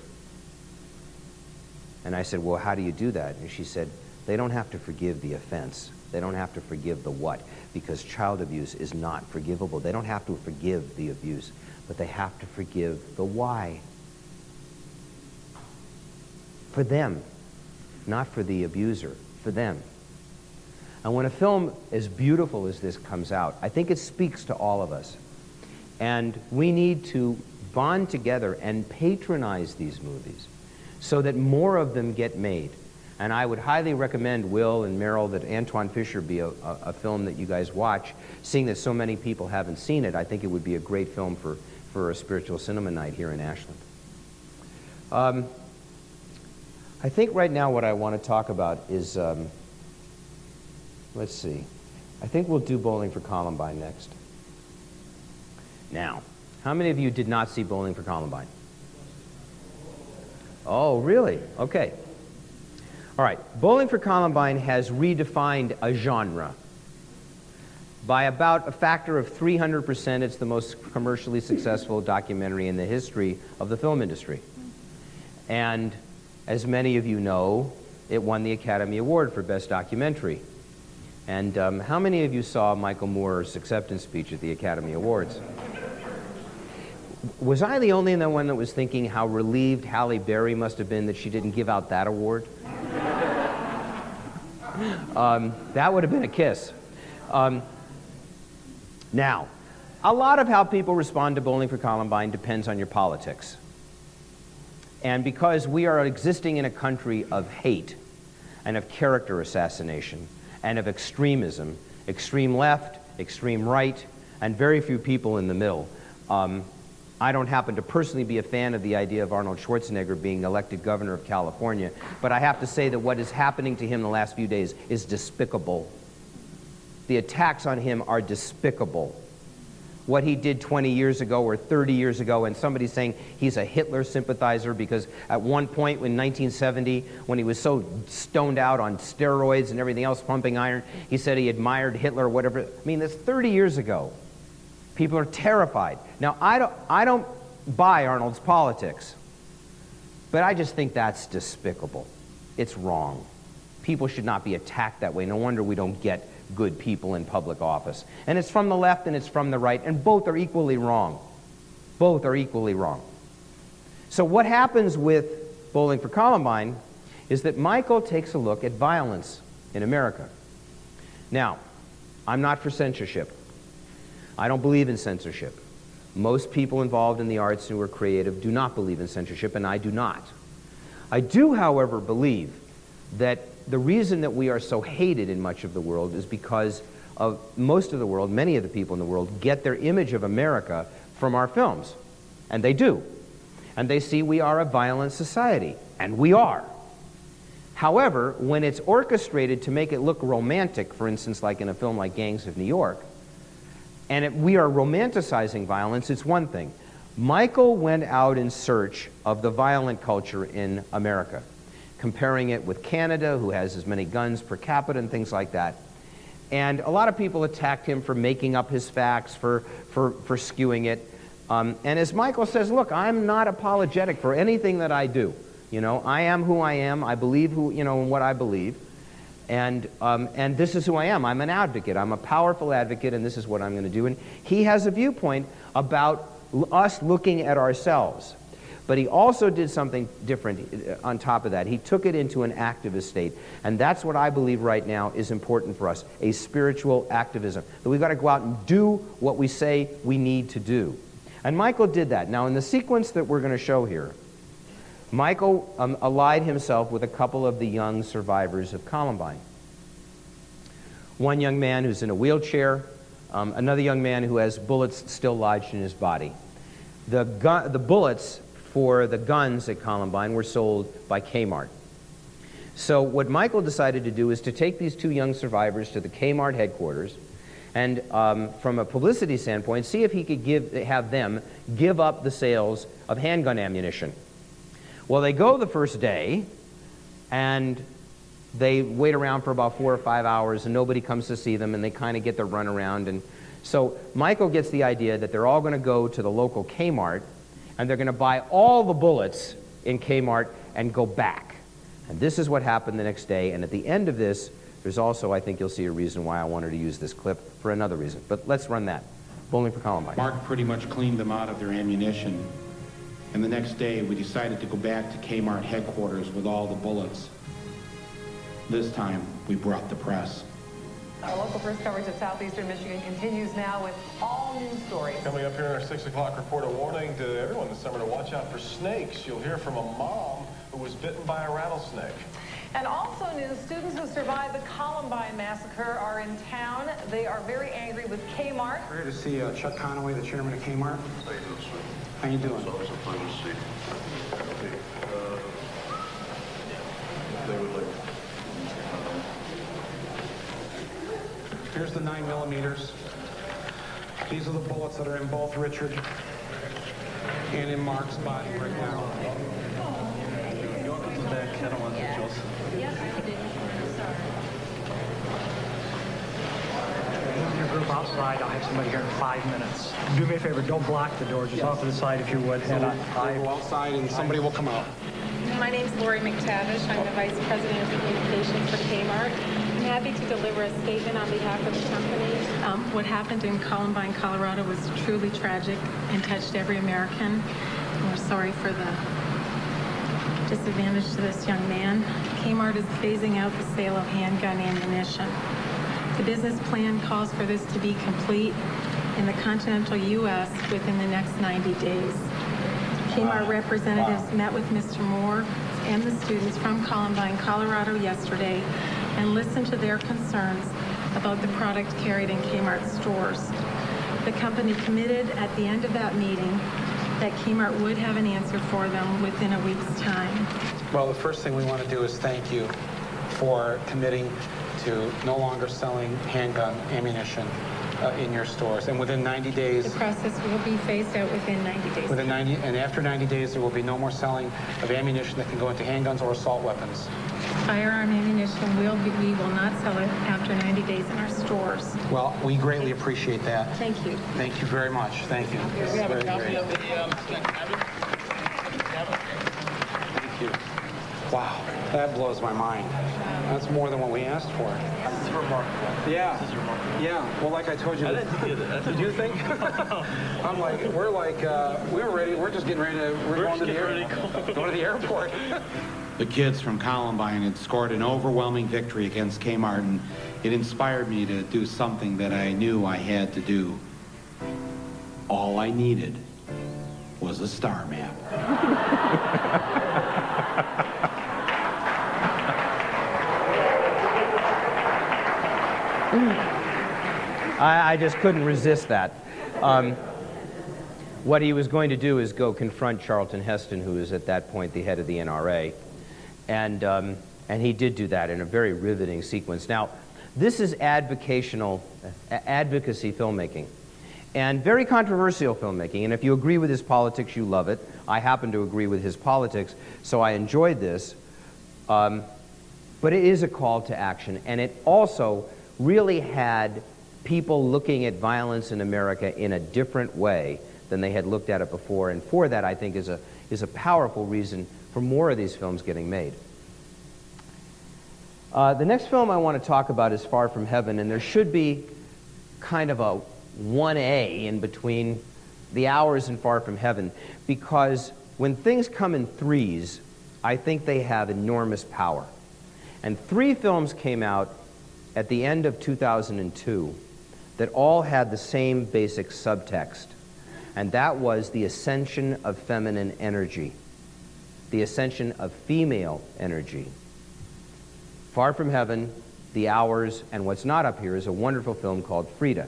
And I said, well, how do you do that? And she said, they don't have to forgive the offense. They don't have to forgive the what, because child abuse is not forgivable. They don't have to forgive the abuse, but they have to forgive the why. For them, not for the abuser, for them. And when a film as beautiful as this comes out, I think it speaks to all of us. And we need to bond together and patronize these movies so that more of them get made. And I would highly recommend, Will and Meryl, that Antoine Fisher be a film that you guys watch. Seeing that so many people haven't seen it, I think it would be a great film for a spiritual cinema night here in Ashland. I think right now what I want to talk about is, let's see, I think we'll do Bowling for Columbine next. Now, how many of you did not see Bowling for Columbine? Oh, really? Okay. All right, Bowling for Columbine has redefined a genre. By about a factor of 300%, it's the most commercially successful documentary in the history of the film industry. And as many of you know, it won the Academy Award for Best Documentary. And how many of you saw Michael Moore's acceptance speech at the Academy Awards? Was I the only one that was thinking how relieved Halle Berry must have been that she didn't give out that award? That would have been a kiss. Now, a lot of how people respond to Bowling for Columbine depends on your politics. And because we are existing in a country of hate and of character assassination and of extremism, extreme left, extreme right, and very few people in the middle, I don't happen to personally be a fan of the idea of Arnold Schwarzenegger being elected governor of California, but I have to say that what is happening to him the last few days is despicable. The attacks on him are despicable. What he did 20 years ago or 30 years ago, and somebody saying he's a Hitler sympathizer because at one point in 1970, when he was so stoned out on steroids and everything else, pumping iron, he said he admired Hitler or whatever. I mean, that's 30 years ago. People are terrified. Now, I don't buy Arnold's politics, but I just think that's despicable. It's wrong. People should not be attacked that way. No wonder we don't get good people in public office. And it's from the left and it's from the right, and both are equally wrong. Both are equally wrong. So what happens with Bowling for Columbine is that Michael takes a look at violence in America. Now, I'm not for censorship. I don't believe in censorship. Most people involved in the arts who are creative do not believe in censorship, and I do not. I do, however, believe that the reason that we are so hated in much of the world is because of most of the world, many of the people in the world, get their image of America from our films. And they do. And they see we are a violent society. And we are. However, when it's orchestrated to make it look romantic, for instance, like in a film like Gangs of New York, and we are romanticizing violence, it's one thing. Michael went out in search of the violent culture in America, comparing it with Canada, who has as many guns per capita and things like that. And a lot of people attacked him for making up his facts, for skewing it. And as Michael says, look, I'm not apologetic for anything that I do. You know, I am who I am. I believe in what I believe. And this is who I am. I'm an advocate. I'm a powerful advocate, and this is what I'm going to do. And he has a viewpoint about us looking at ourselves. But he also did something different on top of that. He took it into an activist state. And that's what I believe right now is important for us, a spiritual activism. That we've got to go out and do what we say we need to do. And Michael did that. Now, in the sequence that we're going to show here, Michael allied himself with a couple of the young survivors of Columbine. One young man who's in a wheelchair, another young man who has bullets still lodged in his body. The bullets for the guns at Columbine were sold by Kmart. So what Michael decided to do is to take these two young survivors to the Kmart headquarters and from a publicity standpoint, see if he could have them give up the sales of handgun ammunition. Well, they go the first day, and they wait around for about 4 or 5 hours, and nobody comes to see them, and they kind of get their run around. And so Michael gets the idea that they're all going to go to the local Kmart, and they're going to buy all the bullets in Kmart and go back. And this is what happened the next day. And at the end of this, there's also, I think you'll see a reason why I wanted to use this clip for another reason. But let's run that. Bowling for Columbine. Mark pretty much cleaned them out of their ammunition. And the next day, we decided to go back to Kmart headquarters with all the bullets. This time, we brought the press. Our local press coverage of southeastern Michigan continues now with all news stories. Coming up here in our 6 o'clock report, a warning to everyone this summer to watch out for snakes. You'll hear from a mom who was bitten by a rattlesnake. And also Hello, news. Students who survived the Columbine massacre are in town. They are very angry with Kmart. We're here to see Chuck Conaway, the chairman of Kmart. How you doing? It's always a pleasure to see you. They would like. Here's the 9mm. These are the bullets that are in both Richard and in Mark's body right now. You want to come back? I don't want to Jules. Yes, I did. Sorry. Move your group outside. I'll have somebody here in 5 minutes. Do me a favor, don't block the door. Just off to the side if you would. So I go outside and somebody will come out. My name's Lori McTavish. I'm the Vice President of Communications for Kmart. I'm happy to deliver a statement on behalf of the company. What happened in Columbine, Colorado was truly tragic and touched every American. We're sorry for the disadvantage to this young man. Kmart is phasing out the sale of handgun ammunition. The business plan calls for this to be complete in the continental U.S. within the next 90 days. Kmart representatives met with Mr. Moore and the students from Columbine, Colorado yesterday and listened to their concerns about the product carried in Kmart stores. The company committed at the end of that meeting that Kmart would have an answer for them within a week's time. Well, the first thing we want to do is thank you for committing to no longer selling handgun ammunition in your stores. And within 90 days... The process will be phased out within 90 days. And after 90 days, there will be no more selling of ammunition that can go into handguns or assault weapons. Firearm ammunition we will not sell it after 90 days in our stores. Well, we greatly appreciate that. Thank you. Thank you very much. Thank you. This is very great. Thank you. Wow, that blows my mind. That's more than what we asked for. This is remarkable. Yeah. This is remarkable. Yeah. Well, like I told you. I didn't think that. Did you think? I'm like, we were ready. We're just getting ready to. We're going to the airport. Going to the airport. The kids from Columbine had scored an overwhelming victory against Kmart, and it inspired me to do something that I knew I had to do. All I needed was a star map. I just couldn't resist that. What he was going to do is go confront Charlton Heston, who was at that point the head of the NRA. And he did do that in a very riveting sequence. Now, this is advocacy filmmaking, and very controversial filmmaking. And if you agree with his politics, you love it. I happen to agree with his politics, so I enjoyed this. But it is a call to action, and it also really had people looking at violence in America in a different way than they had looked at it before. And for that, I think, is a powerful reason for more of these films getting made. The next film I want to talk about is Far From Heaven, and there should be kind of a 1A in between The Hours and Far From Heaven, because when things come in threes, I think they have enormous power. And 3 films came out at the end of 2002 that all had the same basic subtext, and that was the ascension of feminine energy, the ascension of female energy. Far From Heaven, The Hours, and what's not up here is a wonderful film called Frida,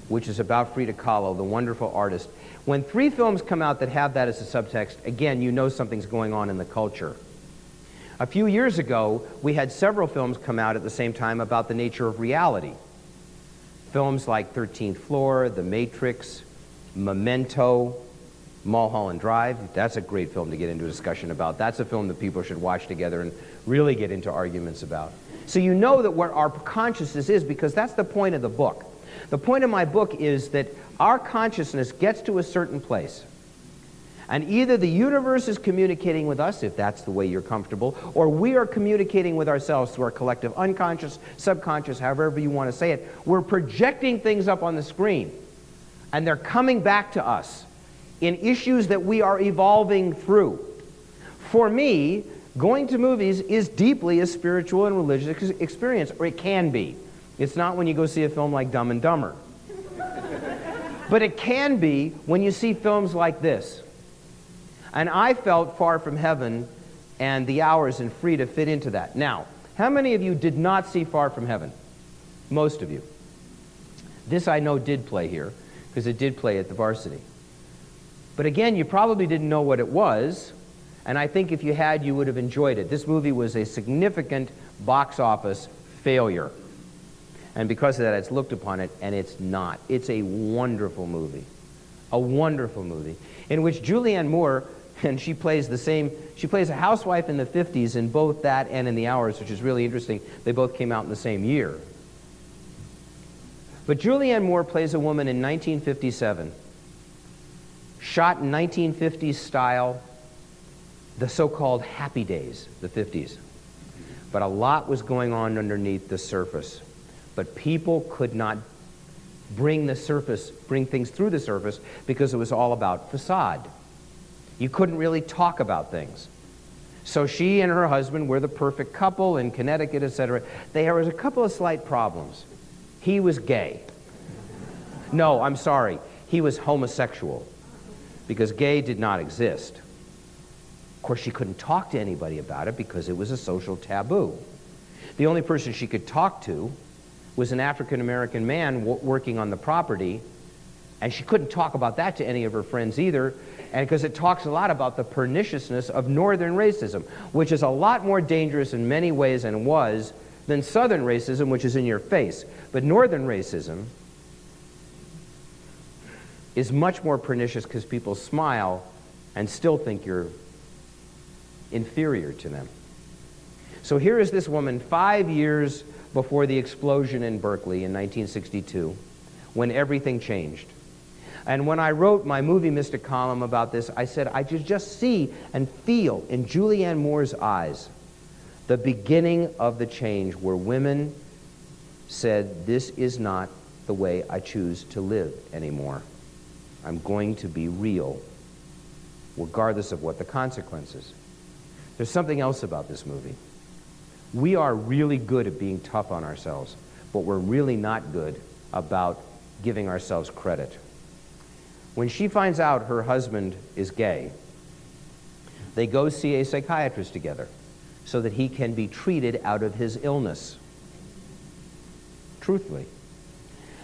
which is about Frida Kahlo, the wonderful artist. When 3 films come out that have that as a subtext, again, you know something's going on in the culture. A few years ago, we had several films come out at the same time about the nature of reality. Films like 13th Floor, The Matrix, Memento, Mulholland Drive. That's a great film to get into a discussion about. That's a film that people should watch together and really get into arguments about. So you know that what our consciousness is, because that's the point of the book. The point of my book is that our consciousness gets to a certain place, and either the universe is communicating with us, if that's the way you're comfortable, or we are communicating with ourselves through our collective unconscious, subconscious, however you want to say it. We're projecting things up on the screen, and they're coming back to us in issues that we are evolving through. For me, going to movies is deeply a spiritual and religious experience, or it can be. It's not when you go see a film like Dumb and Dumber. But it can be when you see films like this. And I felt Far From Heaven and the hours and free to fit into that. Now, how many of you did not see Far From Heaven? Most of you. This I know did play here, because it did play at the Varsity. But again, you probably didn't know what it was, and I think if you had, you would have enjoyed it. This movie was a significant box office failure. And because of that, it's looked upon it, and it's not. It's a wonderful movie. A wonderful movie, in which Julianne Moore, and she plays a housewife in the 50s in both that and in The Hours, which is really interesting. They both came out in the same year. But Julianne Moore plays a woman in 1957, shot in 1950s style, the so-called happy days, the 50s. But a lot was going on underneath the surface. But people could not bring things through the surface because it was all about facade. You couldn't really talk about things. So she and her husband were the perfect couple in Connecticut, etc. There was a couple of slight problems. He was gay. No, I'm sorry. He was homosexual, because gay did not exist. Of course, she couldn't talk to anybody about it because it was a social taboo. The only person she could talk to was an African-American man working on the property, and she couldn't talk about that to any of her friends either, and because it talks a lot about the perniciousness of Northern racism, which is a lot more dangerous in many ways and was than Southern racism, which is in your face. But Northern racism is much more pernicious because people smile and still think you're inferior to them. So here is this woman 5 years before the explosion in Berkeley in 1962, when everything changed. And when I wrote my Movie Mystic column about this, I said I could just see and feel in Julianne Moore's eyes the beginning of the change, where women said, this is not the way I choose to live anymore. I'm going to be real, regardless of what the consequences. There's something else about this movie. We are really good at being tough on ourselves, but we're really not good about giving ourselves credit. When she finds out her husband is gay, they go see a psychiatrist together so that he can be treated out of his illness. Truthfully.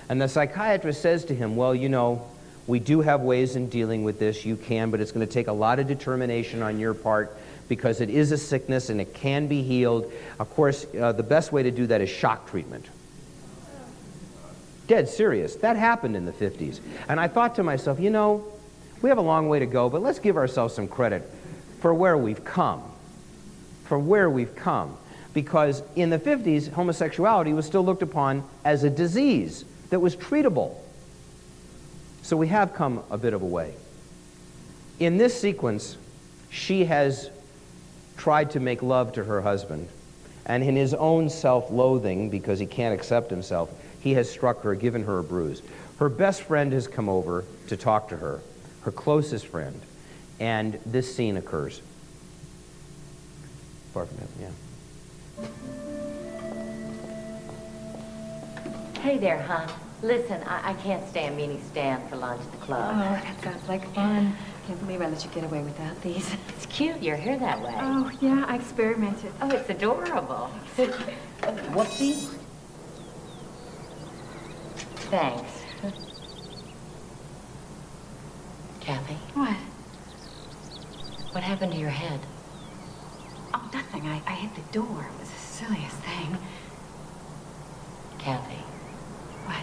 And the psychiatrist says to him, well, you know, we do have ways in dealing with this. You can, but it's going to take a lot of determination on your part, because it is a sickness and it can be healed. Of course, the best way to do that is shock treatment. Dead serious. That happened in the 50s. And I thought to myself, you know, we have a long way to go, but let's give ourselves some credit for where we've come. For where we've come. Because in the 50s, homosexuality was still looked upon as a disease that was treatable. So we have come a bit of a way. In this sequence, she has tried to make love to her husband, and in his own self-loathing, because he can't accept himself, he has struck her, given her a bruise. Her best friend has come over to talk to her, her closest friend, and this scene occurs. Far From Heaven, yeah. Hey there, hon. Listen, I can't stand meeting Stan for lunch at the club. Oh, that sounds like fun. Can't believe I let you get away without these. It's cute. Your hair that way. Oh, yeah, I experimented. Oh, it's adorable. Whoopsie. Thanks. Kathy? What? What happened to your head? Oh, nothing. I hit the door. It was the silliest thing. Kathy? What?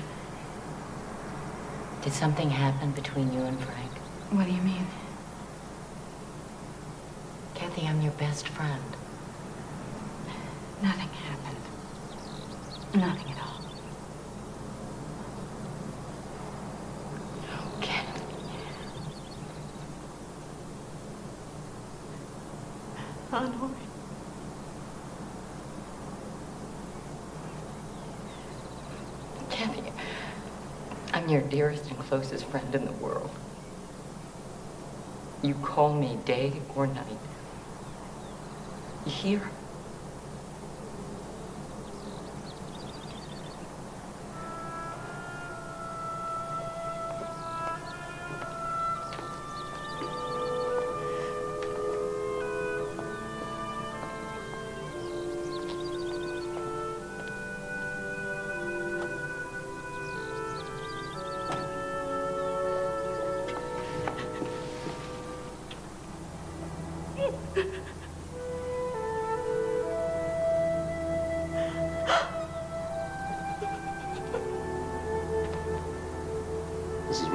Did something happen between you and Frank? What do you mean? Kathy, I'm your best friend. Nothing happened. Nothing at all. Okay. Honor. Kathy, I'm your dearest and closest friend in the world. You call me day or night. You hear?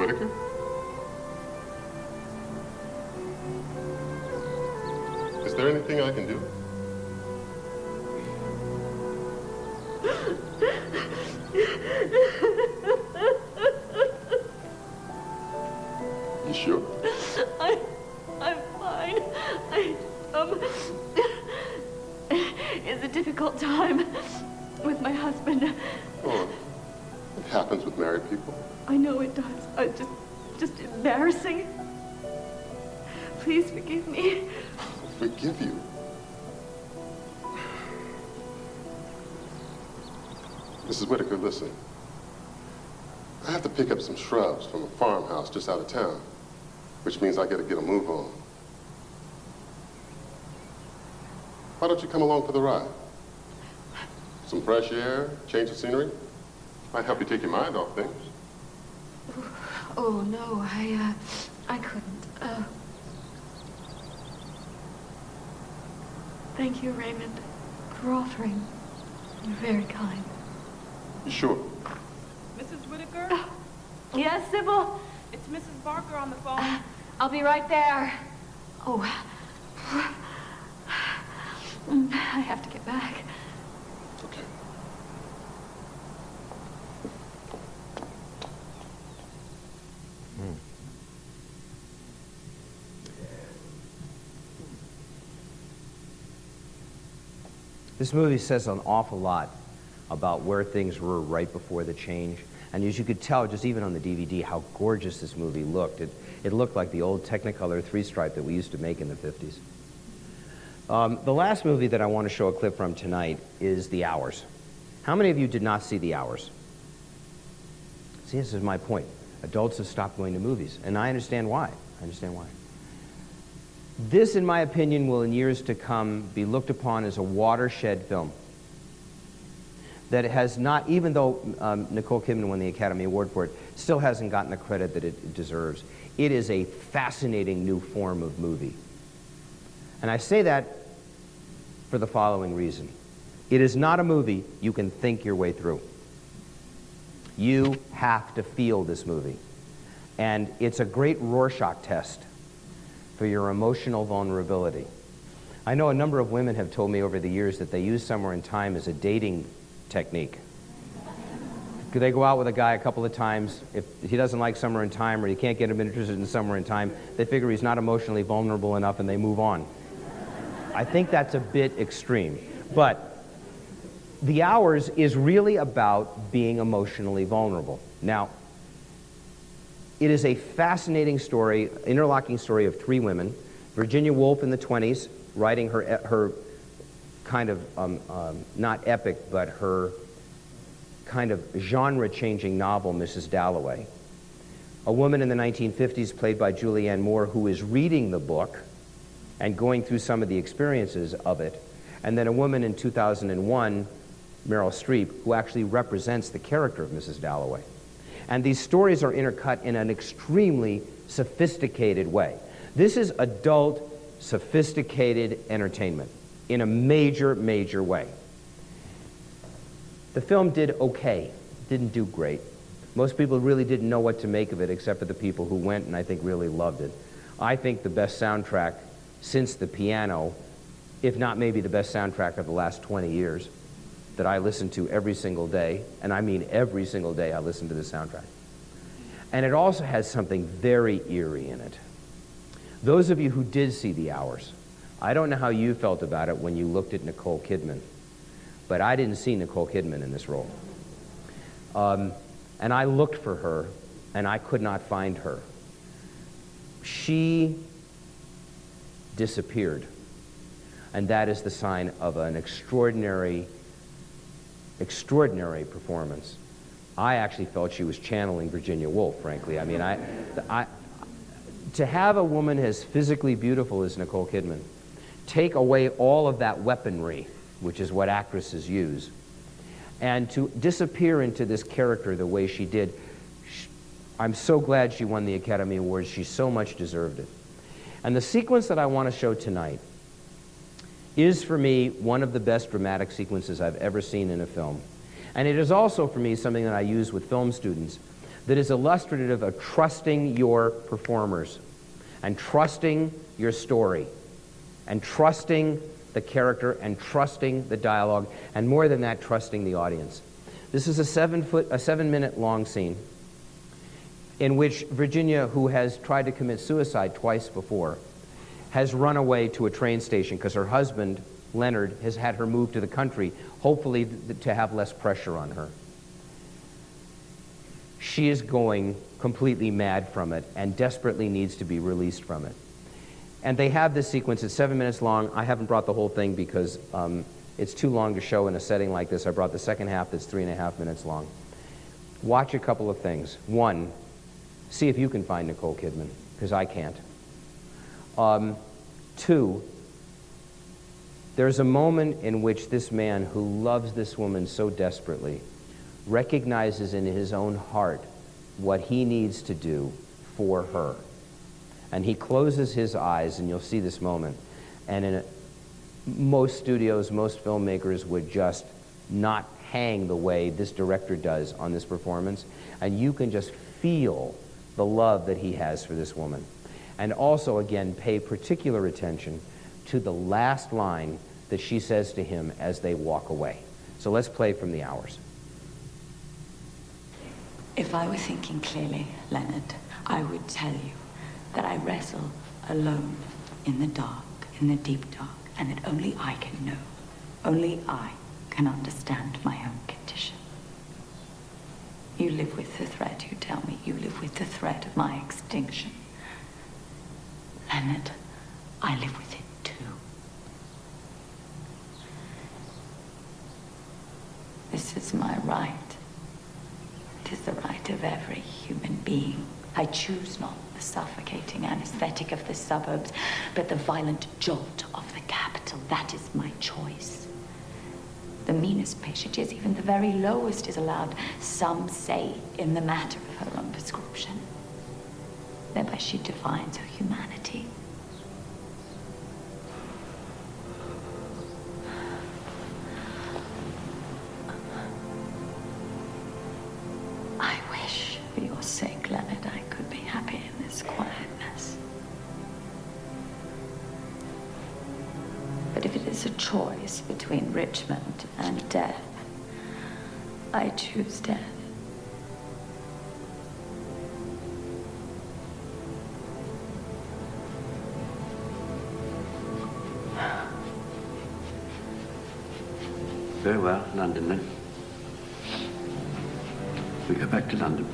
Whitaker? Is there anything I can do? You sure? I'm fine. It's a difficult time with my husband. Oh, it happens with married people. I know it does. Just embarrassing. Please forgive me. Forgive you? Mrs. Whitaker, listen. I have to pick up some shrubs from a farmhouse just out of town, which means I gotta get a move on. Why don't you come along for the ride? Some fresh air, change of scenery. Might help you take your mind off things. Oh, no, I couldn't. Thank you, Raymond, for offering. You're very kind. You sure? Mrs. Whitaker? Yes, Sybil? It's Mrs. Barker on the phone. I'll be right there. Oh. I have to get back. Okay. This movie says an awful lot about where things were right before the change. And as you could tell, just even on the DVD, how gorgeous this movie looked. It looked like the old Technicolor 3-stripe that we used to make in the 50s. The last movie that I want to show a clip from tonight is The Hours. How many of you did not see The Hours? See, this is my point. Adults have stopped going to movies, and I understand why. This, in my opinion, will in years to come be looked upon as a watershed film that has not, even though Nicole Kidman won the Academy Award for it, still hasn't gotten the credit that it deserves. It is a fascinating new form of movie. And I say that for the following reason. It is not a movie you can think your way through. You have to feel this movie. And it's a great Rorschach test for your emotional vulnerability. I know a number of women have told me over the years that they use Somewhere in Time as a dating technique. They go out with a guy a couple of times. If he doesn't like Somewhere in Time or he can't get him interested in Somewhere in Time, they figure he's not emotionally vulnerable enough and they move on. I think that's a bit extreme. But The Hours is really about being emotionally vulnerable. Now, it is a fascinating story, interlocking story of three women. Virginia Woolf in the 20s, writing her kind of, not epic, but her kind of genre-changing novel, Mrs. Dalloway. A woman in the 1950s, played by Julianne Moore, who is reading the book and going through some of the experiences of it. And then a woman in 2001, Meryl Streep, who actually represents the character of Mrs. Dalloway. And these stories are intercut in an extremely sophisticated way. This is adult, sophisticated entertainment in a major, major way. The film did okay, didn't do great. Most people really didn't know what to make of it except for the people who went and I think really loved it. I think the best soundtrack since The Piano, if not maybe the best soundtrack of the last 20 years, that I listen to every single day, and I mean every single day I listen to the soundtrack. And it also has something very eerie in it. Those of you who did see The Hours, I don't know how you felt about it when you looked at Nicole Kidman, but I didn't see Nicole Kidman in this role. And I looked for her, and I could not find her. She disappeared, and that is the sign of an extraordinary performance. I actually felt she was channeling Virginia Woolf, frankly. I mean, to have a woman as physically beautiful as Nicole Kidman take away all of that weaponry, which is what actresses use, and to disappear into this character the way she did, I'm so glad she won the Academy Award. She so much deserved it. And the sequence that I want to show tonight is, for me, one of the best dramatic sequences I've ever seen in a film. And it is also, for me, something that I use with film students. that is illustrative of trusting your performers and trusting your story and trusting the character and trusting the dialogue, and more than that, trusting the audience. This is a 7-minute long scene in which Virginia, who has tried to commit suicide twice before, has run away to a train station because her husband, Leonard, has had her move to the country, hopefully to have less pressure on her. She is going completely mad from it and desperately needs to be released from it. And they have this sequence. It's 7 minutes long. I haven't brought the whole thing because it's too long to show in a setting like this. I brought the second half that's 3.5 minutes long. Watch a couple of things. One, see if you can find Nicole Kidman, because I can't. Two, there's a moment in which this man who loves this woman so desperately recognizes in his own heart what he needs to do for her. And he closes his eyes, and you'll see this moment. And most studios, most filmmakers would just not hang the way this director does on this performance. And you can just feel the love that he has for this woman. And also, again, pay particular attention to the last line that she says to him as they walk away. So let's play from the Hours. If I were thinking clearly, Leonard, I would tell you that I wrestle alone in the dark, in the deep dark, and that only I can know, only I can understand my own condition. You live with the threat, you tell me, you live with the threat of my extinction. Leonard, I live with it too. This is my right. It is the right of every human being. I choose not the suffocating anesthetic of the suburbs, but the violent jolt of the capital. That is my choice. The meanest patient, yes, even the very lowest, is allowed some say in the matter of her own prescription. Thereby she defines her humanity. I wish, for your sake, Leonard, I could be happy in this quietness. But if it is a choice between Richmond and death, I choose death. Very well, London then. We go back to London.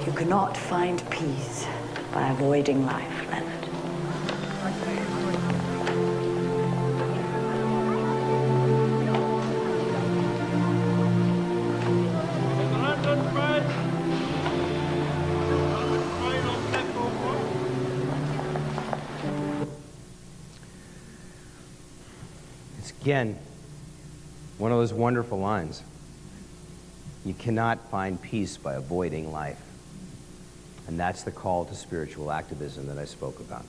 You cannot find peace by avoiding life, Leonard. It's, again, one of those wonderful lines. You cannot find peace by avoiding life. And that's the call to spiritual activism that I spoke about.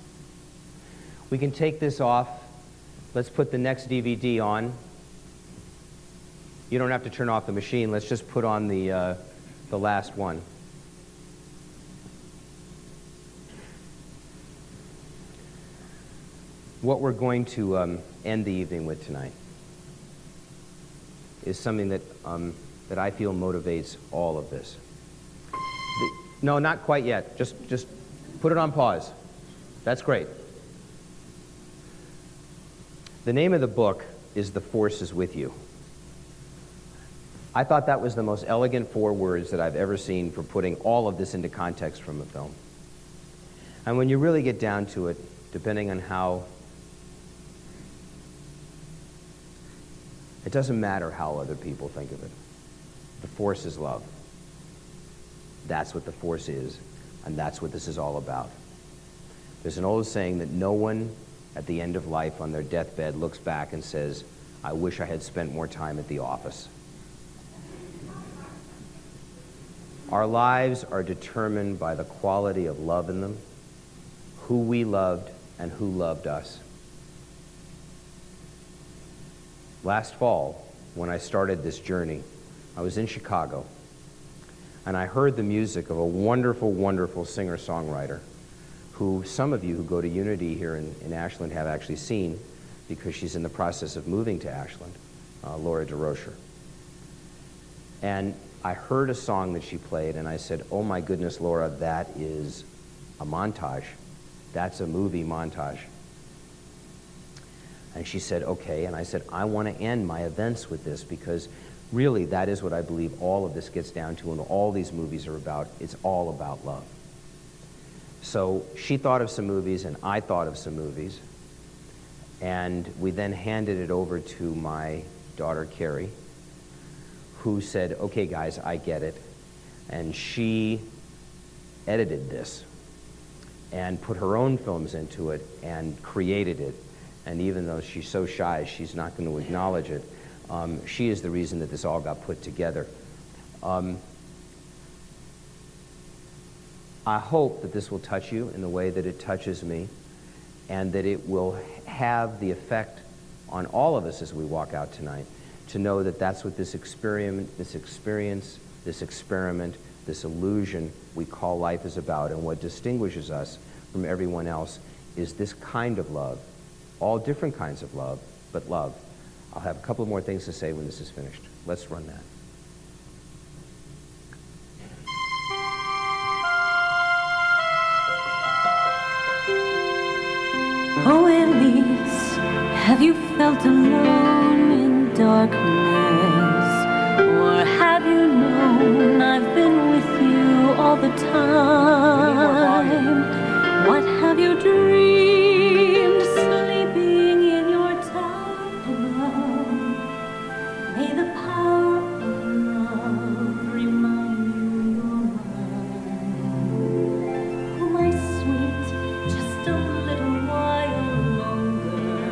We can take this off. Let's put the next DVD on. You don't have to turn off the machine. Let's just put on the last one. What we're going to end the evening with tonight is something that, that I feel motivates all of this. No, not quite yet. Just put it on pause. That's great. The name of the book is The Force is With You. I thought that was the most elegant 4 words that I've ever seen for putting all of this into context from a film. And when you really get down to it, depending on how, it doesn't matter how other people think of it. The force is love. That's what the force is, and that's what this is all about. There's an old saying that no one at the end of life on their deathbed looks back and says, I wish I had spent more time at the office. Our lives are determined by the quality of love in them, who we loved, and who loved us. Last fall, when I started this journey, I was in Chicago, and I heard the music of a wonderful, wonderful singer-songwriter who some of you who go to Unity here in Ashland have actually seen because she's in the process of moving to Ashland, Laura DeRocher. And I heard a song that she played, and I said, oh my goodness, Laura, that is a montage. That's a movie montage. And she said, okay. And I said, I want to end my events with this because really that is what I believe all of this gets down to and all these movies are about. It's all about love. So she thought of some movies and I thought of some movies. And we then handed it over to my daughter, Carrie, who said, okay, guys, I get it. And she edited this and put her own films into it and created it. And even though she's so shy, she's not going to acknowledge it. She is the reason that this all got put together. I hope that this will touch you in the way that it touches me, and that it will have the effect on all of us as we walk out tonight, to know that that's what this experiment, this experiment, this illusion we call life is about, and what distinguishes us from everyone else is this kind of love. All different kinds of love, but love. I'll have a couple more things to say when this is finished. Let's run that. Oh, Elise, have you felt alone in darkness? Or have you known I've been with you all the time? What have you dreamed, sleeping in your tower alone? May the power of love remind you you're mine. Oh, my sweet, just a little while longer.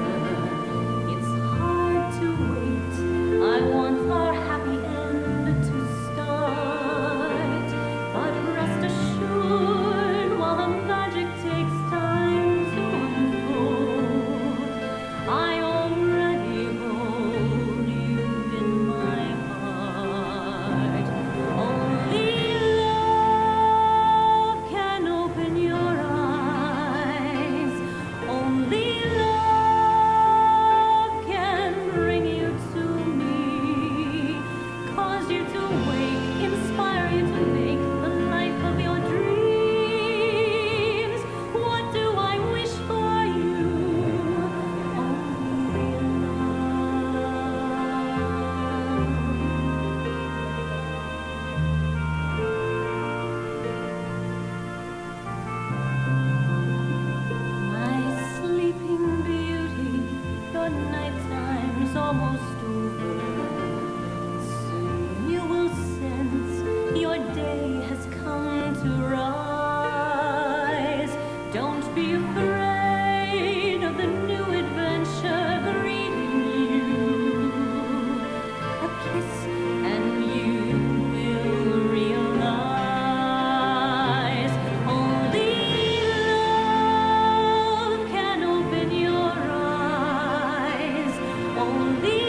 It's hard to wait. I want our happy end to start. But rest assured, while the magic takes time to unfold, I already hold you in my heart. Only love can open your eyes. Only love can bring you to me, cause you to wake, inspire you to make the life of your dreams. What do I wish for you? Only my sleeping beauty, your nighttime's almost over. Soon you will sense your day has come to rise. Don't be afraid of the new adventure greeting you. A kiss and you will realize only love can open your eyes. Only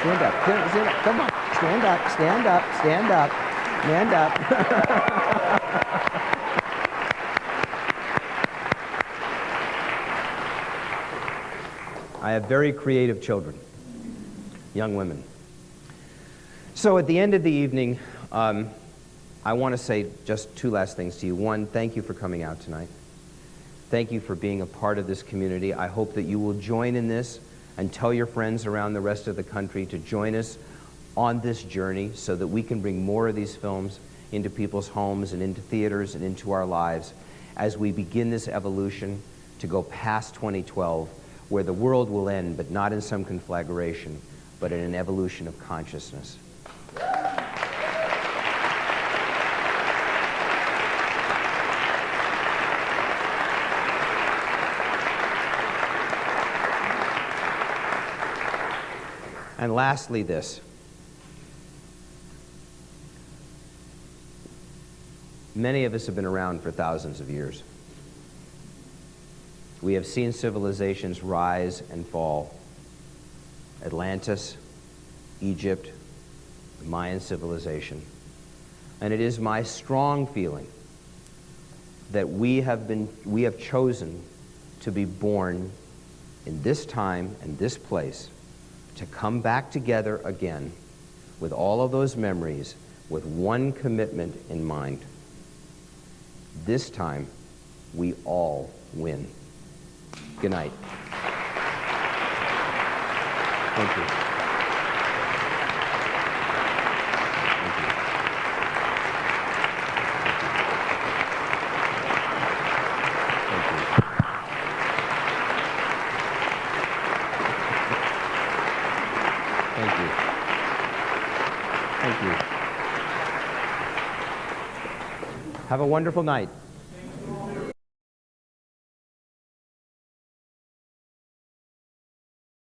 stand up, stand up, come on, stand up, stand up, stand up, stand up. I have very creative children, young women. So at the end of the evening, I want to say just two last things to you. One, thank you for coming out tonight. Thank you for being a part of this community. I hope that you will join in this and tell your friends around the rest of the country to join us on this journey so that we can bring more of these films into people's homes and into theaters and into our lives as we begin this evolution to go past 2012, where the world will end, but not in some conflagration, but in an evolution of consciousness. And lastly, this. Many of us have been around for thousands of years. We have seen civilizations rise and fall. Atlantis, Egypt, the Mayan civilization. And it is my strong feeling that we have chosen to be born in this time and this place, to come back together again with all of those memories, with one commitment in mind. This time, we all win. Good night. Thank you. Have a wonderful night.